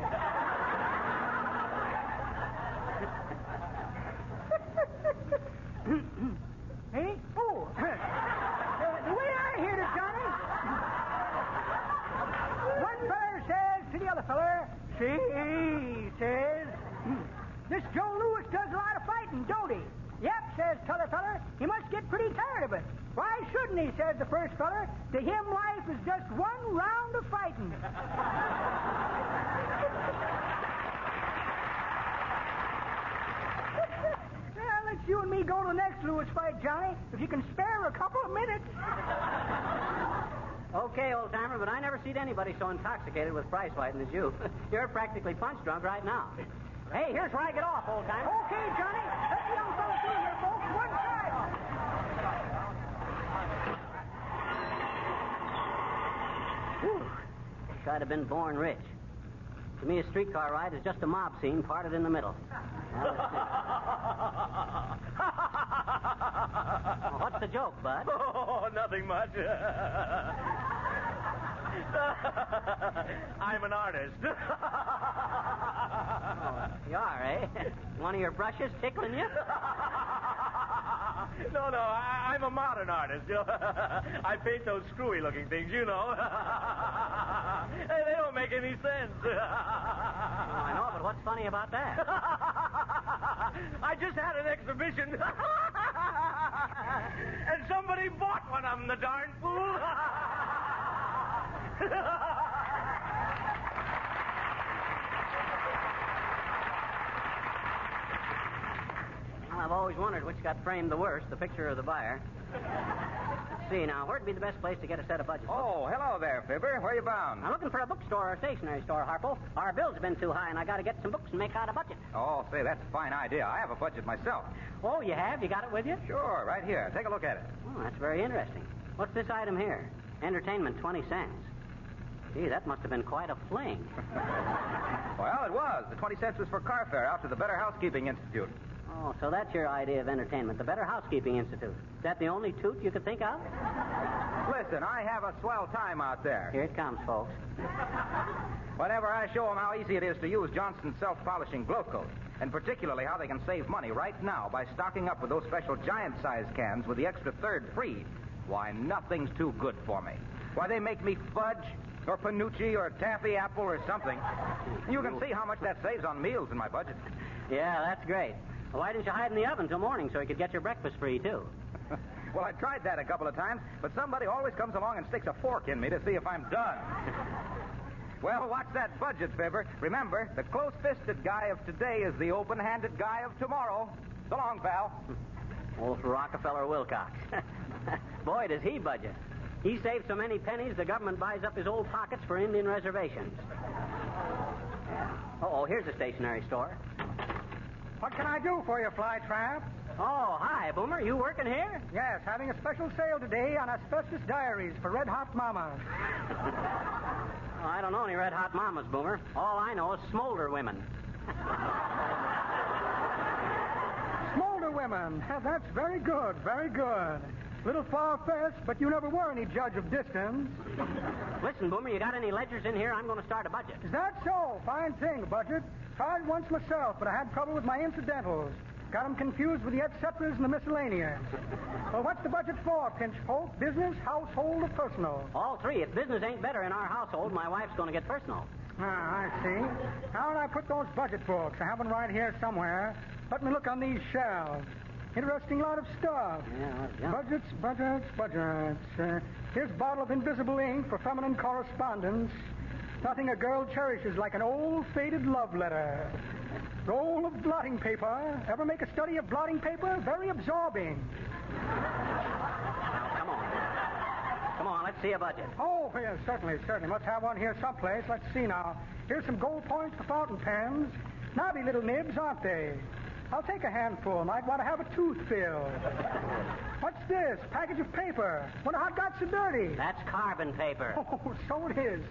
Hey? Oh. The way I heard it, Johnny... One feller says to the other feller, see, he says, this Joe Louis does a lot of fighting, don't he? Yep, says t'other feller, he must get pretty tired of it. Why shouldn't he, says the first feller. To him, life is just one round of fighting. Well, let's you and me go to the next Louis fight, Johnny, if you can spare a couple of minutes. Okay, old-timer, but I never seen anybody so intoxicated with prize fighting as you. You're practically punch drunk right now. Hey, here's where I get off, old-timer. Okay, Johnny. Let the young fella through here, folks. One side. Whew. Wish I'd have been born rich. To me, a streetcar ride is just a mob scene parted in the middle. Well, what's the joke, Bud? Oh, nothing much. I'm an artist. Oh, you are, eh? One of your brushes tickling you? No, I'm a modern artist. You know? I paint those screwy-looking things, you know. Hey, they don't make any sense. Oh, I know, but what's funny about that? I just had an exhibition. And somebody bought one of them, the darn fool. Well, I've always wondered which got framed the worst, the picture or the buyer. Let's see now, where'd be the best place to get a set of budget books? Oh, hello there, Fibber. Where you bound? I'm looking for a bookstore or a stationery store, Harpo. Our bills have been too high, and I got to get some books and make out a budget. Oh, say, that's a fine idea. I have a budget myself. Oh, you have? You got it with you? Sure, right here. Take a look at it. Oh, that's very interesting. What's this item here? Entertainment, 20 cents. Gee, that must have been quite a fling. Well, it was. The 20 cents was for car fare out to the Better Housekeeping Institute. Oh, so that's your idea of entertainment, the Better Housekeeping Institute. Is that the only toot you could think of? Listen, I have a swell time out there. Here it comes, folks. Whenever I show them how easy it is to use Johnson's self-polishing glow coat, and particularly how they can save money right now by stocking up with those special giant-sized cans with the extra third free, why, nothing's too good for me. Why, they make me fudge or panucci or taffy apple or something. You can see how much that saves on meals in my budget. Yeah, that's great. Well, why didn't you hide in the oven till morning so you could get your breakfast free, too? Well, I tried that a couple of times, but somebody always comes along and sticks a fork in me to see if I'm done. Well, watch that budget, Fibber. Remember, the close-fisted guy of today is the open-handed guy of tomorrow. So long, pal. Old Rockefeller Wilcox. Boy, does he budget. He saves so many pennies, the government buys up his old pockets for Indian reservations. Yeah. Oh, here's a stationery store. What can I do for you, Flytrap? Oh, hi, Boomer. You working here? Yes, having a special sale today on asbestos diaries for Red Hot Mamas. Oh, I don't know any Red Hot Mamas, Boomer. All I know is smolder women. Smolder women. That's very good, very good. Little far-fetched, but you never were any judge of distance. Listen, Boomer, you got any ledgers in here? I'm going to start a budget. Is that so? Fine thing, a budget. Tried it once myself, but I had trouble with my incidentals. Got them confused with the et ceteras and the miscellaneous. Well, what's the budget for, Pinchfolk? Business, household, or personal? All three. If business ain't better in our household, my wife's going to get personal. Ah, I see. How did I put those budget books? I have them right here somewhere. Let me look on these shelves. Interesting lot of stuff. Yeah. Budgets. Here's a bottle of invisible ink for feminine correspondence. Nothing a girl cherishes like an old, faded love letter. Roll of blotting paper. Ever make a study of blotting paper? Very absorbing. Come on, let's see a budget. Oh, yes, certainly. Let's have one here someplace. Let's see now. Here's some gold points for fountain pens. Knobby little nibs, aren't they? I'll take a handful. Might want to have a tooth filled. What's this? Package of paper. Wonder how it got so dirty. That's carbon paper. Oh, so it is.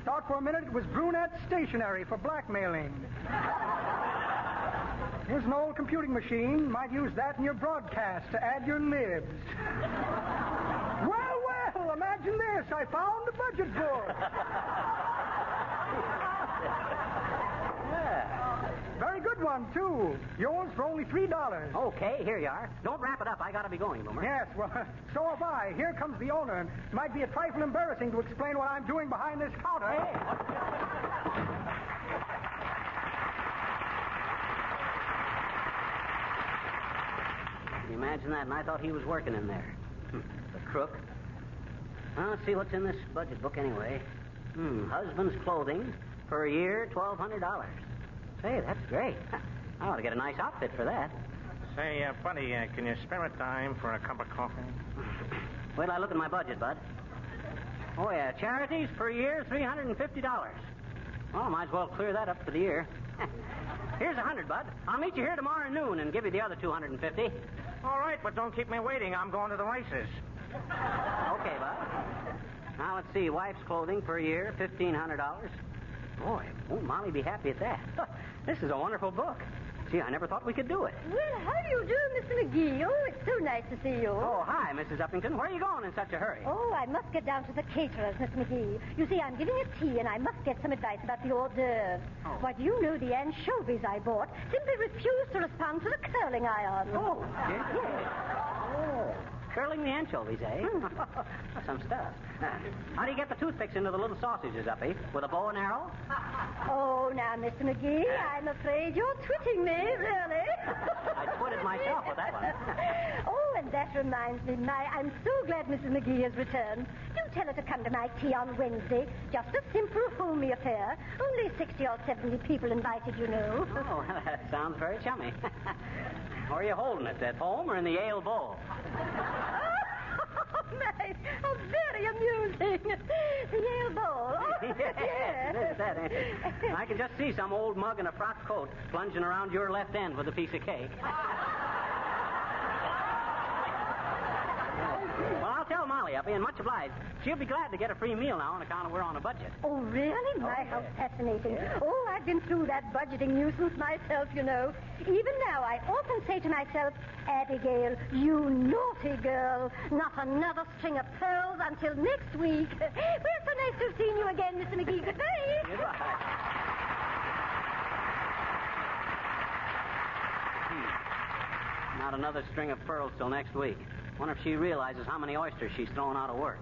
Thought for a minute it was brunette stationery for blackmailing. Here's an old computing machine. Might use that in your broadcast to add your libs. Well, imagine this. I found the budget book. Yeah. Very good one, too. Yours for only $3. Okay, here you are. Don't wrap it up. I got to be going, Boomer. Yes, well, so have I. Here comes the owner. It might be a trifle embarrassing to explain what I'm doing behind this counter. Hey. Can you imagine that? And I thought he was working in there. The crook. Well, let's see what's in this budget book anyway. Husband's clothing for a year, $1,200. Say, that's great. I ought to get a nice outfit for that. Say, buddy, can you spare a dime for a cup of coffee? Wait till I look at my budget, Bud. Oh, yeah, charities per year, $350. Well, might as well clear that up for the year. Here's $100, Bud. I'll meet you here tomorrow noon and give you the other $250. All right, but don't keep me waiting. I'm going to the races. Okay, Bud. Now, let's see. Wife's clothing per year, $1,500. Boy, won't Molly be happy at that? This is a wonderful book. Gee, I never thought we could do it. Well, how do you do, Mr. McGee? Oh, it's so nice to see you. Oh, hi, Mrs. Uppington. Where are you going in such a hurry? Oh, I must get down to the caterer's, Mr. McGee. You see, I'm giving a tea, and I must get some advice about the hors d'oeuvres. Oh. Why, do you know the anchovies I bought simply refused to respond to the curling iron? Oh, yes. Oh. Curling the anchovies, eh? Some stuff. How do you get the toothpicks into the little sausages, Uppy? With a bow and arrow? Oh, now, Mr. McGee, I'm afraid you're twitting me, really. I twitted myself with that one. Oh, and that reminds me, I'm so glad Mrs. McGee has returned. Do tell her to come to my tea on Wednesday. Just a simple, homey affair. Only 60 or 70 people invited, you know. Oh, that sounds very chummy. Where are you holding it? At home or in the Yale Bowl? Oh, nice. Oh, very amusing. The Yale Bowl. Oh, yes. I can just see some old mug in a frock coat plunging around your left end with a piece of cake. Well, I'll tell Molly. I'll be much obliged. She'll be glad to get a free meal now on account of we're on a budget. Oh, really? My, how fascinating. Yeah. Oh, I've been through that budgeting nuisance myself, you know. Even now, I often say to myself, Abigail, you naughty girl. Not another string of pearls until next week. Well, so nice to have seen you again, Mr. McGee. Goodbye. Goodbye. Not another string of pearls till next week. Wonder if she realizes how many oysters she's throwing out of work.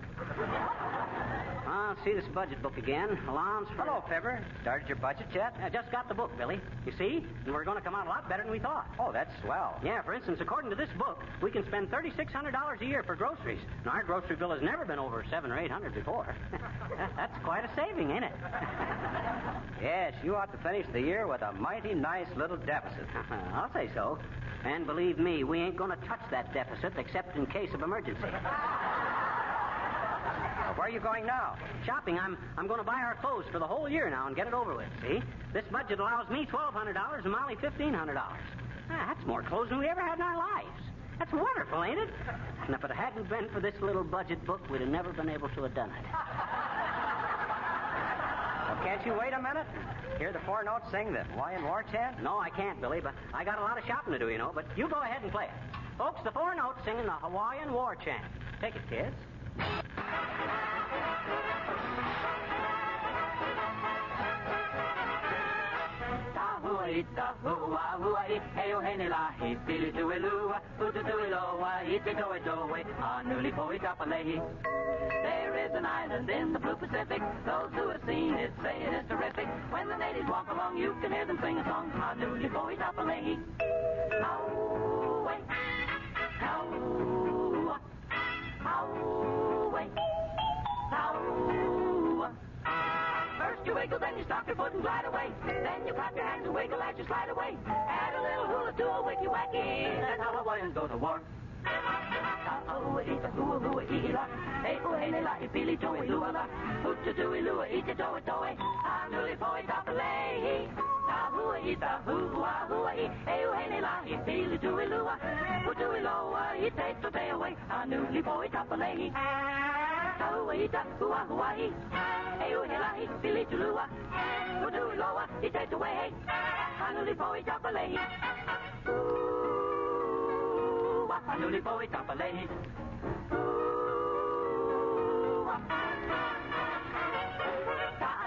I'll see this budget book again. Allowance for... Hello, Fibber. Started your budget yet? I just got the book, Billy. You see? And we're going to come out a lot better than we thought. Oh, that's swell. Yeah, for instance, according to this book, we can spend $3,600 a year for groceries. Now, our grocery bill has never been over $700 or $800 before. That's quite a saving, ain't it? Yes, you ought to finish the year with a mighty nice little deficit. I'll say so. And believe me, we ain't going to touch that deficit except in case of emergency. Well, where are you going now? Shopping. I'm going to buy our clothes for the whole year now and get it over with, see? This budget allows me $1,200 and Molly $1,500. That's more clothes than we ever had in our lives. That's wonderful, ain't it? And if it hadn't been for this little budget book, we'd have never been able to have done it. Well, can't you wait a minute? Hear the four notes sing the Hawaiian War chant? No, I can't, Billy, but I got a lot of shopping to do, you know. But you go ahead and play it. Folks, the four notes singing the Hawaiian War chant. Take it, kids. Ita hua hua I heo hene lahi pili tu elua putu tu iloa ite do it do way anuli po itapalehi. There is an island in the blue Pacific. Those who have seen it say it is terrific. When the natives walk along, you can hear them sing a song. Anuli po itapalehi. How-way, how-wa, how-way, how-wa. First you wiggle, then you stomp your foot and glide away. Then you clap your hands and wiggle as you slide away. Add a little hula to a wicky wacky. That's how Hawaiians go to war. Ita hua hua ila. Hey oh hey la ipili toe lua la. Putu tu lua ita toe toe. Anuli poi tapale. Ta hua ita hua hua I. Hey oh hey la ipili tu lua. Putu loa ita to te away. Anuli poi tapale. Ta hua ita hua hua I. Hey oh hey la ipili tu lua. Putu loa ita to away. Anuli poi tapale. Anuli poi tapale.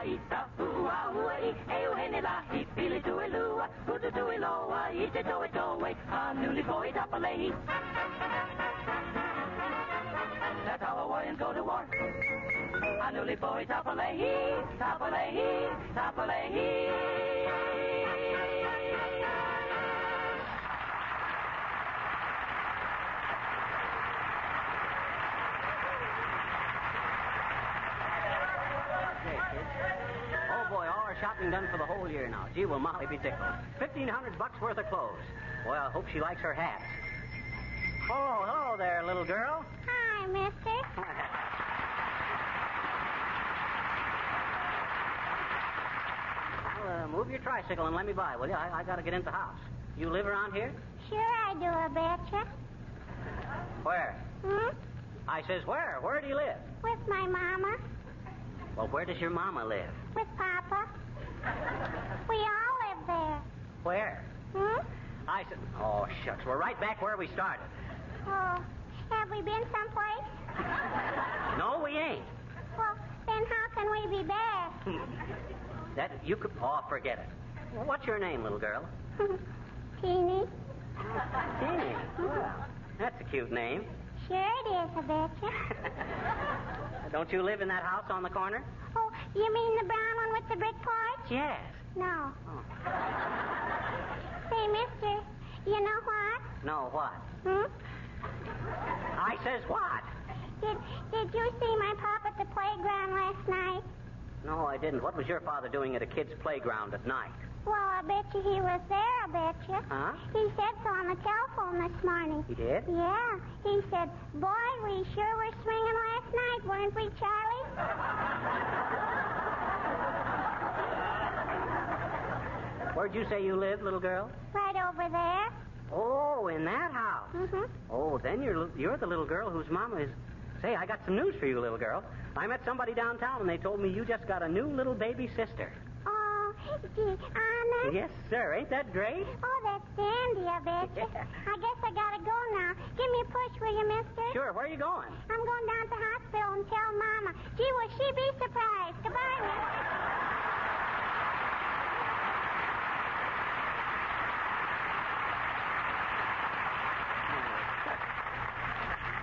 Ita hua hua I. Hey oh hey la ipili tu lua. Putu tu loa ita to away. Anuli poi tapale. That's how Hawaiians go to war. Anuli poi tapale, tapale, tapale. Oh, boy, all our shopping done for the whole year now. Gee, will Molly be tickled. $1,500 worth of clothes. Well, I hope she likes her hat. Oh, hello there, little girl. Hi, mister. Well, move your tricycle and let me by, will you? I got to get into the house. You live around here? Sure I do, I betcha. Where? I says where? Where do you live? With my mama. Well, where does your mama live? With Papa. We all live there. Where? I said, oh, shucks. We're right back where we started. Oh, have we been someplace? No, we ain't. Well, then how can we be back? That you could... Oh, forget it. Well, what's your name, little girl? Teeny. Teeny. Well, that's a cute name. Sure it is, I betcha. Don't you live in that house on the corner? Oh, you mean the brown one with the brick porch? Yes. No. Oh. Say, mister, you know what? No, what? I says what? Did you see my pop at the playground last night? No, I didn't. What was your father doing at a kid's playground at night? Well, I bet you he was there, I bet you. Huh? He said so on the telephone this morning. He did? Yeah. He said, boy, we sure were swinging last night, weren't we, Charlie? Where'd you say you live, little girl? Right over there. Oh, in that house. Mm-hmm. Oh, then you're the little girl whose mama is... Say, I got some news for you, little girl. I met somebody downtown, and they told me you just got a new little baby sister. Oh, gee, honest? Yes, sir. Ain't that great? Oh, that's dandy, I bet. I guess I gotta go now. Give me a push, will you, mister? Sure. Where are you going? I'm going down to the hospital and tell Mama. Gee, will she be surprised? Goodbye, mister.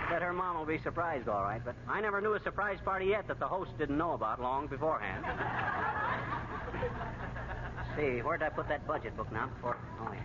Bet her mom will be surprised, all right, but I never knew a surprise party yet that the host didn't know about long beforehand. Let's see, where'd I put that budget book now? Oh, yeah.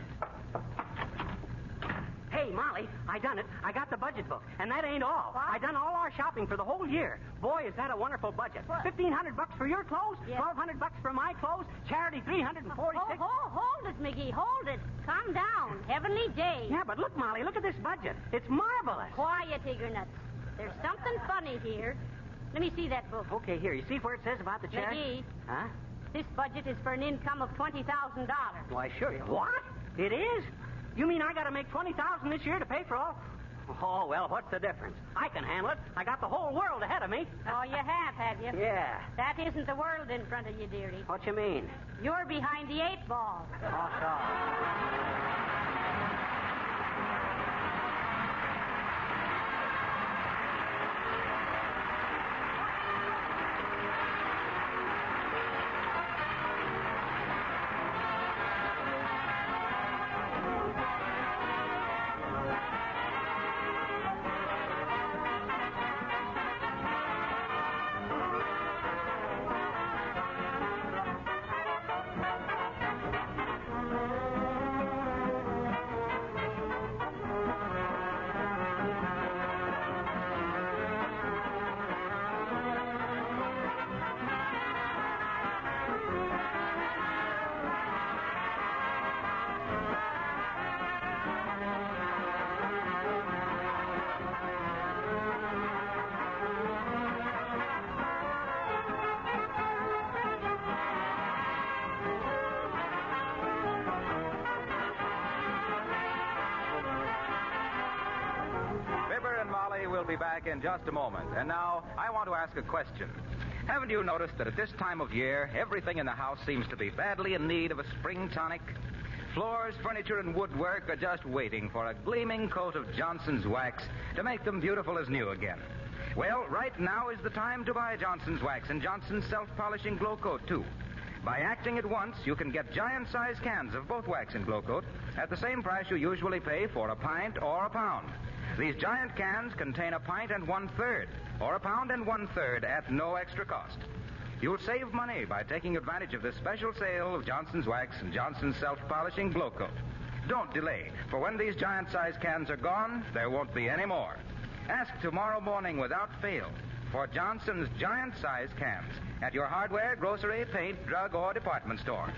Hey, Molly, I done it. I got the budget book, and that ain't all. What? I done all our shopping for the whole year. Boy, is that a wonderful budget. What? $1,500 for your clothes, Yeah. $1,200 for my clothes, charity $346. Hold it, McGee. Hold it. Calm down. Heavenly day. Yeah, but look, Molly, look at this budget. It's marvelous. Quiet, Eagernuts. There's something funny here. Let me see that book. Okay, here. You see where it says about the charity? McGee, Huh? this budget is for an income of $20,000. Why, sure. What? It is? You mean I got to make $20,000 this year to pay for all? Oh, well, what's the difference? I can handle it. I got the whole world ahead of me. Oh, you have you? Yeah. That isn't the world in front of you, dearie. What you mean? You're behind the 8 ball. Oh, sorry. Fibber and Molly will be back in just a moment. And now, I want to ask a question. Haven't you noticed that at this time of year, everything in the house seems to be badly in need of a spring tonic? Floors, furniture, and woodwork are just waiting for a gleaming coat of Johnson's Wax to make them beautiful as new again. Well, right now is the time to buy Johnson's Wax and Johnson's Self-Polishing Glow Coat, too. By acting at once, you can get giant-sized cans of both wax and glow coat at the same price you usually pay for a pint or a pound. These giant cans contain a pint and 1/3, or a pound and 1/3 at no extra cost. You'll save money by taking advantage of this special sale of Johnson's Wax and Johnson's Self-Polishing Glow Coat. Don't delay, for when these giant-sized cans are gone, there won't be any more. Ask tomorrow morning without fail for Johnson's giant-sized cans at your hardware, grocery, paint, drug, or department store.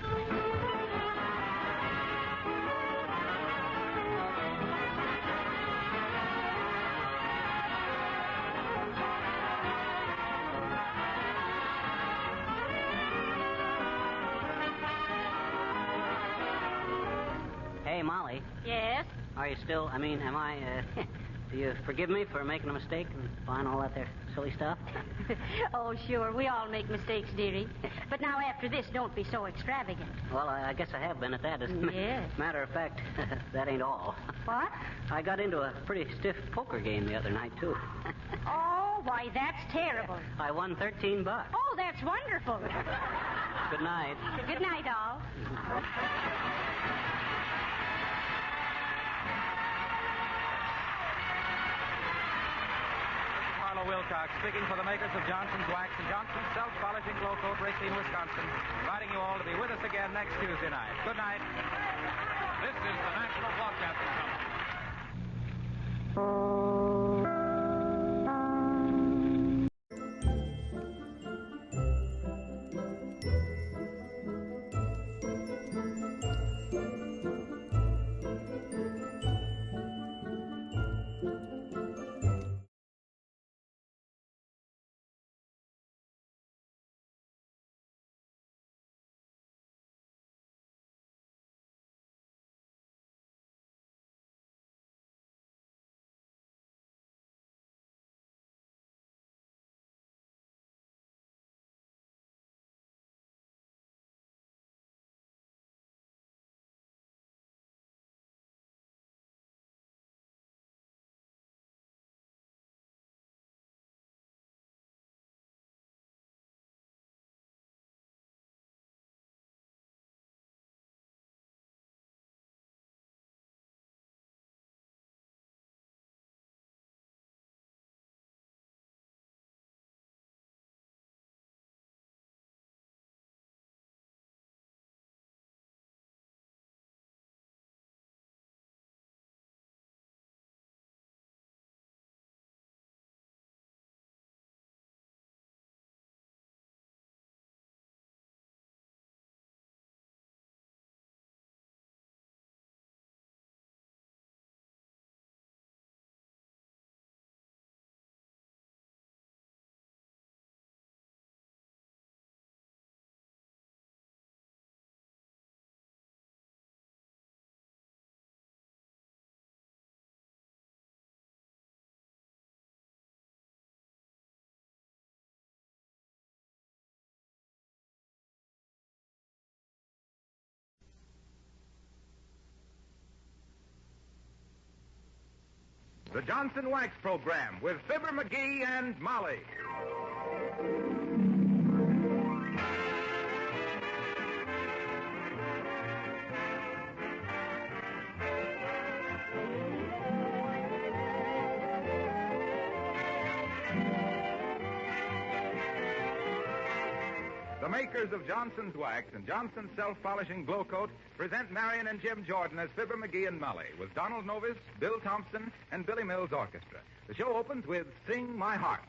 Hey, Molly. Yes? Are you still, am I, do you forgive me for making a mistake and buying all that there silly stuff? Oh, sure. We all make mistakes, dearie. But now after this, don't be so extravagant. Well, I guess I have been at that. As a Yes. matter of fact, that ain't all. What? I got into a pretty stiff poker game the other night, too. Oh, why, that's terrible. I won $13. Oh, that's wonderful. Good night. Good night, all. Carlo Wilcox, speaking for the makers of Johnson's Wax and Johnson's Self-Polishing Glow Coat, Racine, Wisconsin, inviting you all to be with us again next Tuesday night. Good night. This is the National Broadcasting Company. the Johnson Wax Program with Fibber McGee and Molly. The makers of Johnson's Wax and Johnson's Self-Polishing Glow Coat present Marion and Jim Jordan as Fibber McGee and Molly with Donald Novis, Bill Thompson, and Billy Mills Orchestra. The show opens with Sing My Heart.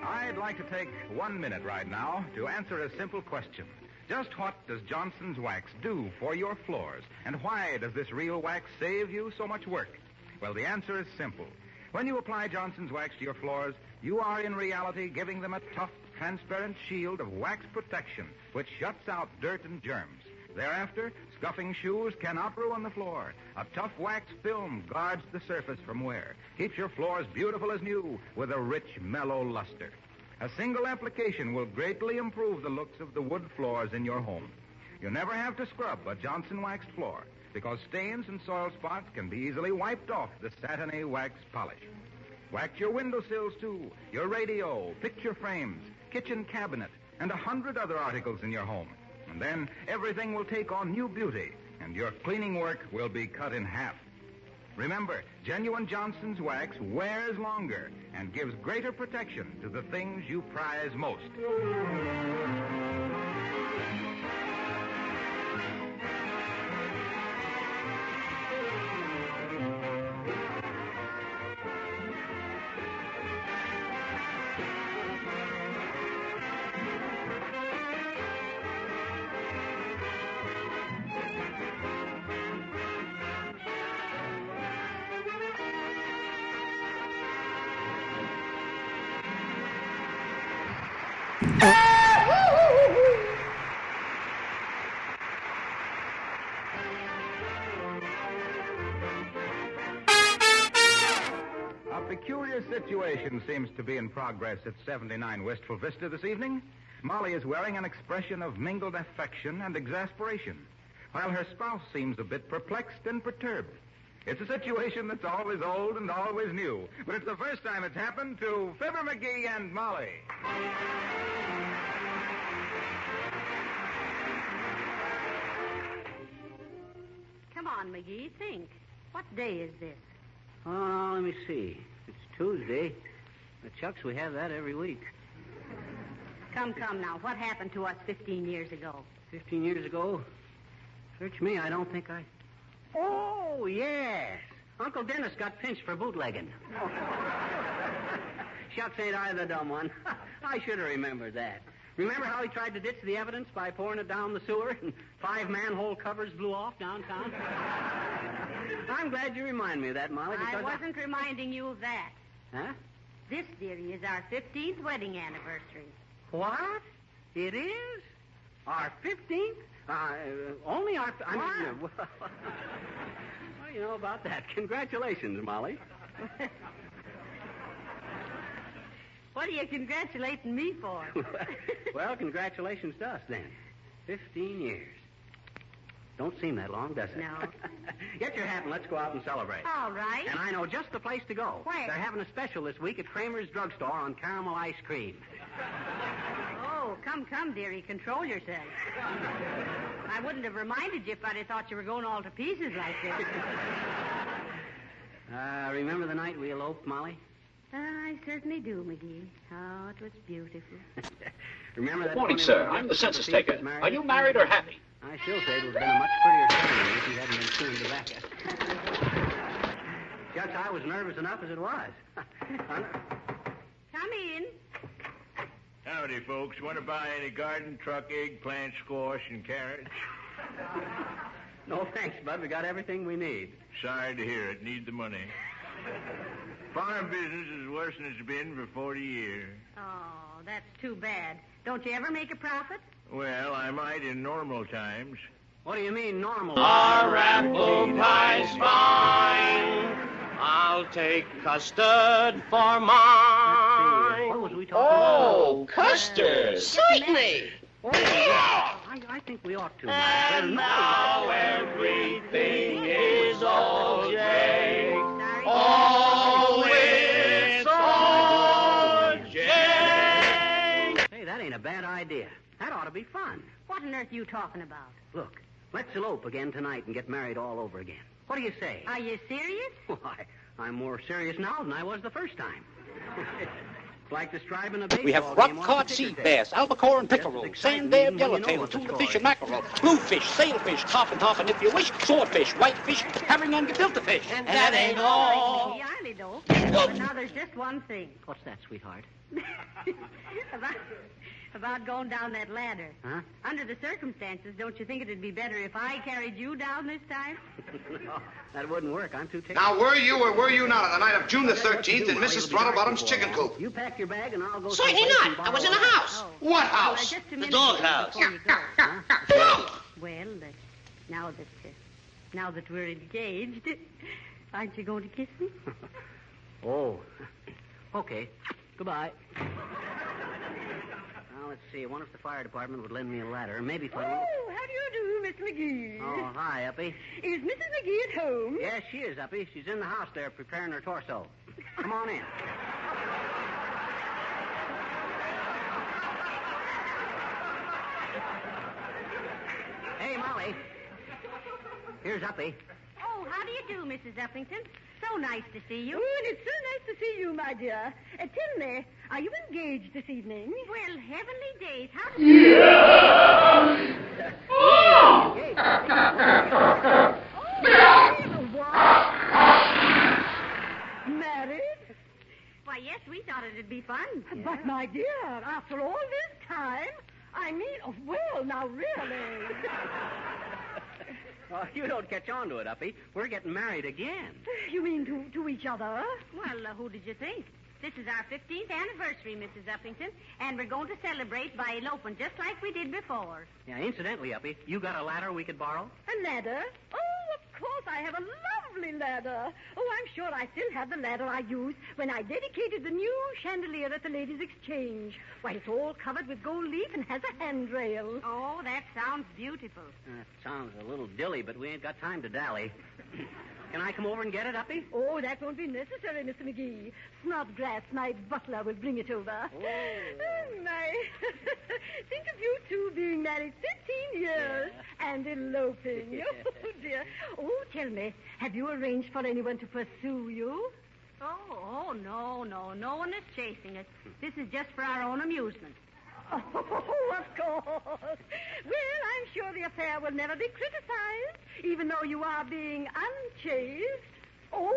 I'd like to take 1 minute right now to answer a simple question. Just what does Johnson's Wax do for your floors? And why does this real wax save you so much work? Well, the answer is simple. When you apply Johnson's Wax to your floors, you are in reality giving them a tough, transparent shield of wax protection, which shuts out dirt and germs. Thereafter, scuffing shoes cannot ruin the floor. A tough wax film guards the surface from wear, keeps your floors beautiful as new with a rich, mellow luster. A single application will greatly improve the looks of the wood floors in your home. You never have to scrub a Johnson waxed floor because stains and soil spots can be easily wiped off the satiny wax polish. Wax your windowsills, too, your radio, picture frames, kitchen cabinet, and 100 other articles in your home. And then everything will take on new beauty, and your cleaning work will be cut in half. Remember, genuine Johnson's Wax wears longer and gives greater protection to the things you prize most. A peculiar situation seems to be in progress at 79 Wistful Vista this evening. Molly is wearing an expression of mingled affection and exasperation, while her spouse seems a bit perplexed and perturbed. It's a situation that's always old and always new, but it's the first time it's happened to Fibber McGee and Molly. Come on, McGee, think. What day is this? Oh, let me see. It's Tuesday. The Chucks, we have that every week. Come now. What happened to us 15 years ago? 15 years ago? Search me, I don't think I... Oh, yes. Uncle Dennis got pinched for bootlegging. Shucks, ain't I the dumb one? I should have remembered that. Remember how he tried to ditch the evidence by pouring it down the sewer and 5 manhole covers blew off downtown? I'm glad you remind me of that, Molly, because I wasn't reminding you of that. Huh? This, dearie, is our 15th wedding anniversary. What? It is? Our 15th? Only our... I mean, well, you know about that. Congratulations, Molly. What are you congratulating me for? Well, congratulations to us, then. 15 years. Don't seem that long, does it? No. Get your hat and let's go out and celebrate. All right. And I know just the place to go. Where? They're having a special this week at Kramer's Drugstore on caramel ice cream. Oh, come, dearie. Control yourself. I wouldn't have reminded you if I'd have thought you were going all to pieces like this. Remember the night we eloped, Molly? I certainly do, McGee. Oh, it was beautiful. Remember that... Morning, sir. I'm the census taker. Are you married or happy? I still say it would have been a much prettier ceremony if you hadn't been chewing tobacco. Judge, I was nervous enough as it was. Come in. Howdy, folks. Want to buy any garden, truck, eggplant, squash, and carrots? No, thanks, Bud. We got everything we need. Sorry to hear it. Need the money. Farm business is worse than it's been for 40 years. Oh, that's too bad. Don't you ever make a profit? Well, I might in normal times. What do you mean, normal? Our apple pie's fine. I'll take custard for mine. What was we talking about? Oh, custard. Certainly. I think we ought to. And now everything is okay. Oh, it's okay. Hey, that ain't a bad idea. That ought to be fun. What on earth are you talking about? Look, let's elope again tonight and get married all over again. What do you say? Are you serious? Why, I'm more serious now than I was the first time. It's like describing a baseball We have game rock on cod, the sea ticker bass, tape. albacore, and Just pickerel, as exciting sandbab, when you know yellowtail, what the tuna score fish, is. and mackerel, bluefish, sailfish, top, and if you wish, swordfish, whitefish, herring, and gefilte fish. And that ain't all. I really don't. But now there's just one thing. What's that, sweetheart? About going down that ladder. Huh? Under the circumstances, don't you think it'd be better if I carried you down this time? No, that wouldn't work. I'm too tired. Now, were you or were you not on the night of June the 13th in Mrs. Throttlebottom's chicken coop? You pack your bag and I'll go. Certainly someplace not. and I was in borrow the a house. What Well, house? just a The minute doghouse. before you go. Huh? Well, now that we're engaged, aren't you going to kiss me? Oh. Okay. Goodbye. Now, let's see. I wonder if the fire department would lend me a ladder. Maybe if I... Oh, how do you do, Miss McGee? Oh, hi, Uppy. Is Mrs. McGee at home? Yes, she is, Uppy. She's in the house there preparing her torso. Come on in. Hey, Molly. Here's Uppy. Oh, how do you do, Mrs. Uppington? So nice to see you. Oh, and it's so nice to see you, my dear. Tell me, are you engaged this evening? Well, heavenly days. How do Married? Why, yes, we thought it'd be fun. But, my dear, after all this time, I mean, oh, well, now, really. Oh, you don't catch on to it, Uppy. We're getting married again. You mean to each other? Well, who did you think? This is our 15th anniversary, Mrs. Uppington, and we're going to celebrate by eloping just like we did before. Yeah, incidentally, Uppy, you got a ladder we could borrow? A ladder? Oh, of course, I have a lovely ladder. Oh, I'm sure I still have the ladder I used when I dedicated the new chandelier at the Ladies' Exchange. Why, it's all covered with gold leaf and has a handrail. Oh, that sounds beautiful. Sounds a little dilly, but we ain't got time to dally. Can I come over and get it, Uppy? Oh, that won't be necessary, Mr. McGee. Snodgrass, my butler, will bring it over. Oh, my. Think of you two being married 15 years and eloping. Oh, dear. Oh, tell me, have you arranged for anyone to pursue you? Oh, no. No one is chasing us. This is just for our own amusement. Oh, of course. Well, I'm sure the affair will never be criticized, even though you are being unchaste. Oh,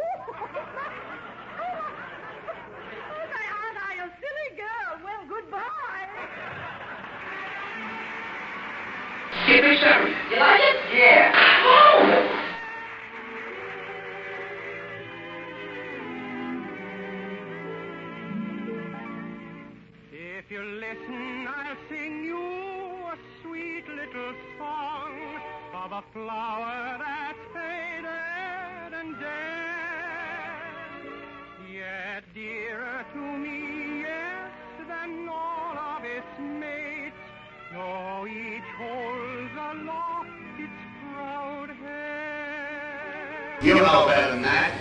my Aunt, I a silly girl. Well, goodbye. Skipper service. You like it? Yeah. Oh! If you listen, I'll sing you a sweet little song of a flower that's faded and dead, yet dearer to me, yes, than all of its mates, though each holds aloft its proud head. You know better than that.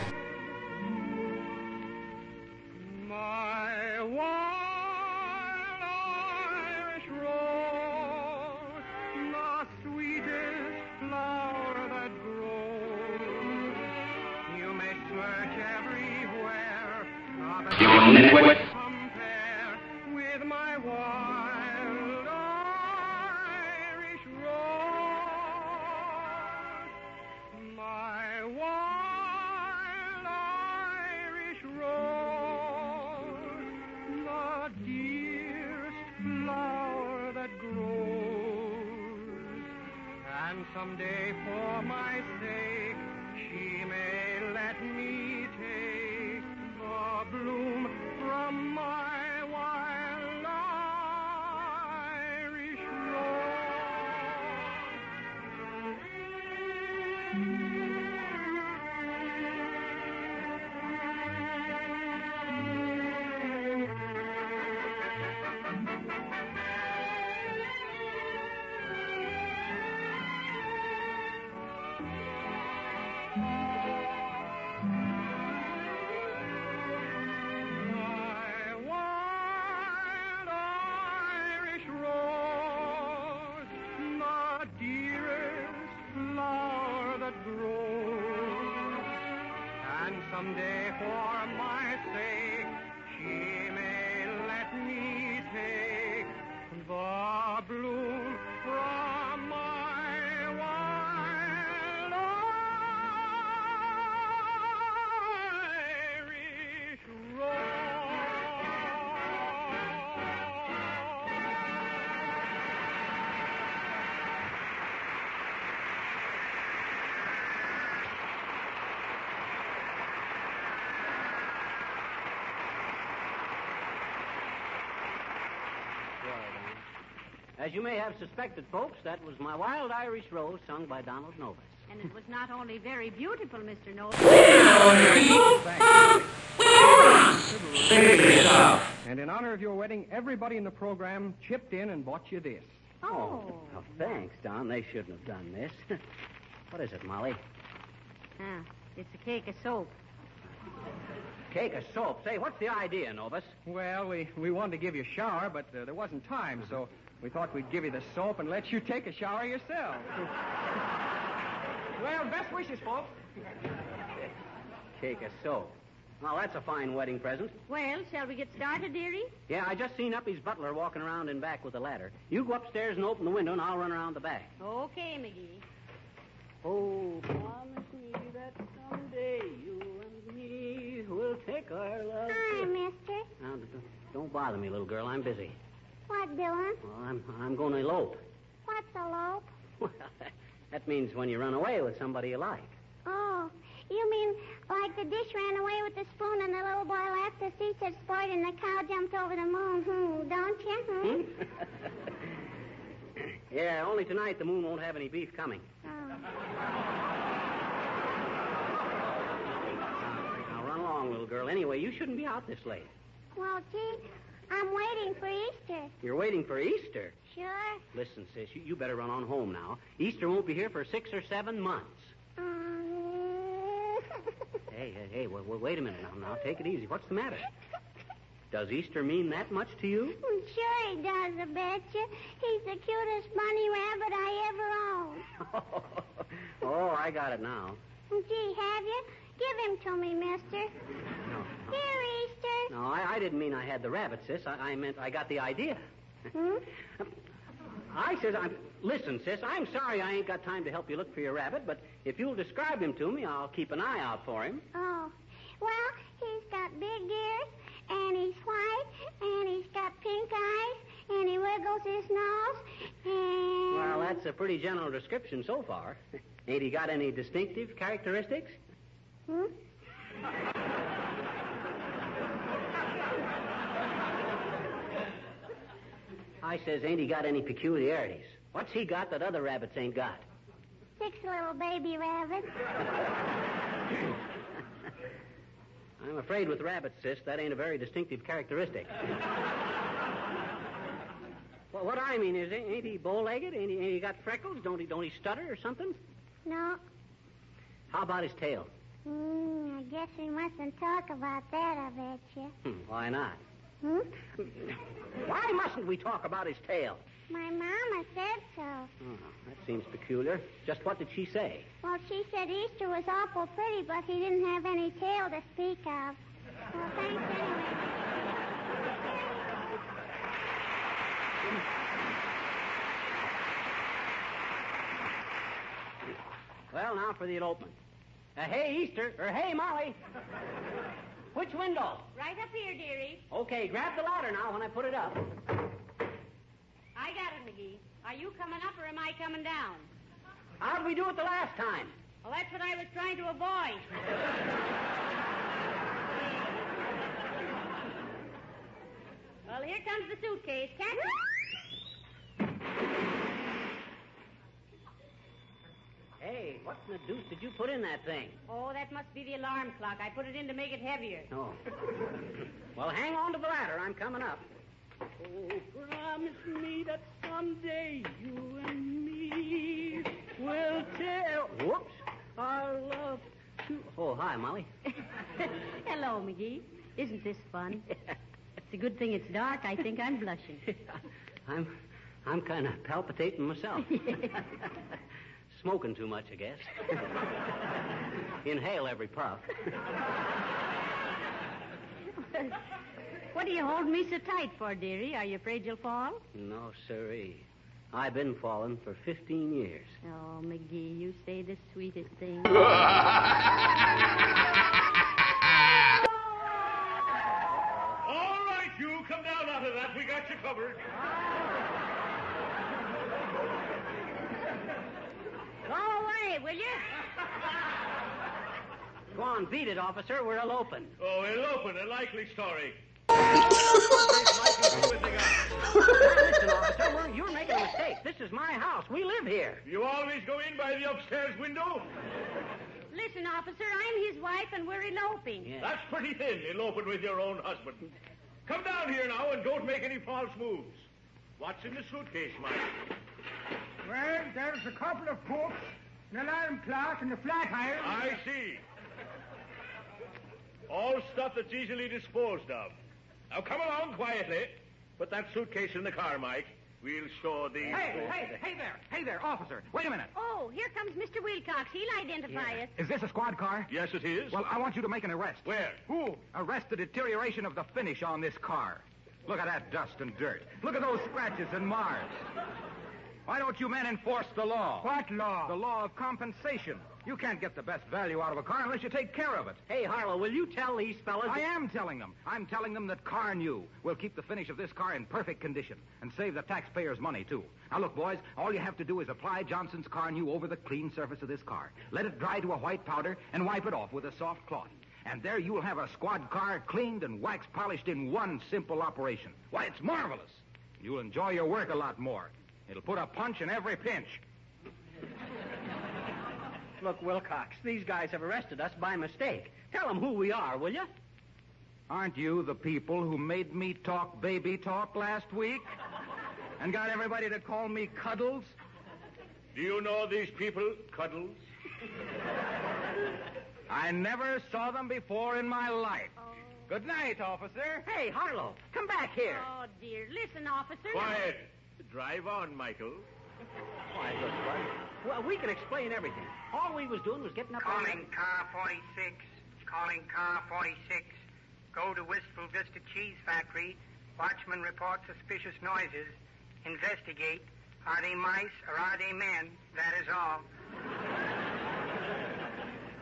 My wild Irish rose, the sweetest flower that grows. You may search everywhere, but You want a minute, wait? compare with my wild Irish rose. My wild Irish rose, the dearest flower that grows. And someday, for my sake, she may let me take the bloom from my wild As you may have suspected, folks, that was My Wild Irish Rose, sung by Donald Novus. And it was not only very beautiful, Mr. Novus. And in honor of your wedding, everybody in the program chipped in and bought you this. Oh, thanks, Don. They shouldn't have done this. What is it, Molly? It's a cake of soap. Cake of soap. Say, what's the idea, Novus? Well, we wanted to give you a shower, but there wasn't time, so we thought we'd give you the soap and let you take a shower yourself. Well, best wishes, folks. Cake of soap. Well, that's a fine wedding present. Well, shall we get started, dearie? Yeah, I just seen Uppy's butler walking around in back with a ladder. You go upstairs and open the window, and I'll run around the back. Okay, McGee. Oh, promise me that someday you and me will take our love. Hi, mister. Now, don't bother me, little girl. I'm busy. What doing? Well, I'm going to elope. What's elope? Well, that means when you run away with somebody you like. Oh, you mean like the dish ran away with the spoon and the little boy left the seats at sport and the cow jumped over the moon, don't you? Yeah, only tonight the moon won't have any beef coming. Now, run along, little girl. Anyway, you shouldn't be out this late. Well, gee, I'm waiting for Easter. You're waiting for Easter? Sure. Listen, sis, you better run on home now. Easter won't be here for 6 or 7 months. Hey, wait a minute now. Take it easy. What's the matter? Does Easter mean that much to you? Sure he does, I betcha. He's the cutest bunny rabbit I ever owned. Oh, I got it now. Gee, have you? Give him to me, mister. No. Here, Easter. No, I didn't mean I had the rabbit, sis. I meant I got the idea. Listen, sis, I'm sorry I ain't got time to help you look for your rabbit, but if you'll describe him to me, I'll keep an eye out for him. Oh, well, he's got big ears, and he's white, and he's got pink eyes, and he wiggles his nose, and... Well, that's a pretty general description so far. Ain't he got any distinctive characteristics? I says, ain't he got any peculiarities? What's he got that other rabbits ain't got? 6 little baby rabbits. I'm afraid with rabbits, sis, that ain't a very distinctive characteristic. Well, what I mean is, ain't he bow-legged? Ain't he got freckles? Don't he stutter or something? No. How about his tail? I guess we mustn't talk about that, I betcha. Why not? Why mustn't we talk about his tail? My mama said so. Oh, that seems peculiar. Just what did she say? Well, she said Easter was awful pretty, but he didn't have any tail to speak of. Well, thanks anyway. Well, now for the elopement. Hey, Easter, or hey, Molly. Which window? Right up here, dearie. Okay, grab the ladder now when I put it up. I got it, McGee. Are you coming up or am I coming down? How'd we do it the last time? Well, that's what I was trying to avoid. Well, here comes the suitcase. Catch it. Hey, what in the deuce did you put in that thing? Oh, that must be the alarm clock. I put it in to make it heavier. Oh. Well, hang on to the ladder. I'm coming up. Oh, promise me that someday you and me will tell. Whoops. Our love to... Oh, hi, Molly. Hello, McGee. Isn't this fun? It's a good thing it's dark. I think I'm blushing. I'm kind of palpitating myself. Smoking too much, I guess. Inhale every puff. What are you holding me so tight for, dearie? Are you afraid you'll fall? No, sirree. I've been falling for 15 years. Oh, McGee, you say the sweetest thing. All right, you. Come down out of that. We got you covered. Go away, will you? Go on, beat it, officer. We're eloping. Oh, eloping. A likely story. Listen, officer, you're making a my house. We live here. You always go in by the upstairs window? Listen, officer, I'm his wife, and we're eloping. Yeah. That's pretty thin, eloping with your own husband. Come down here now and don't make any false moves. What's in the suitcase, Mike? Well, there's a couple of books, an alarm clock, and a flat iron. I see. All stuff that's easily disposed of. Now come along quietly. Put that suitcase in the car, Mike. We'll show the... Hey there, officer. Wait a minute. Oh, here comes Mr. Wilcox. He'll identify us. Is this a squad car? Yes, it is. Well, I want you to make an arrest. Where? Who? Arrest the deterioration of the finish on this car. Look at that dust and dirt. Look at those scratches and mars. Why don't you men enforce the law? What law? The law of compensation. You can't get the best value out of a car unless you take care of it. Hey, Harlow, will you tell these fellas... I am telling them. I'm telling them that Car New will keep the finish of this car in perfect condition and save the taxpayers money, too. Now, look, boys, all you have to do is apply Johnson's Car New over the clean surface of this car. Let it dry to a white powder and wipe it off with a soft cloth. And there you will have a squad car cleaned and wax polished in one simple operation. Why, it's marvelous. You'll enjoy your work a lot more. It'll put a punch in every pinch. Look, Wilcox, these guys have arrested us by mistake. Tell them who we are, will you? Aren't you the people who made me talk baby talk last week? And got everybody to call me Cuddles? Do you know these people, Cuddles? I never saw them before in my life. Good night, officer. Hey, Harlow, come back here. Oh, dear. Listen, officer. Quiet. Drive on, Michael. Why, look, bud. Well, we can explain everything. All we was doing was getting up... Calling car 46. Calling car 46. Go to Wistful Vista Cheese Factory. Watchman report suspicious noises. Investigate. Are they mice or are they men? That is all.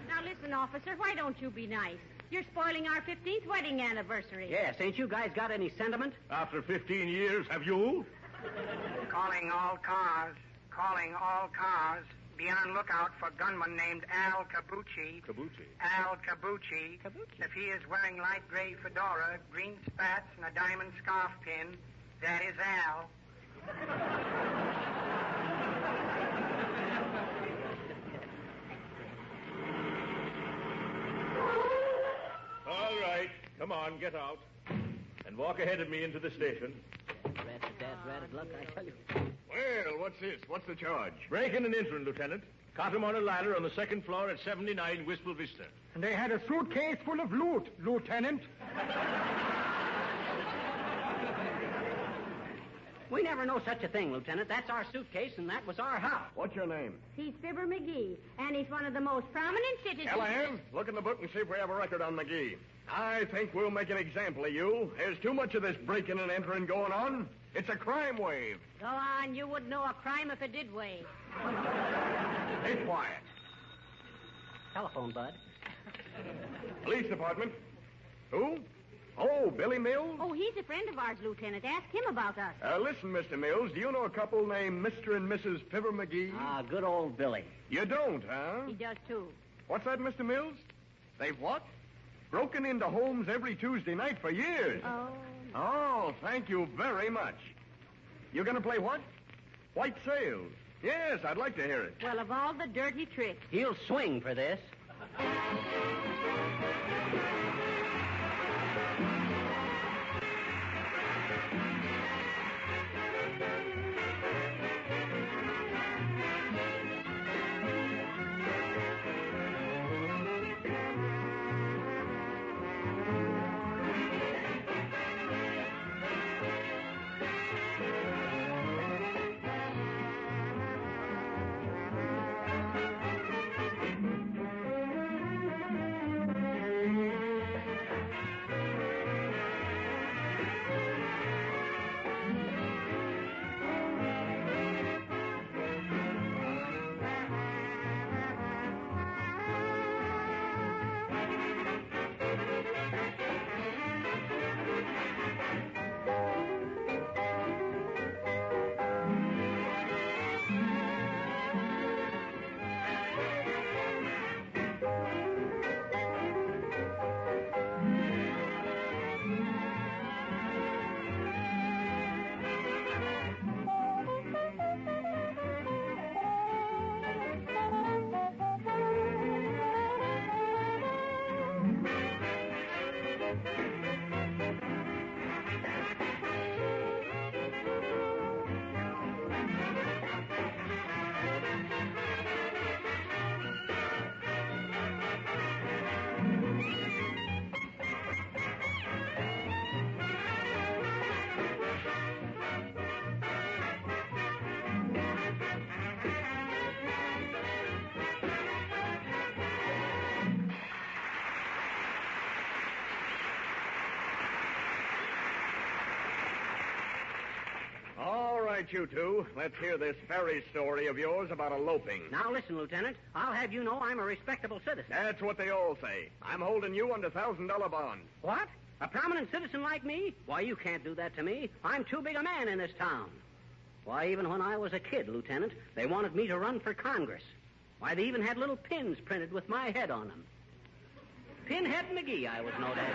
Now, listen, officer, why don't you be nice? You're spoiling our 15th wedding anniversary. Yes, ain't you guys got any sentiment? After 15 years, have you? Calling all cars. Calling all cars. Be on lookout for gunman named Al Cabucci. Cabucci? Al Cabucci. If he is wearing light gray fedora, green spats, and a diamond scarf pin, that is Al. All right. Come on, get out. And walk ahead of me into the station. Ratted luck, I tell you. Well, what's this? What's the charge? Breaking and entering, Lieutenant. Caught him on a ladder on the second floor at 79 Wistful Vista. And they had a suitcase full of loot, Lieutenant. We never know such a thing, Lieutenant. That's our suitcase, and that was our house. What's your name? He's Fibber McGee, and he's one of the most prominent citizens... Callahan, look in the book and see if we have a record on McGee. I think we'll make an example of you. There's too much of this breaking and entering going on. It's a crime wave. Go on, you wouldn't know a crime if it did wave. Be quiet. Telephone, Bud. Police department. Who? Oh, Billy Mills? Oh, he's a friend of ours, Lieutenant. Ask him about us. Listen, Mr. Mills, do you know a couple named Mr. and Mrs. Fibber McGee? Ah, good old Billy. You don't, huh? He does, too. What's that, Mr. Mills? They've what? Broken into homes every Tuesday night for years. Oh. Oh, thank you very much. You going to play what? White Sails. Yes, I'd like to hear it. Well, of all the dirty tricks. He'll swing for this. right, you two. Let's hear this fairy story of yours about eloping. Now listen, Lieutenant. I'll have you know I'm a respectable citizen. That's what they all say. I'm holding you under $1,000 bond. What? A prominent citizen like me? Why, you can't do that to me. I'm too big a man in this town. Why, even when I was a kid, Lieutenant, they wanted me to run for Congress. Why, they even had little pins printed with my head on them. Pinhead McGee, I was known as.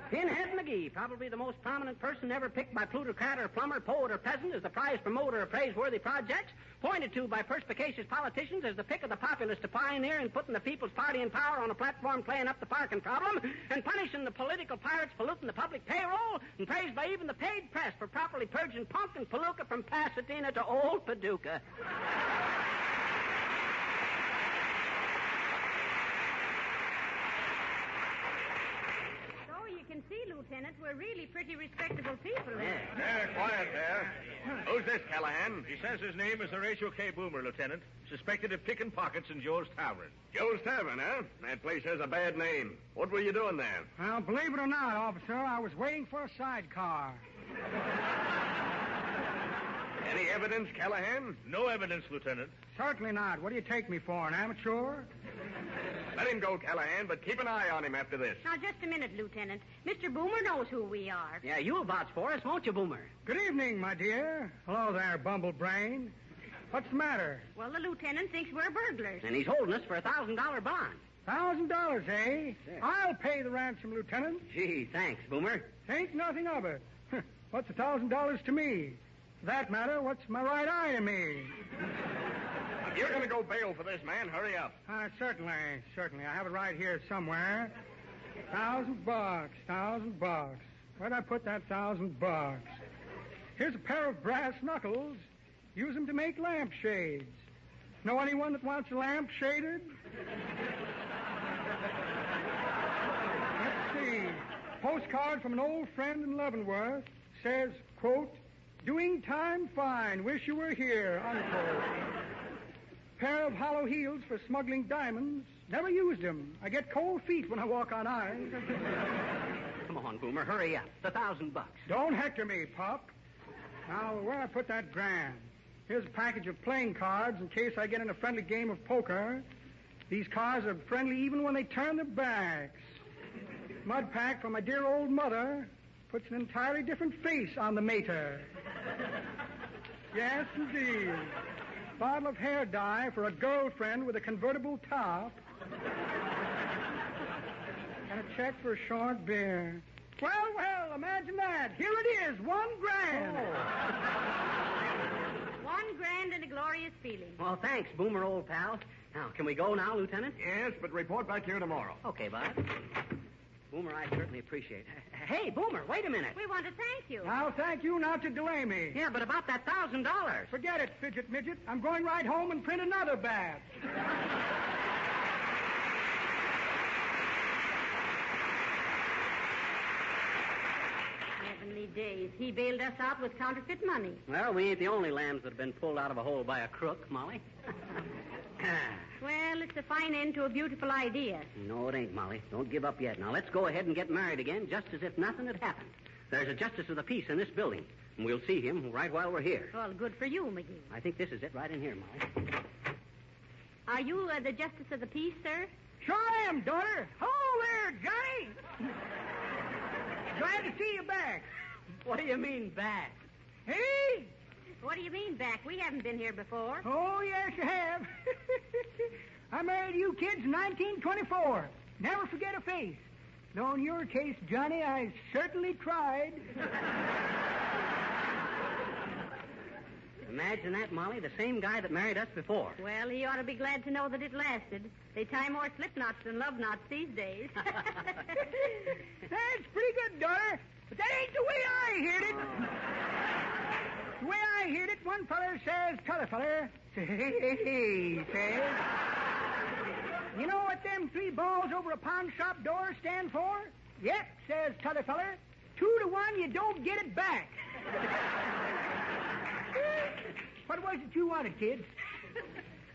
Pinhead McGee, probably the most prominent person ever picked by plutocrat or plumber, poet or peasant as the prize promoter of praiseworthy projects, pointed to by perspicacious politicians as the pick of the populace to pioneer in putting the People's Party in power on a platform playing up the parking problem, and punishing the political pirates polluting the public payroll, and praised by even the paid press for properly purging punk and palooka from Pasadena to Old Paducah. See, Lieutenant, we're really pretty respectable people. Quiet there. Who's this, Callahan? He says his name is Horatio K. Boomer, Lieutenant. Suspected of picking pockets in Joe's Tavern. Joe's Tavern, huh? That place has a bad name. What were you doing there? Well, believe it or not, officer, I was waiting for a sidecar. Any evidence, Callahan? No evidence, Lieutenant. Certainly not. What do you take me for, an amateur? Let him go, Callahan, but keep an eye on him after this. Now, just a minute, Lieutenant. Mr. Boomer knows who we are. Yeah, you'll vouch for us, won't you, Boomer? Good evening, my dear. Hello there, Bumblebrain. What's the matter? Well, the lieutenant thinks we're burglars. And he's holding us for a $1,000 bond. $1,000, eh? Sure. I'll pay the ransom, Lieutenant. Gee, thanks, Boomer. Ain't nothing of it. What's $1,000 to me? For that matter, what's my right eye to me? If you're going to go bail for this man, hurry up. Certainly. I have it right here somewhere. $1,000. $1,000. Where'd I put that $1,000? Here's a pair of brass knuckles. Use them to make lampshades. Know anyone that wants a lamp shaded? Let's see. Postcard from an old friend in Leavenworth. Says, quote, "Doing time fine. Wish you were here," unquote. Pair of hollow heels for smuggling diamonds. Never used them. I get cold feet when I walk on ice. Come on, Boomer, hurry up. It's $1,000. Don't hector me, Pop. Now, where I put that grand? Here's a package of playing cards in case I get in a friendly game of poker. These cards are friendly even when they turn their backs. Mud pack for my dear old mother. Puts an entirely different face on the mater. Yes, indeed. Bottle of hair dye for a girlfriend with a convertible top. And a check for a short beer. Well, imagine that. Here it is, $1,000. $1,000 and a glorious feeling. Well, thanks, Boomer, old pal. Now, can we go now, Lieutenant? Yes, but report back here tomorrow. Okay, Bob. Boomer, I certainly appreciate it. Hey, Boomer, wait a minute. We want to thank you. I'll thank you not to delay me. Yeah, but about that $1,000. Forget it, Fidget Midget. I'm going right home and print another batch. Heavenly days. He bailed us out with counterfeit money. Well, we ain't the only lambs that have been pulled out of a hole by a crook, Molly. Well, it's a fine end to a beautiful idea. No, it ain't, Molly. Don't give up yet. Now, let's go ahead and get married again, just as if nothing had happened. There's a justice of the peace in this building, and we'll see him right while we're here. Well, good for you, McGee. I think this is it right in here, Molly. Are you the justice of the peace, sir? Sure I am, daughter. Hello there, Johnny. Glad to see you back. What do you mean, back? Hey? What do you mean, back? We haven't been here before. Oh, yes, you have. I married you kids in 1924. Never forget a face. Though in your case, Johnny, I certainly tried. Imagine that, Molly, the same guy that married us before. Well, he ought to be glad to know that it lasted. They tie more slip knots than love knots these days. That's pretty good, daughter. But that ain't the way I heard it. The way I heard it, one feller says, t'other feller, says, you know what them 3 balls over a pawn shop door stand for? Yep, says t'other feller. 2 to 1, you don't get it back. What was it you wanted, kids?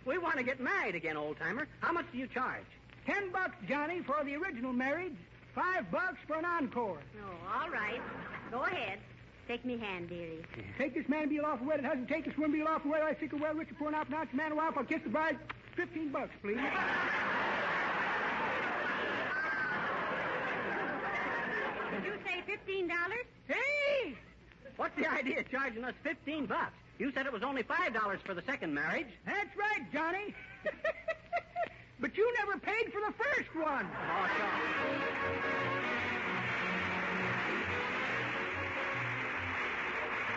We want to get married again, old-timer. How much do you charge? $10, Johnny, for the original marriage. $5 for an encore. Oh, all right. Go ahead. Take me hand, dearie. Take this man wheel off the way that doesn't take the swim wheel off the way I sick of well rich pouring out now. Man, a while, I'll kiss the bride. $15, please. Did you say $15? Hey! What's the idea of charging us $15? You said it was only $5 for the second marriage. That's right, Johnny. But you never paid for the first one. Oh,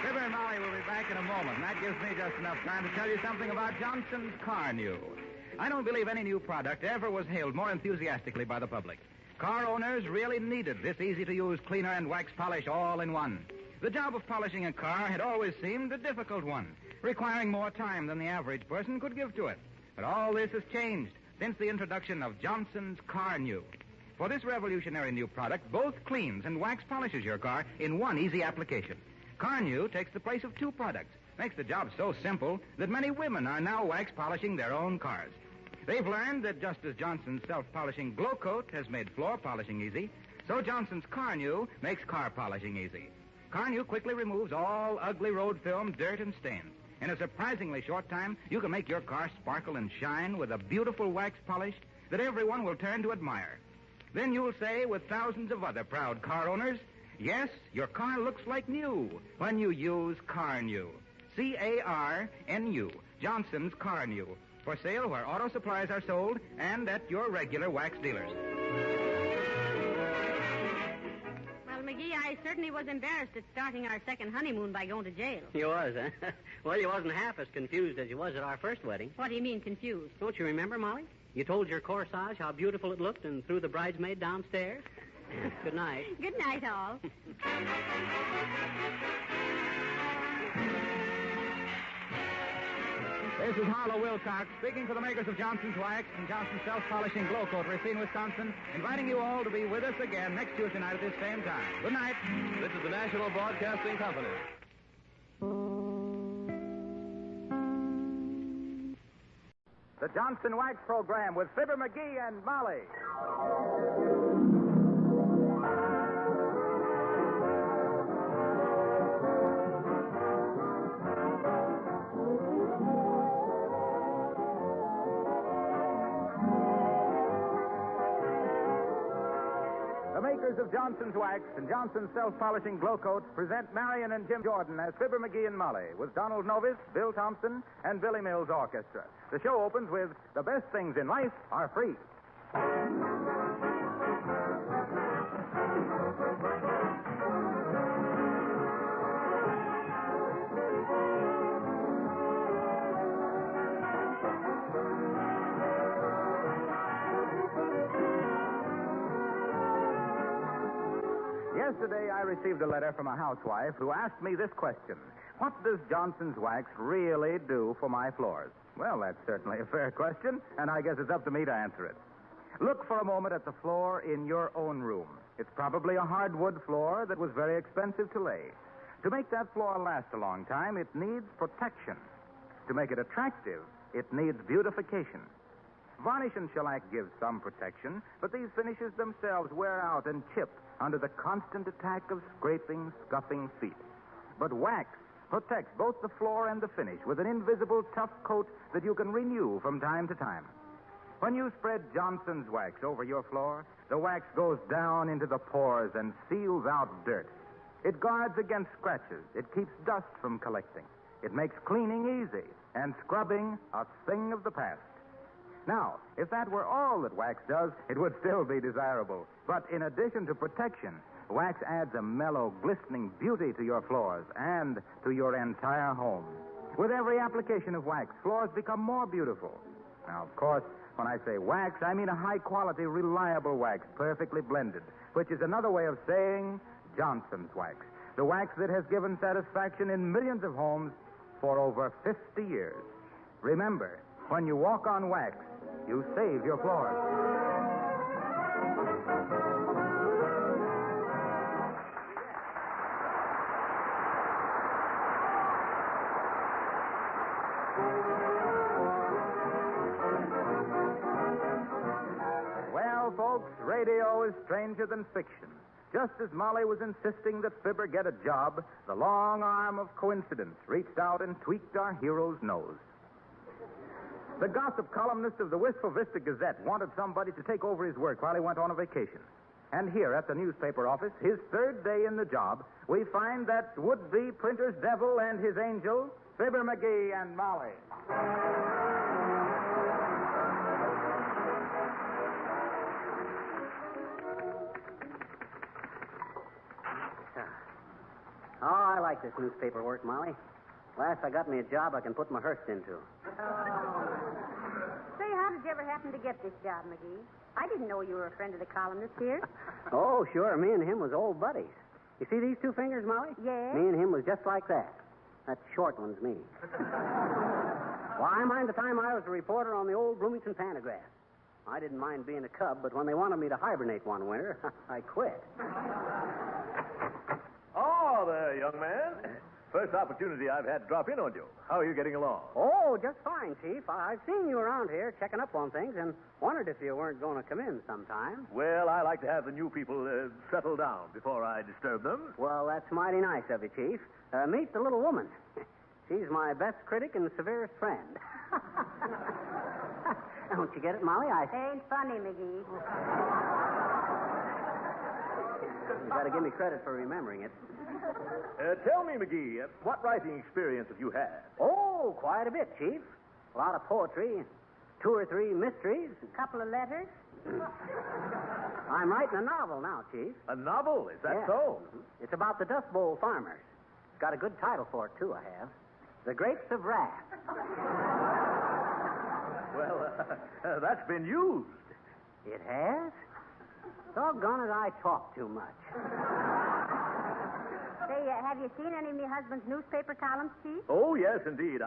Fibber and Molly will be back in a moment, and that gives me just enough time to tell you something about Johnson's Car New. I don't believe any new product ever was hailed more enthusiastically by the public. Car owners really needed this easy-to-use cleaner and wax polish all in one. The job of polishing a car had always seemed a difficult one, requiring more time than the average person could give to it. But all this has changed since the introduction of Johnson's Car New. For this revolutionary new product both cleans and wax polishes your car in one easy application. Car New takes the place of two products, makes the job so simple that many women are now wax polishing their own cars. They've learned that just as Johnson's self-polishing Glow Coat has made floor polishing easy, so Johnson's Car New makes car polishing easy. Car New quickly removes all ugly road film, dirt, and stains. In a surprisingly short time, you can make your car sparkle and shine with a beautiful wax polish that everyone will turn to admire. Then you'll say, with thousands of other proud car owners, yes, your car looks like new when you use Car New. C-A-R-N-U, Johnson's Car New. For sale where auto supplies are sold and at your regular wax dealers. Well, McGee, I certainly was embarrassed at starting our second honeymoon by going to jail. You was, huh? Well, you wasn't half as confused as you was at our first wedding. What do you mean, confused? Don't you remember, Molly? You told your corsage how beautiful it looked and threw the bridesmaid downstairs. Good night. Good night, all. This is Harlow Wilcox speaking for the makers of Johnson's Wax and Johnson's Self-Polishing Glow Coat, Racine, Wisconsin, inviting you all to be with us again next Tuesday night at this same time. Good night. This is the National Broadcasting Company. The Johnson Wax Program with Fibber McGee and Molly. The makers of Johnson's Wax and Johnson's Self-Polishing Glow Coat present Marion and Jim Jordan as Fibber McGee and Molly with Donald Novis, Bill Thompson, and Billy Mills Orchestra. The show opens with The Best Things in Life Are Free. Yesterday, I received a letter from a housewife who asked me this question. What does Johnson's Wax really do for my floors? Well, that's certainly a fair question, and I guess it's up to me to answer it. Look for a moment at the floor in your own room. It's probably a hardwood floor that was very expensive to lay. To make that floor last a long time, it needs protection. To make it attractive, it needs beautification. Varnish and shellac give some protection, but these finishes themselves wear out and chip under the constant attack of scraping, scuffing feet. But wax protects both the floor and the finish with an invisible tough coat that you can renew from time to time. When you spread Johnson's Wax over your floor, the wax goes down into the pores and seals out dirt. It guards against scratches. It keeps dust from collecting. It makes cleaning easy and scrubbing a thing of the past. Now, if that were all that wax does, it would still be desirable. But in addition to protection, wax adds a mellow, glistening beauty to your floors and to your entire home. With every application of wax, floors become more beautiful. Now, of course, when I say wax, I mean a high-quality, reliable wax, perfectly blended, which is another way of saying Johnson's Wax, the wax that has given satisfaction in millions of homes for over 50 years. Remember, when you walk on wax, you save your floors. Well, folks, radio is stranger than fiction. just as Molly was insisting that Fibber get a job, the long arm of coincidence reached out and tweaked our hero's nose. The gossip columnist of the Wistful Vista Gazette wanted somebody to take over his work while he went on a vacation. And here at the newspaper office, his third day in the job, we find that would-be printer's devil and his angel, Fibber McGee and Molly. Oh, I like this newspaper work, Molly. Last I got me a job I can put my Hearst into. Say, how did you ever happen to get this job, McGee? I didn't know you were a friend of the columnist here. Oh, sure. Me and him was old buddies. You see these two fingers, Molly? Yes? Me and him was just like that. That short one's me. Well, I mind the time I was a reporter on the old Bloomington Pantograph. I didn't mind being a cub, but when they wanted me to hibernate one winter, I quit. Oh, there, young man. First opportunity I've had to drop in on you. How are you getting along? Oh, just fine, Chief. I've seen you around here checking up on things and wondered if you weren't going to come in sometime. Well, I like to have the new people settle down before I disturb them. Well, that's mighty nice of you, Chief. Meet the little woman. She's my best critic and severest friend. Don't you get it, Molly? Ain't funny, McGee. You got to give me credit for remembering it. Tell me, McGee, what writing experience have you had? Oh, quite a bit, Chief. A lot of poetry, 2 or 3 mysteries. A couple of letters. I'm writing a novel now, Chief. A novel? Is that Yeah. so? It's about the Dust Bowl farmers. It's got a good title for it, too, I have. The Grapes of Wrath. Well, that's been used. It has? Doggone it, I talk too much. Say, have you seen any of my husband's newspaper columns, Chief? Oh, yes, indeed.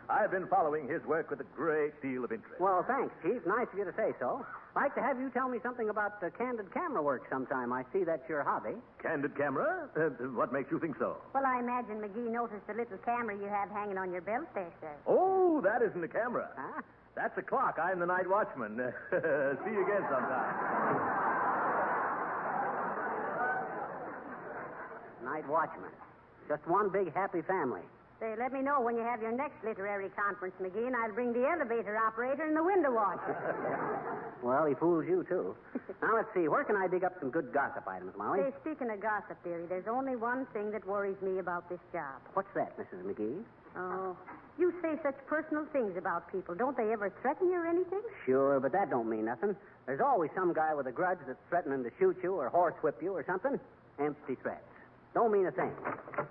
I've been following his work with a great deal of interest. Well, thanks, Chief. Nice of you to say so. I'd like to have you tell me something about candid camera work sometime. I see that's your hobby. Candid camera? What makes you think so? Well, I imagine McGee noticed the little camera you have hanging on your belt there, sir. Oh, that isn't a camera. Huh? That's a clock. I'm the night watchman. See you again sometime. Night watchman. Just one big happy family. Say, let me know when you have your next literary conference, McGee, and I'll bring the elevator operator and the window washer. Well, he fools you, too. Now, let's see. Where can I dig up some good gossip items, Molly? Say, speaking of gossip, dearie, there's only one thing that worries me about this job. What's that, Mrs. McGee? Oh, you say such personal things about people. Don't they ever threaten you or anything? Sure, but that don't mean nothing. There's always some guy with a grudge that's threatening to shoot you or horsewhip you or something. Empty threats. Don't mean a thing.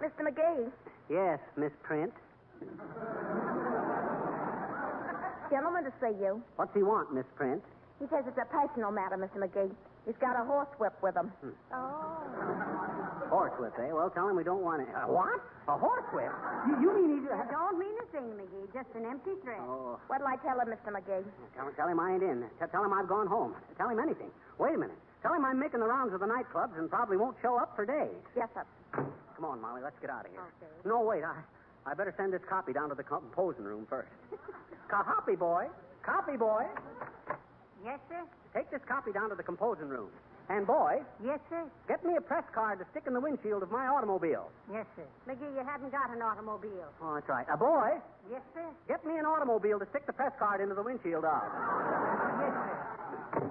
Mr. McGee. Yes, Miss Print. Gentleman to see you. What's he want, Miss Print? He says it's a personal matter, Mr. McGee. He's got a horsewhip with him. Oh. Horsewhip, eh? Well, tell him we don't want it. What? A horsewhip? You mean he's... I don't mean a thing, McGee. Just an empty threat. Oh. What'll I tell him, Mr. McGee? Tell him I ain't in. Tell him I've gone home. Tell him anything. Wait a minute. Tell him I'm making the rounds of the nightclubs and probably won't show up for days. Yes, sir. Come on, Molly. Let's get out of here. Okay. No, wait. I better send this copy down to the composing room first. Copy boy. Copy boy. Yes, sir. Take this copy down to the composing room. And, boy, Yes, sir. get me a press card to stick in the windshield of my automobile. Yes, sir. McGee, you haven't got an automobile. Oh, that's right. Boy, Yes, sir. get me an automobile to stick the press card into the windshield of. Yes, sir.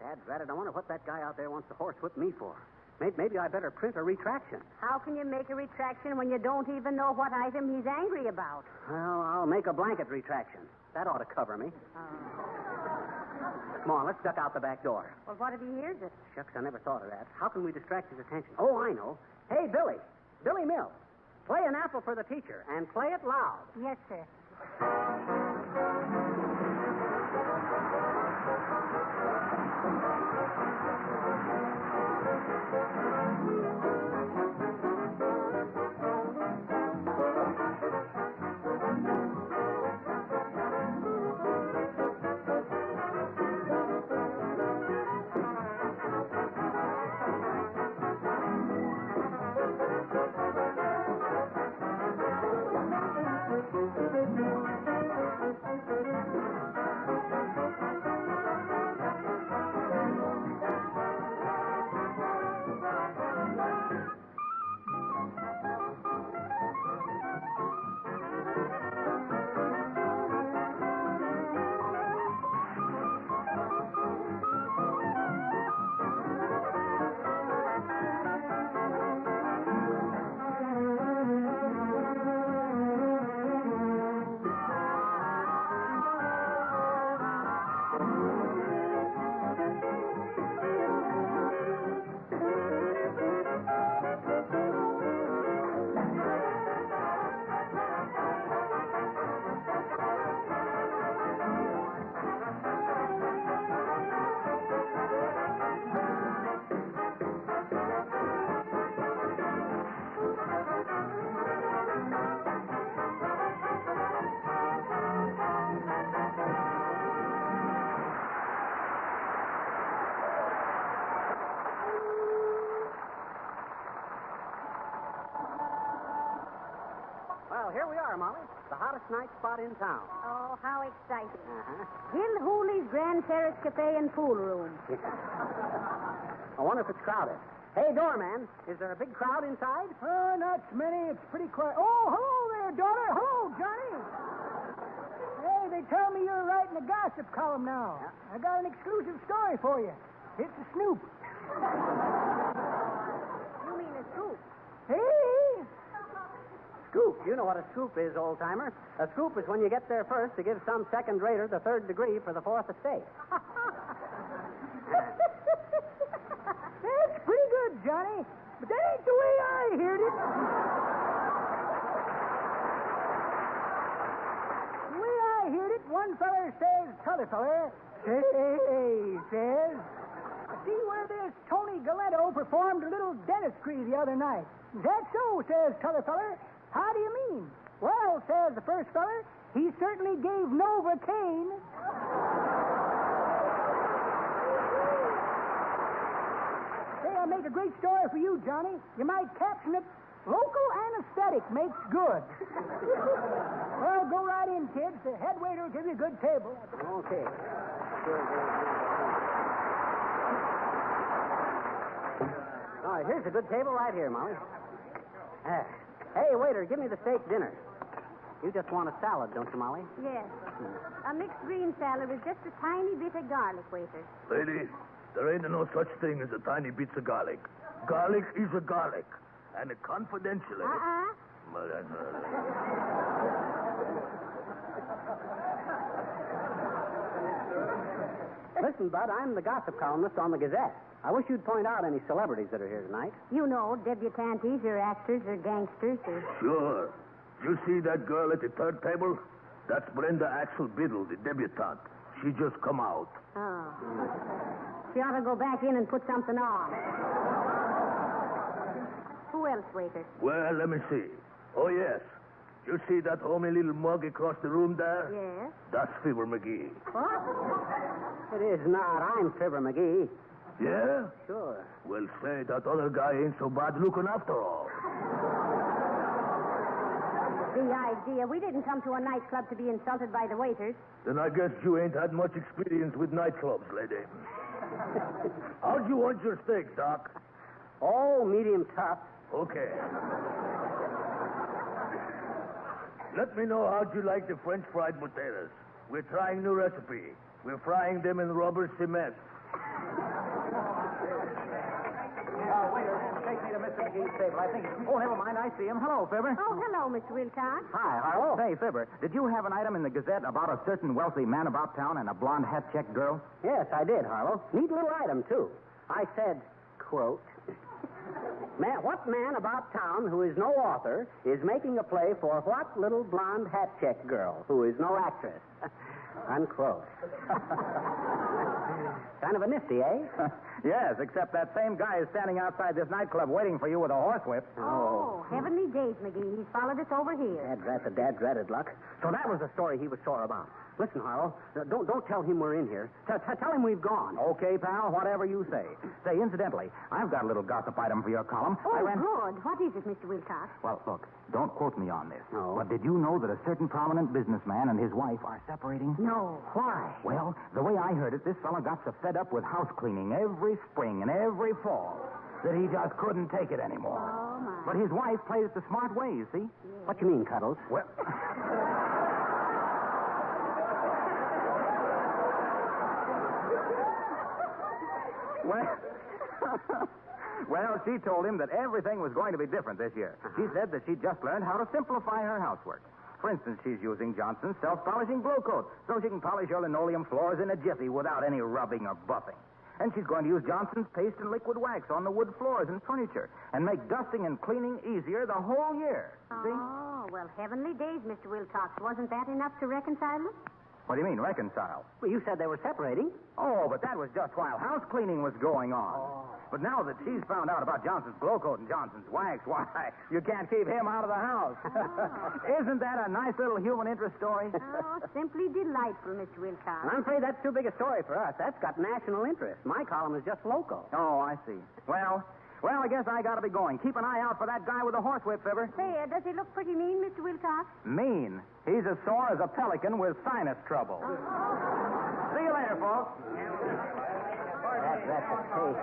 Dadrat, I wonder what that guy out there wants to horsewhip me for. Maybe I better print a retraction. How can you make a retraction when you don't even know what item he's angry about? Well, I'll make a blanket retraction. That ought to cover me. Come on, let's duck out the back door. Well, what if he hears it? Shucks, I never thought of that. How can we distract his attention? Oh, I know. Hey, Billy. Billy Mills. Play an apple for the teacher, and play it loud. Yes, sir. Well, here we are, Molly. The hottest night spot in town. Oh, how exciting. Uh-huh. Gil Hooley's Grand Terrace Cafe and Pool Room. I wonder if it's crowded. Hey, doorman, is there a big crowd inside? Oh, not many. It's pretty quiet. Oh, hello there, daughter. Hello, Johnny. Hey, they tell me you're writing a gossip column now. I got an exclusive story for you. It's a snoop. You mean a scoop? Hey! Scoop. You know what a scoop is, old-timer. A scoop is when you get there first to give some second-rater the third degree for the fourth estate. That's pretty good, Johnny. But that ain't the way I heard it. The way I heard it, one feller says, t'other feller, says, I see where this Tony Galetto performed a little dentistry the other night. Is that so, says t'other feller. How do you mean? Well, says the first feller, he certainly gave Novocaine. Say, I make a great story for you, Johnny. You might caption it, Local Anesthetic Makes Good. Well, go right in, kids. The head waiter will give you a good table. Okay. All right, here's a good table right here, Molly. Hey, waiter, give me the steak dinner. You just want a salad, don't you, Molly? Yes. A mixed green salad with just a tiny bit of garlic, waiter. Lady, there ain't no such thing as a tiny bit of garlic. Garlic is a garlic. And confidentially... Well, that's... Listen, Bud, I'm the gossip columnist on the Gazette. I wish you'd point out any celebrities that are here tonight. You know, debutantes or actors or gangsters or... Sure. You see that girl at the third table? That's Brenda Axel Biddle, the debutante. She just come out. Oh. She ought to go back in and put something on. Who else, waiter? Well, let me see. Oh, yes. You see that homely little mug across the room there? Yes. That's Fibber McGee. What? It is not. I'm Fibber McGee. Yeah? Sure. Well, say, that other guy ain't so bad looking after all. The idea. We didn't come to a nightclub to be insulted by the waiters. Then I guess you ain't had much experience with nightclubs, lady. How'd you want your steak, Doc? Oh, medium tough. Okay. Let me know how'd you like the French fried potatoes. We're trying new recipe. We're frying them in rubber cement. Waiter, take me to Mr. McGee's table. I think... Oh, never mind. I see him. Hello, Fibber. Oh, hello, Mr. Wilcox. Hi, Harlow. Say, Fibber, did you have an item in the Gazette about a certain wealthy man about town and a blonde hat-checked girl? Yes, I did, Harlow. Neat little item, too. I said, quote, what man about town who is no author is making a play for what little blonde hat-checked girl who is no actress? Unquote. Kind of a nifty, eh? Yes, except that same guy is standing outside this nightclub waiting for you with a horsewhip. Oh, heavenly days, McGee. He's followed us over here. Dad-dreaded luck. So that was the story he was sore about. Listen, Harlow, don't tell him we're in here. Tell him we've gone. Okay, pal, whatever you say. Say, incidentally, I've got a little gossip item for your column. Oh, good. What is it, Mr. Wilcox? Well, look, don't quote me on this. No. But did you know that a certain prominent businessman and his wife are separating? No. Why? Well, the way I heard it, this fella got so fed up with house cleaning every spring and every fall that he just couldn't take it anymore. Oh, my. But his wife plays it the smart way, you see? Yes. What you mean, Cuddles? Well... Well, she told him that everything was going to be different this year. Uh-huh. She said that she'd just learned how to simplify her housework. For instance, she's using Johnson's self-polishing glow coat so she can polish her linoleum floors in a jiffy without any rubbing or buffing. And she's going to use Johnson's paste and liquid wax on the wood floors and furniture and make dusting and cleaning easier the whole year. See? Oh, well, heavenly days, Mr. Wilcox. Wasn't that enough to reconcile them? What do you mean, reconcile? Well, you said they were separating. Oh, but that was just while house cleaning was going on. Oh. But now that she's found out about Johnson's glow coat and Johnson's wax, why, you can't keep him out of the house. Oh. Isn't that a nice little human interest story? Oh, simply delightful, Mr. Wilcox. I'm afraid that's too big a story for us. That's got national interest. My column is just local. Oh, I see. Well, Well, I guess I gotta be going. Keep an eye out for that guy with the horsewhip, Fibber. Say, does he look pretty mean, Mr. Wilcox? Mean? He's as sore as a pelican with sinus trouble. See you later, folks. That's okay.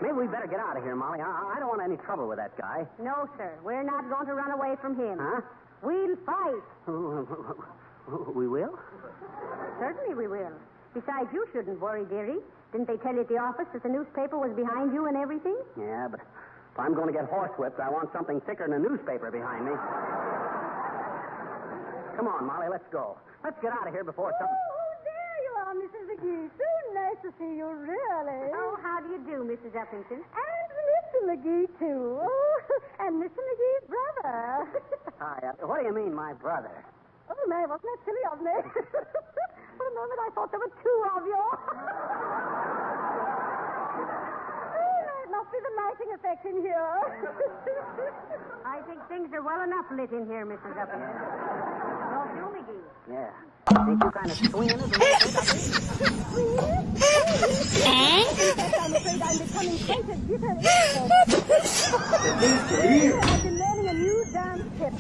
Maybe we better get out of here, Molly. I don't want any trouble with that guy. No, sir. We're not going to run away from him. Huh? We'll fight. We will? Certainly we will. Besides, you shouldn't worry, dearie. Didn't they tell you at the office that the newspaper was behind you and everything? Yeah, but if I'm going to get horsewhipped, I want something thicker than a newspaper behind me. Come on, Molly, let's go. Let's get out of here before something... Oh, there you are, Mrs. McGee. So nice to see you, really. Oh, how do you do, Mrs. Uppington? And Mr. McGee, too. Oh, and Mr. McGee's brother. Hi, what do you mean, my brother? Oh, Mary, wasn't that silly of me? For a moment, I thought there were two of you. It must be the lighting effect in here. I think things are well enough lit in here, Mrs. Uppington. Don't you, McGee? Yeah. Ain't you kind of swinging it a little bit? I'm afraid I'm becoming quite a guitar I've been learning a new dance step.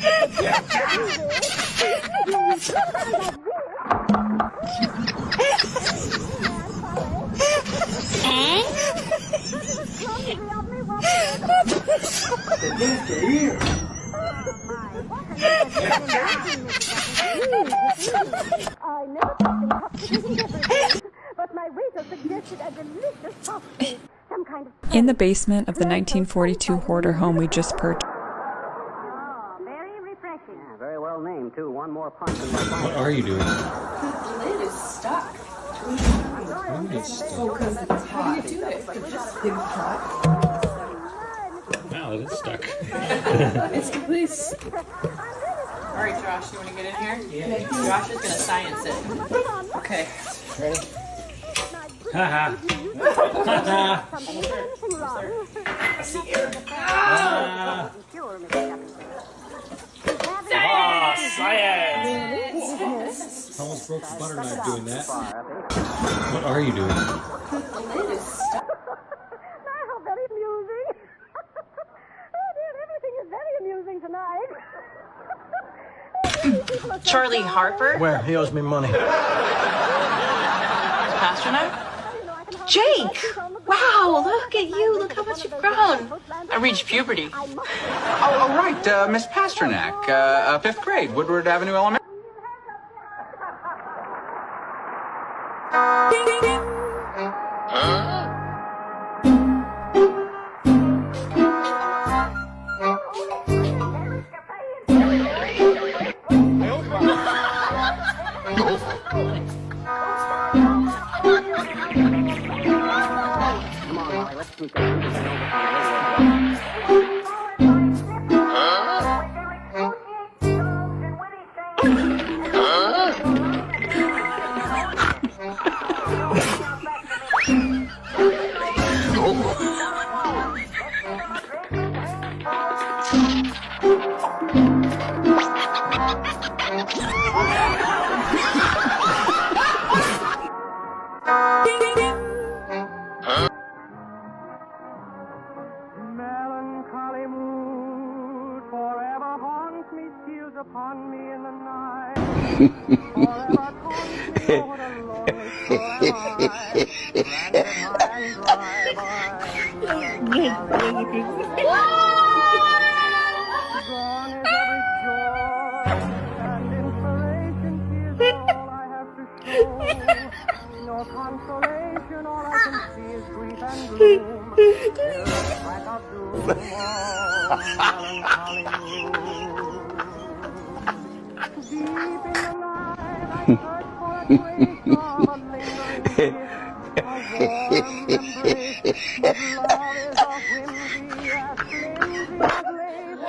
I never touched intoxicating beverages, but my waiter suggested a delicious soft drink, some kind of... In the basement of the 1942 hoarder home we just purchased. Oh, very refreshing. Yeah, very well named, too. One more punch in my pocket. What are you doing? The lid is stuck. Oh, because it's hot. How do you do it? Just hit hot. Wow, that is stuck. It's completely... All right, Josh, you want to get in here? Yeah. Josh is going to science it. Okay. Ready? Ha-ha. Ha-ha. I see air. Science! Almost broke the butter knife doing that. What are you doing? The lid is stuck. How very amusing. Oh, dear, everything is very amusing tonight. Charlie Harper? Where? He owes me money. Pasternak? Jake! Wow, look at you. Look how much you've grown. I reached puberty. Oh, right, Miss Pasternak. 5th grade, Woodward Avenue Elementary. Melancholy mood forever haunts me, steals upon me in the night. Forever taunts me over the lonely shore am Gone is every joy and inspiration. She is all I have to show. No consolation, all I can see is grief and gloom. Like a doom, melancholy mood. Deep in the night, I search for a trace of a lingering kiss, a warm embrace. But love is a whimsy as flimsy as lace.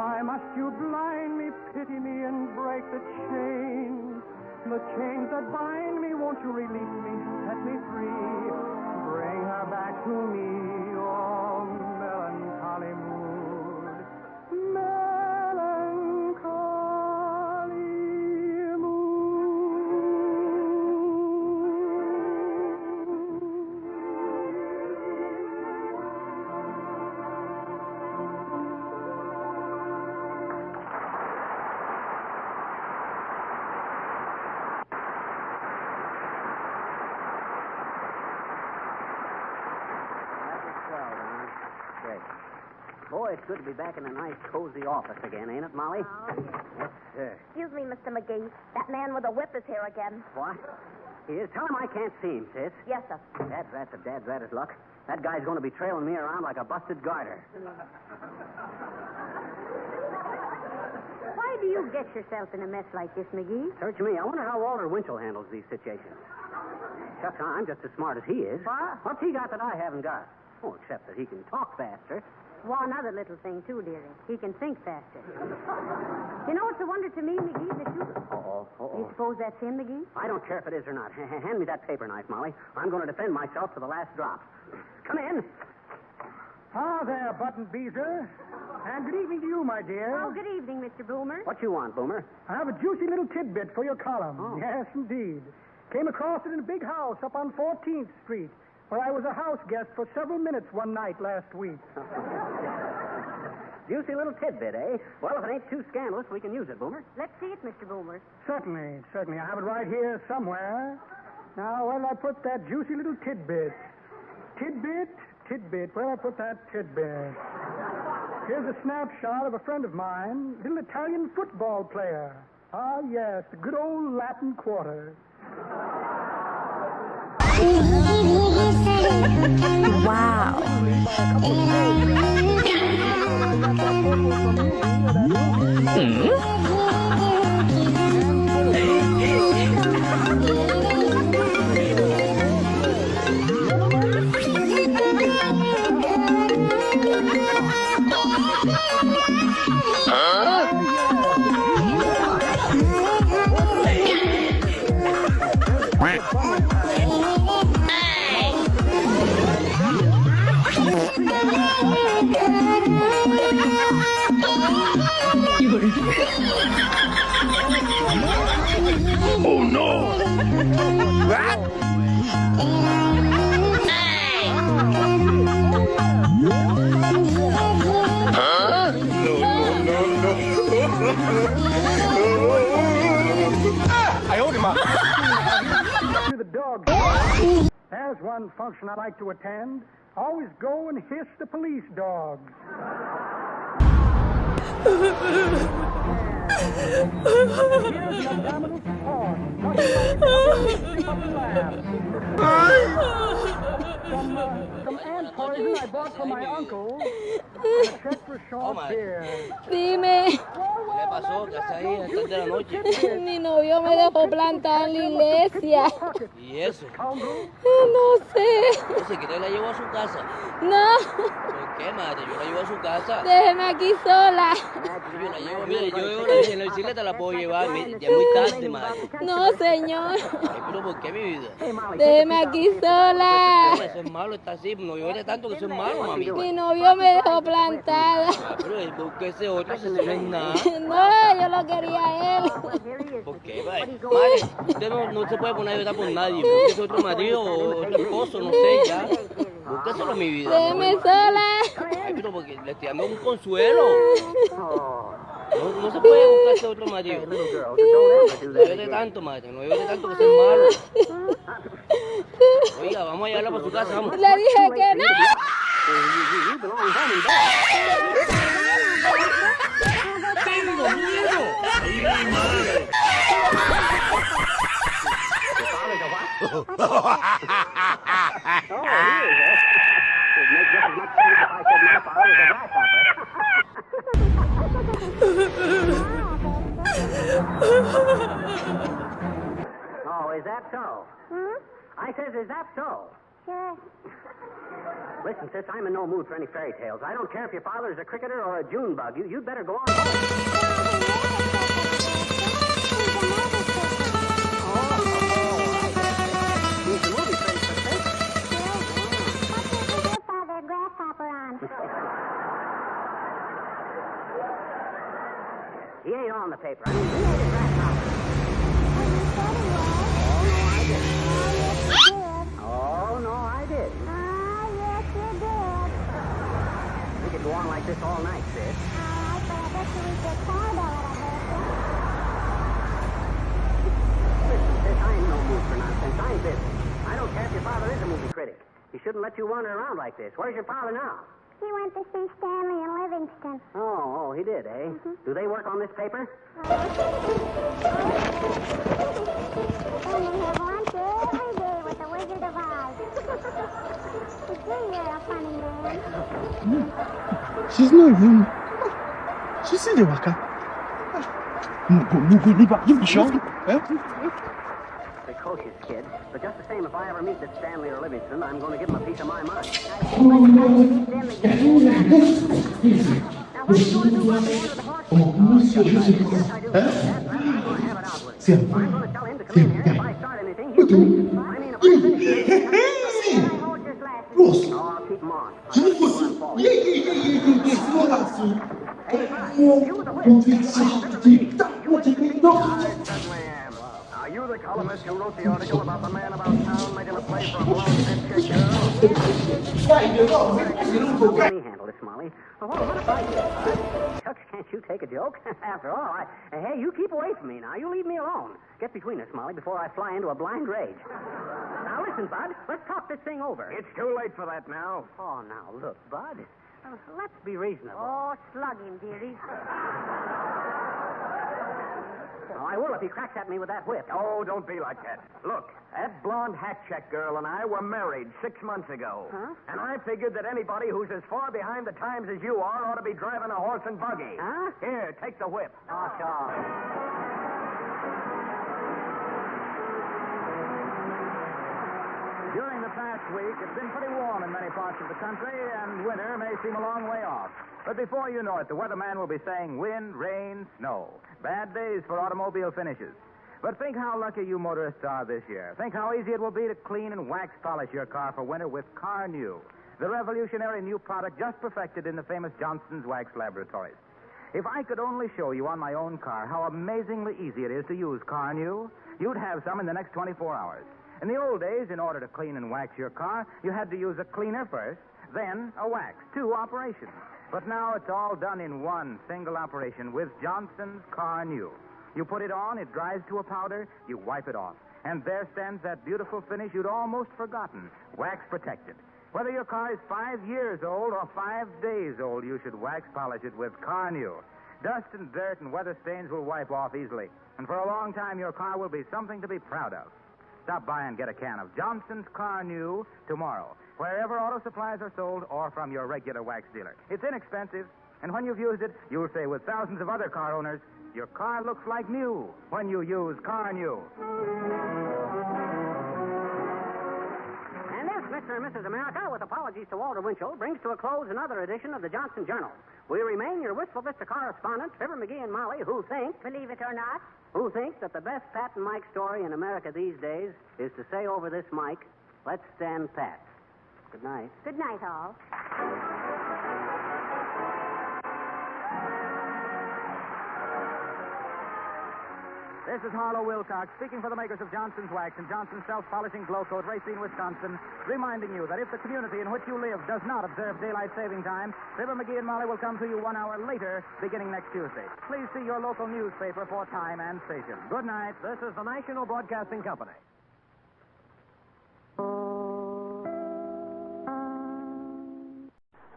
why must you blindly pity me and break the chains? The chains that bind me, won't you release me, set me free? Bring her back to me, oh melancholy mood. Melancholy Boy, it's good to be back in a nice, cozy office again, ain't it, Molly? Oh, yes. Yes, sir. Excuse me, Mr. McGee. That man with the whip is here again. What? He is? Tell him I can't see him, sis. Yes, sir. Dad's rat is luck. That guy's going to be trailing me around like a busted garter. Why do you get yourself in a mess like this, McGee? Search me. I wonder how Walter Winchell handles these situations. Shucks, I'm just as smart as he is. What? What's he got that I haven't got? Oh, except that he can talk faster. One other little thing, too, dearie. He can think faster. You know, it's a wonder to me, McGee, that you... You suppose that's him, McGee? I don't care if it is or not. Hand me that paper knife, Molly. I'm going to defend myself to the last drop. Come in. Ah, there, Button Beezer. And good evening to you, my dear. Oh, good evening, Mr. Boomer. What you want, Boomer? I have a juicy little tidbit for your column. Oh. Yes, indeed. Came across it in a big house up on 14th Street, where I was a house guest for several minutes one night last week. Juicy little tidbit, eh? Well, if it ain't too scandalous, we can use it, Boomer. Let's see it, Mr. Boomer. Certainly. I have it right here somewhere. Now, where did I put that juicy little tidbit? Tidbit. Where did I put that tidbit? Here's a snapshot of a friend of mine, little Italian football player. Ah, yes, the good old Latin Quarter. Wow. Oh, no. What? Huh? No. I owed him up. To the dog. There's one function I like to attend. Always go and hiss the police dogs. Here's an abdominal torn. Some ant poison I bought from my uncle. And a check for short beer. Dime. ¿Qué pasó? ¿Qué haces ahí a estas de la noche? Mi novio me dejó plantada en la iglesia. ¿Y eso? No sé. Entonces, ¿quién la llevó a su casa? No. ¿Por qué, madre? Yo la llevo a su casa. Déjeme aquí sola. Yo la llevo, mire, yo en la bicicleta la puedo llevar. Ya es muy tarde, madre. No, señor. Ay, pero ¿por qué, mi vida? Déjeme aquí sola. Eso es malo, está así. No llores tanto que eso es malo, mami. Mi novio me dejó plantada. Pero busque ese otro, si eso no es nada. No, yo lo quería a él. ¿Por qué, madre? Madre, usted no se puede poner a llorar por nadie. Busque ese otro marido o otro esposo, no sé, ya. Búsqueselo, mi vida. Déjeme sola. Ay, pero porque le estoy dando un consuelo. No se puede buscarse otro marido. No llore tanto, madre. No llore tanto que eso es malo. Oiga, vamos a llevarla por su casa, vamos. Le dije que no. ¡Tengo miedo! ¡Ay, mi madre! Oh, is that so? Hmm? I says, is that so? Sure. Listen, sis, I'm in no mood for any fairy tales. I don't care if your father's a cricketer or a June bug. You'd better go on home. He ain't on the paper. I mean, he ain't a grasshopper. Oh, no, I didn't. Yes, you did. We could go on like this all night, sis. All right, but I bet you we get tired of it, Listen, sis, I ain't in no mood for nonsense. I'm busy. I don't care if your father is a movie critic. He shouldn't let you wander around like this. Where's your father now? He went to see Stanley and Livingston. Oh, he did, eh? Mm-hmm. Do they work on this paper? Then they have lunch every day with the Wizard of Oz. Gee, you're a funny man. She's not even. She's in the waka. Precocious kid. But just the same, if I ever meet this Stanley or Livingston, I'm going to give him a piece of my mind. Now, what are you going to do about the end of the horse? Yes, I do. I'm going to have it out with him. I'm going to tell him to come in here. If I start anything, he'll finish it. I mean, if I finish it, Hold your glasses. oh, I'll keep them on. I'll keep them on falling. Hey, Bud, you with the whip. Certainly am. Are you the columnist who wrote the article about the man about town making a play for a blonde head girl? Let me handle this, Molly. Well, what if I did? Shucks, can't you take a joke? After all, hey, you keep away from me now. You leave me alone. Get between us, Molly, before I fly into a blind rage. Now, listen, Bud. Let's talk this thing over. It's too late for that now. Oh, now, look, Bud. Let's be reasonable. Oh, slug him, dearie. Oh, I will if he cracks at me with that whip. Oh, don't be like that. Look, that blonde hat-check girl and I were married 6 months ago. Huh? And I figured that anybody who's as far behind the times as you are ought to be driving a horse and buggy. Huh? Here, take the whip. Oh, sure. During the past week, it's been pretty warm in many parts of the country, and winter may seem a long way off. But before you know it, the weatherman will be saying wind, rain, snow. Bad days for automobile finishes. But think how lucky you motorists are this year. Think how easy it will be to clean and wax polish your car for winter with Car New, the revolutionary new product just perfected in the famous Johnson's Wax Laboratories. If I could only show you on my own car how amazingly easy it is to use Car New, you'd have some in the next 24 hours. In the old days, in order to clean and wax your car, you had to use a cleaner first, then a wax. 2 operations. But now it's all done in one single operation with Johnson's Car New. You put it on, it dries to a powder, you wipe it off. And there stands that beautiful finish you'd almost forgotten, wax protected. Whether your car is 5 years old or 5 days old, you should wax polish it with Car New. Dust and dirt and weather stains will wipe off easily. And for a long time, your car will be something to be proud of. Stop by and get a can of Johnson's Car New tomorrow, wherever auto supplies are sold or from your regular wax dealer. It's inexpensive, and when you've used it, you'll say with thousands of other car owners, your car looks like new when you use Car New. And this, Mr. and Mrs. America, with apologies to Walter Winchell, brings to a close another edition of the Johnson Journal. We remain your wistful Vista correspondents, Fibber McGee and Molly, who think, Believe it or not. who think that the best Pat and Mike story in America these days is to say over this mic, let's stand pat. Good night. Good night, all. This is Harlow Wilcox speaking for the makers of Johnson's Wax and Johnson's Self-Polishing Glow Coat, Racine, Wisconsin, reminding you that if the community in which you live does not observe daylight saving time, Fibber McGee and Molly will come to you 1 hour later, beginning next Tuesday. Please see your local newspaper for time and station. Good night. This is the National Broadcasting Company.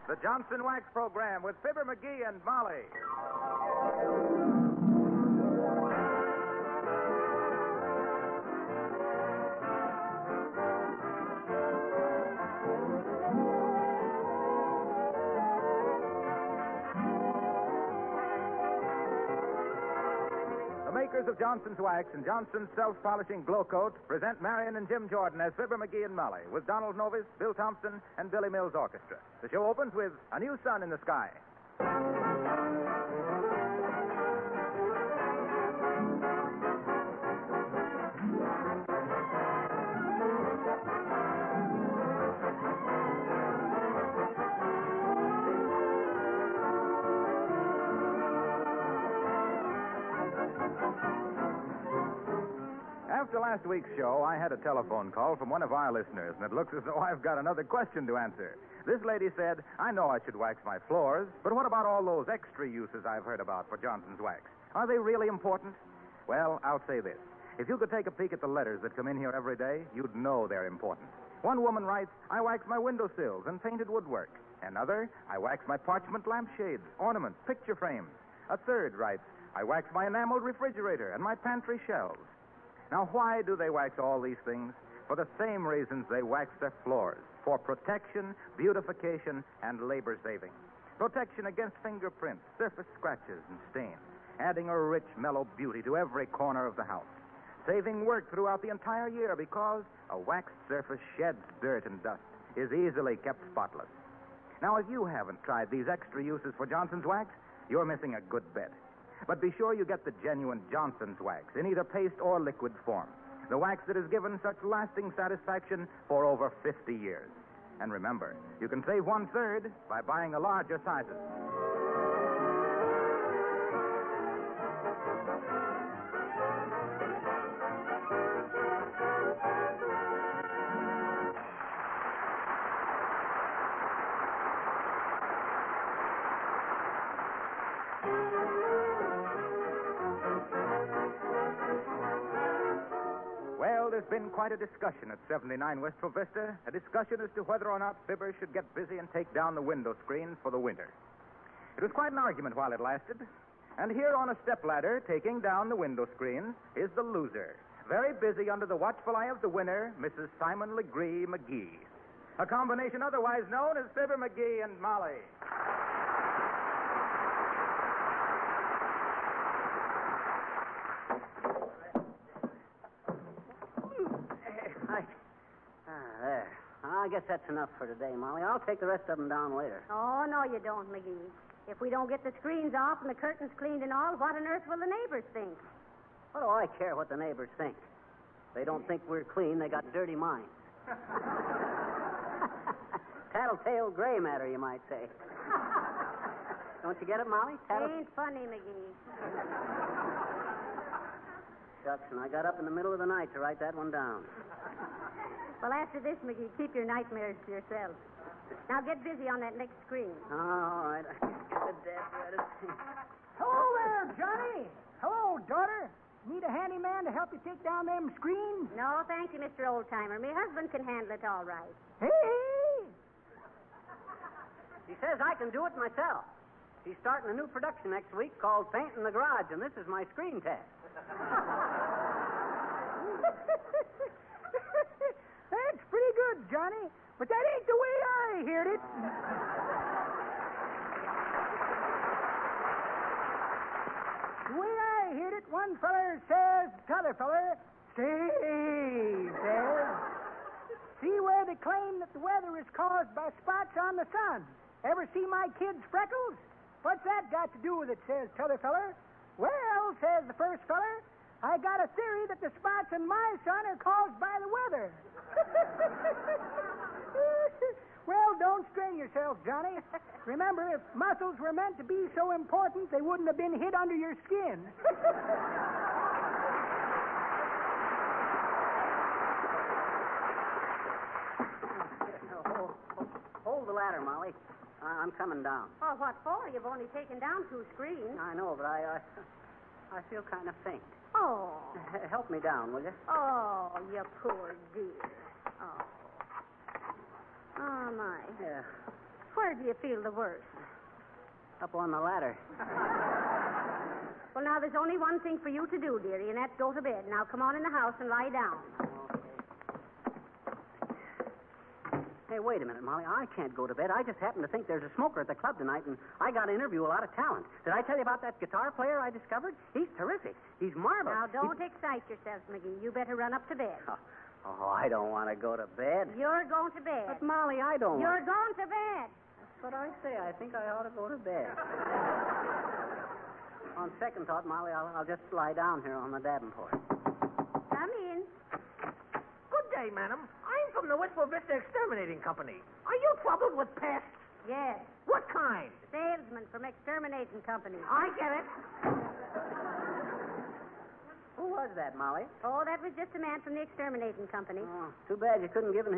The Johnson Wax Program with Fibber McGee and Molly. makers of Johnson's Wax and Johnson's Self-Polishing Glow Coat present Marion and Jim Jordan as Fibber McGee and Molly with Donald Novis, Bill Thompson, and Billy Mills Orchestra. The show opens with A New Sun in the Sky. After last week's show, I had a telephone call from one of our listeners, and it looks as though I've got another question to answer. This lady said, I know I should wax my floors, but what about all those extra uses I've heard about for Johnson's Wax? Are they really important? Well, I'll say this. If you could take a peek at the letters that come in here every day, you'd know they're important. One woman writes, I wax my windowsills and painted woodwork. Another, I wax my parchment lampshades, ornaments, picture frames. A third writes, I wax my enameled refrigerator and my pantry shelves. Now, why do they wax all these things? For the same reasons they wax their floors. For protection, beautification, and labor saving. Protection against fingerprints, surface scratches, and stains. Adding a rich, mellow beauty to every corner of the house. Saving work throughout the entire year because a waxed surface sheds dirt and dust, is easily kept spotless. Now, if you haven't tried these extra uses for Johnson's Wax, you're missing a good bet. But be sure you get the genuine Johnson's Wax in either paste or liquid form. The wax that has given such lasting satisfaction for over 50 years. And remember, you can save 1/3 by buying the larger sizes. There's been quite a discussion at 79 Wistful Vista, a discussion as to whether or not Fibber should get busy and take down the window screens for the winter. It was quite an argument while it lasted, and here on a stepladder, taking down the window screens, is the loser, very busy under the watchful eye of the winner, Mrs. Simon Legree McGee, a combination otherwise known as Fibber McGee and Molly. There. I guess that's enough for today, Molly. I'll take the rest of them down later. Oh, no, you don't, McGee. If we don't get the screens off and the curtains cleaned and all, what on earth will the neighbors think? What do I care what the neighbors think? They don't think we're clean. They got dirty minds. Tattletale gray matter, you might say. Don't you get it, Molly? Ain't funny, McGee. Shucks, and I got up in the middle of the night to write that one down. Well, after this, McGee, keep your nightmares to yourself. Now get busy on that next screen. Oh, all right. Get the desk ready. Hello there, Johnny. Hello, daughter. Need a handyman to help you take down them screens? No, thank you, Mr. Oldtimer. My husband can handle it all right. Hey! He says I can do it myself. He's starting a new production next week called Paint in the Garage, and this is my screen test. That's pretty good, Johnny. But that ain't the way I heard it. The way I heard it, one feller says, t'other feller, say, says, see where they claim that the weather is caused by spots on the sun. Ever see my kid's freckles? What's that got to do with it, says t'other feller. Well, says the first feller, I got a theory that the spots in my sun are caused by the weather. Well, don't strain yourself, Johnny. Remember, if muscles were meant to be so important, they wouldn't have been hid under your skin. Hold the ladder, Molly. I'm coming down. Oh, what for? You've only taken down 2 screens. I know, but I feel kind of faint. Oh. Help me down, will you? Oh, you poor dear. Oh. Oh, my. Yeah. Where do you feel the worst? Up on the ladder. Well, now, there's only one thing for you to do, dearie, and that's go to bed. Now, come on in the house and lie down. Hey, wait a minute, Molly. I can't go to bed. I just happen to think there's a smoker at the club tonight, and I got to interview a lot of talent. Did I tell you about that guitar player I discovered? He's terrific. He's marvelous. Now, don't excite yourself, McGee. You better run up to bed. Oh, I don't want to go to bed. You're going to bed. But, Molly, I don't You're want... going to bed. That's what I say. I think I ought to go to bed. On second thought, Molly, I'll just lie down here on the Davenport. Come in. Good day, madam. I'm from the Wistful Vista Exterminating Company. Are you troubled with pests? Yes. What kind? Salesman from Exterminating Company. I get it. Who was that, Molly? Oh, that was just a man from the Exterminating Company. Oh, too bad you couldn't give him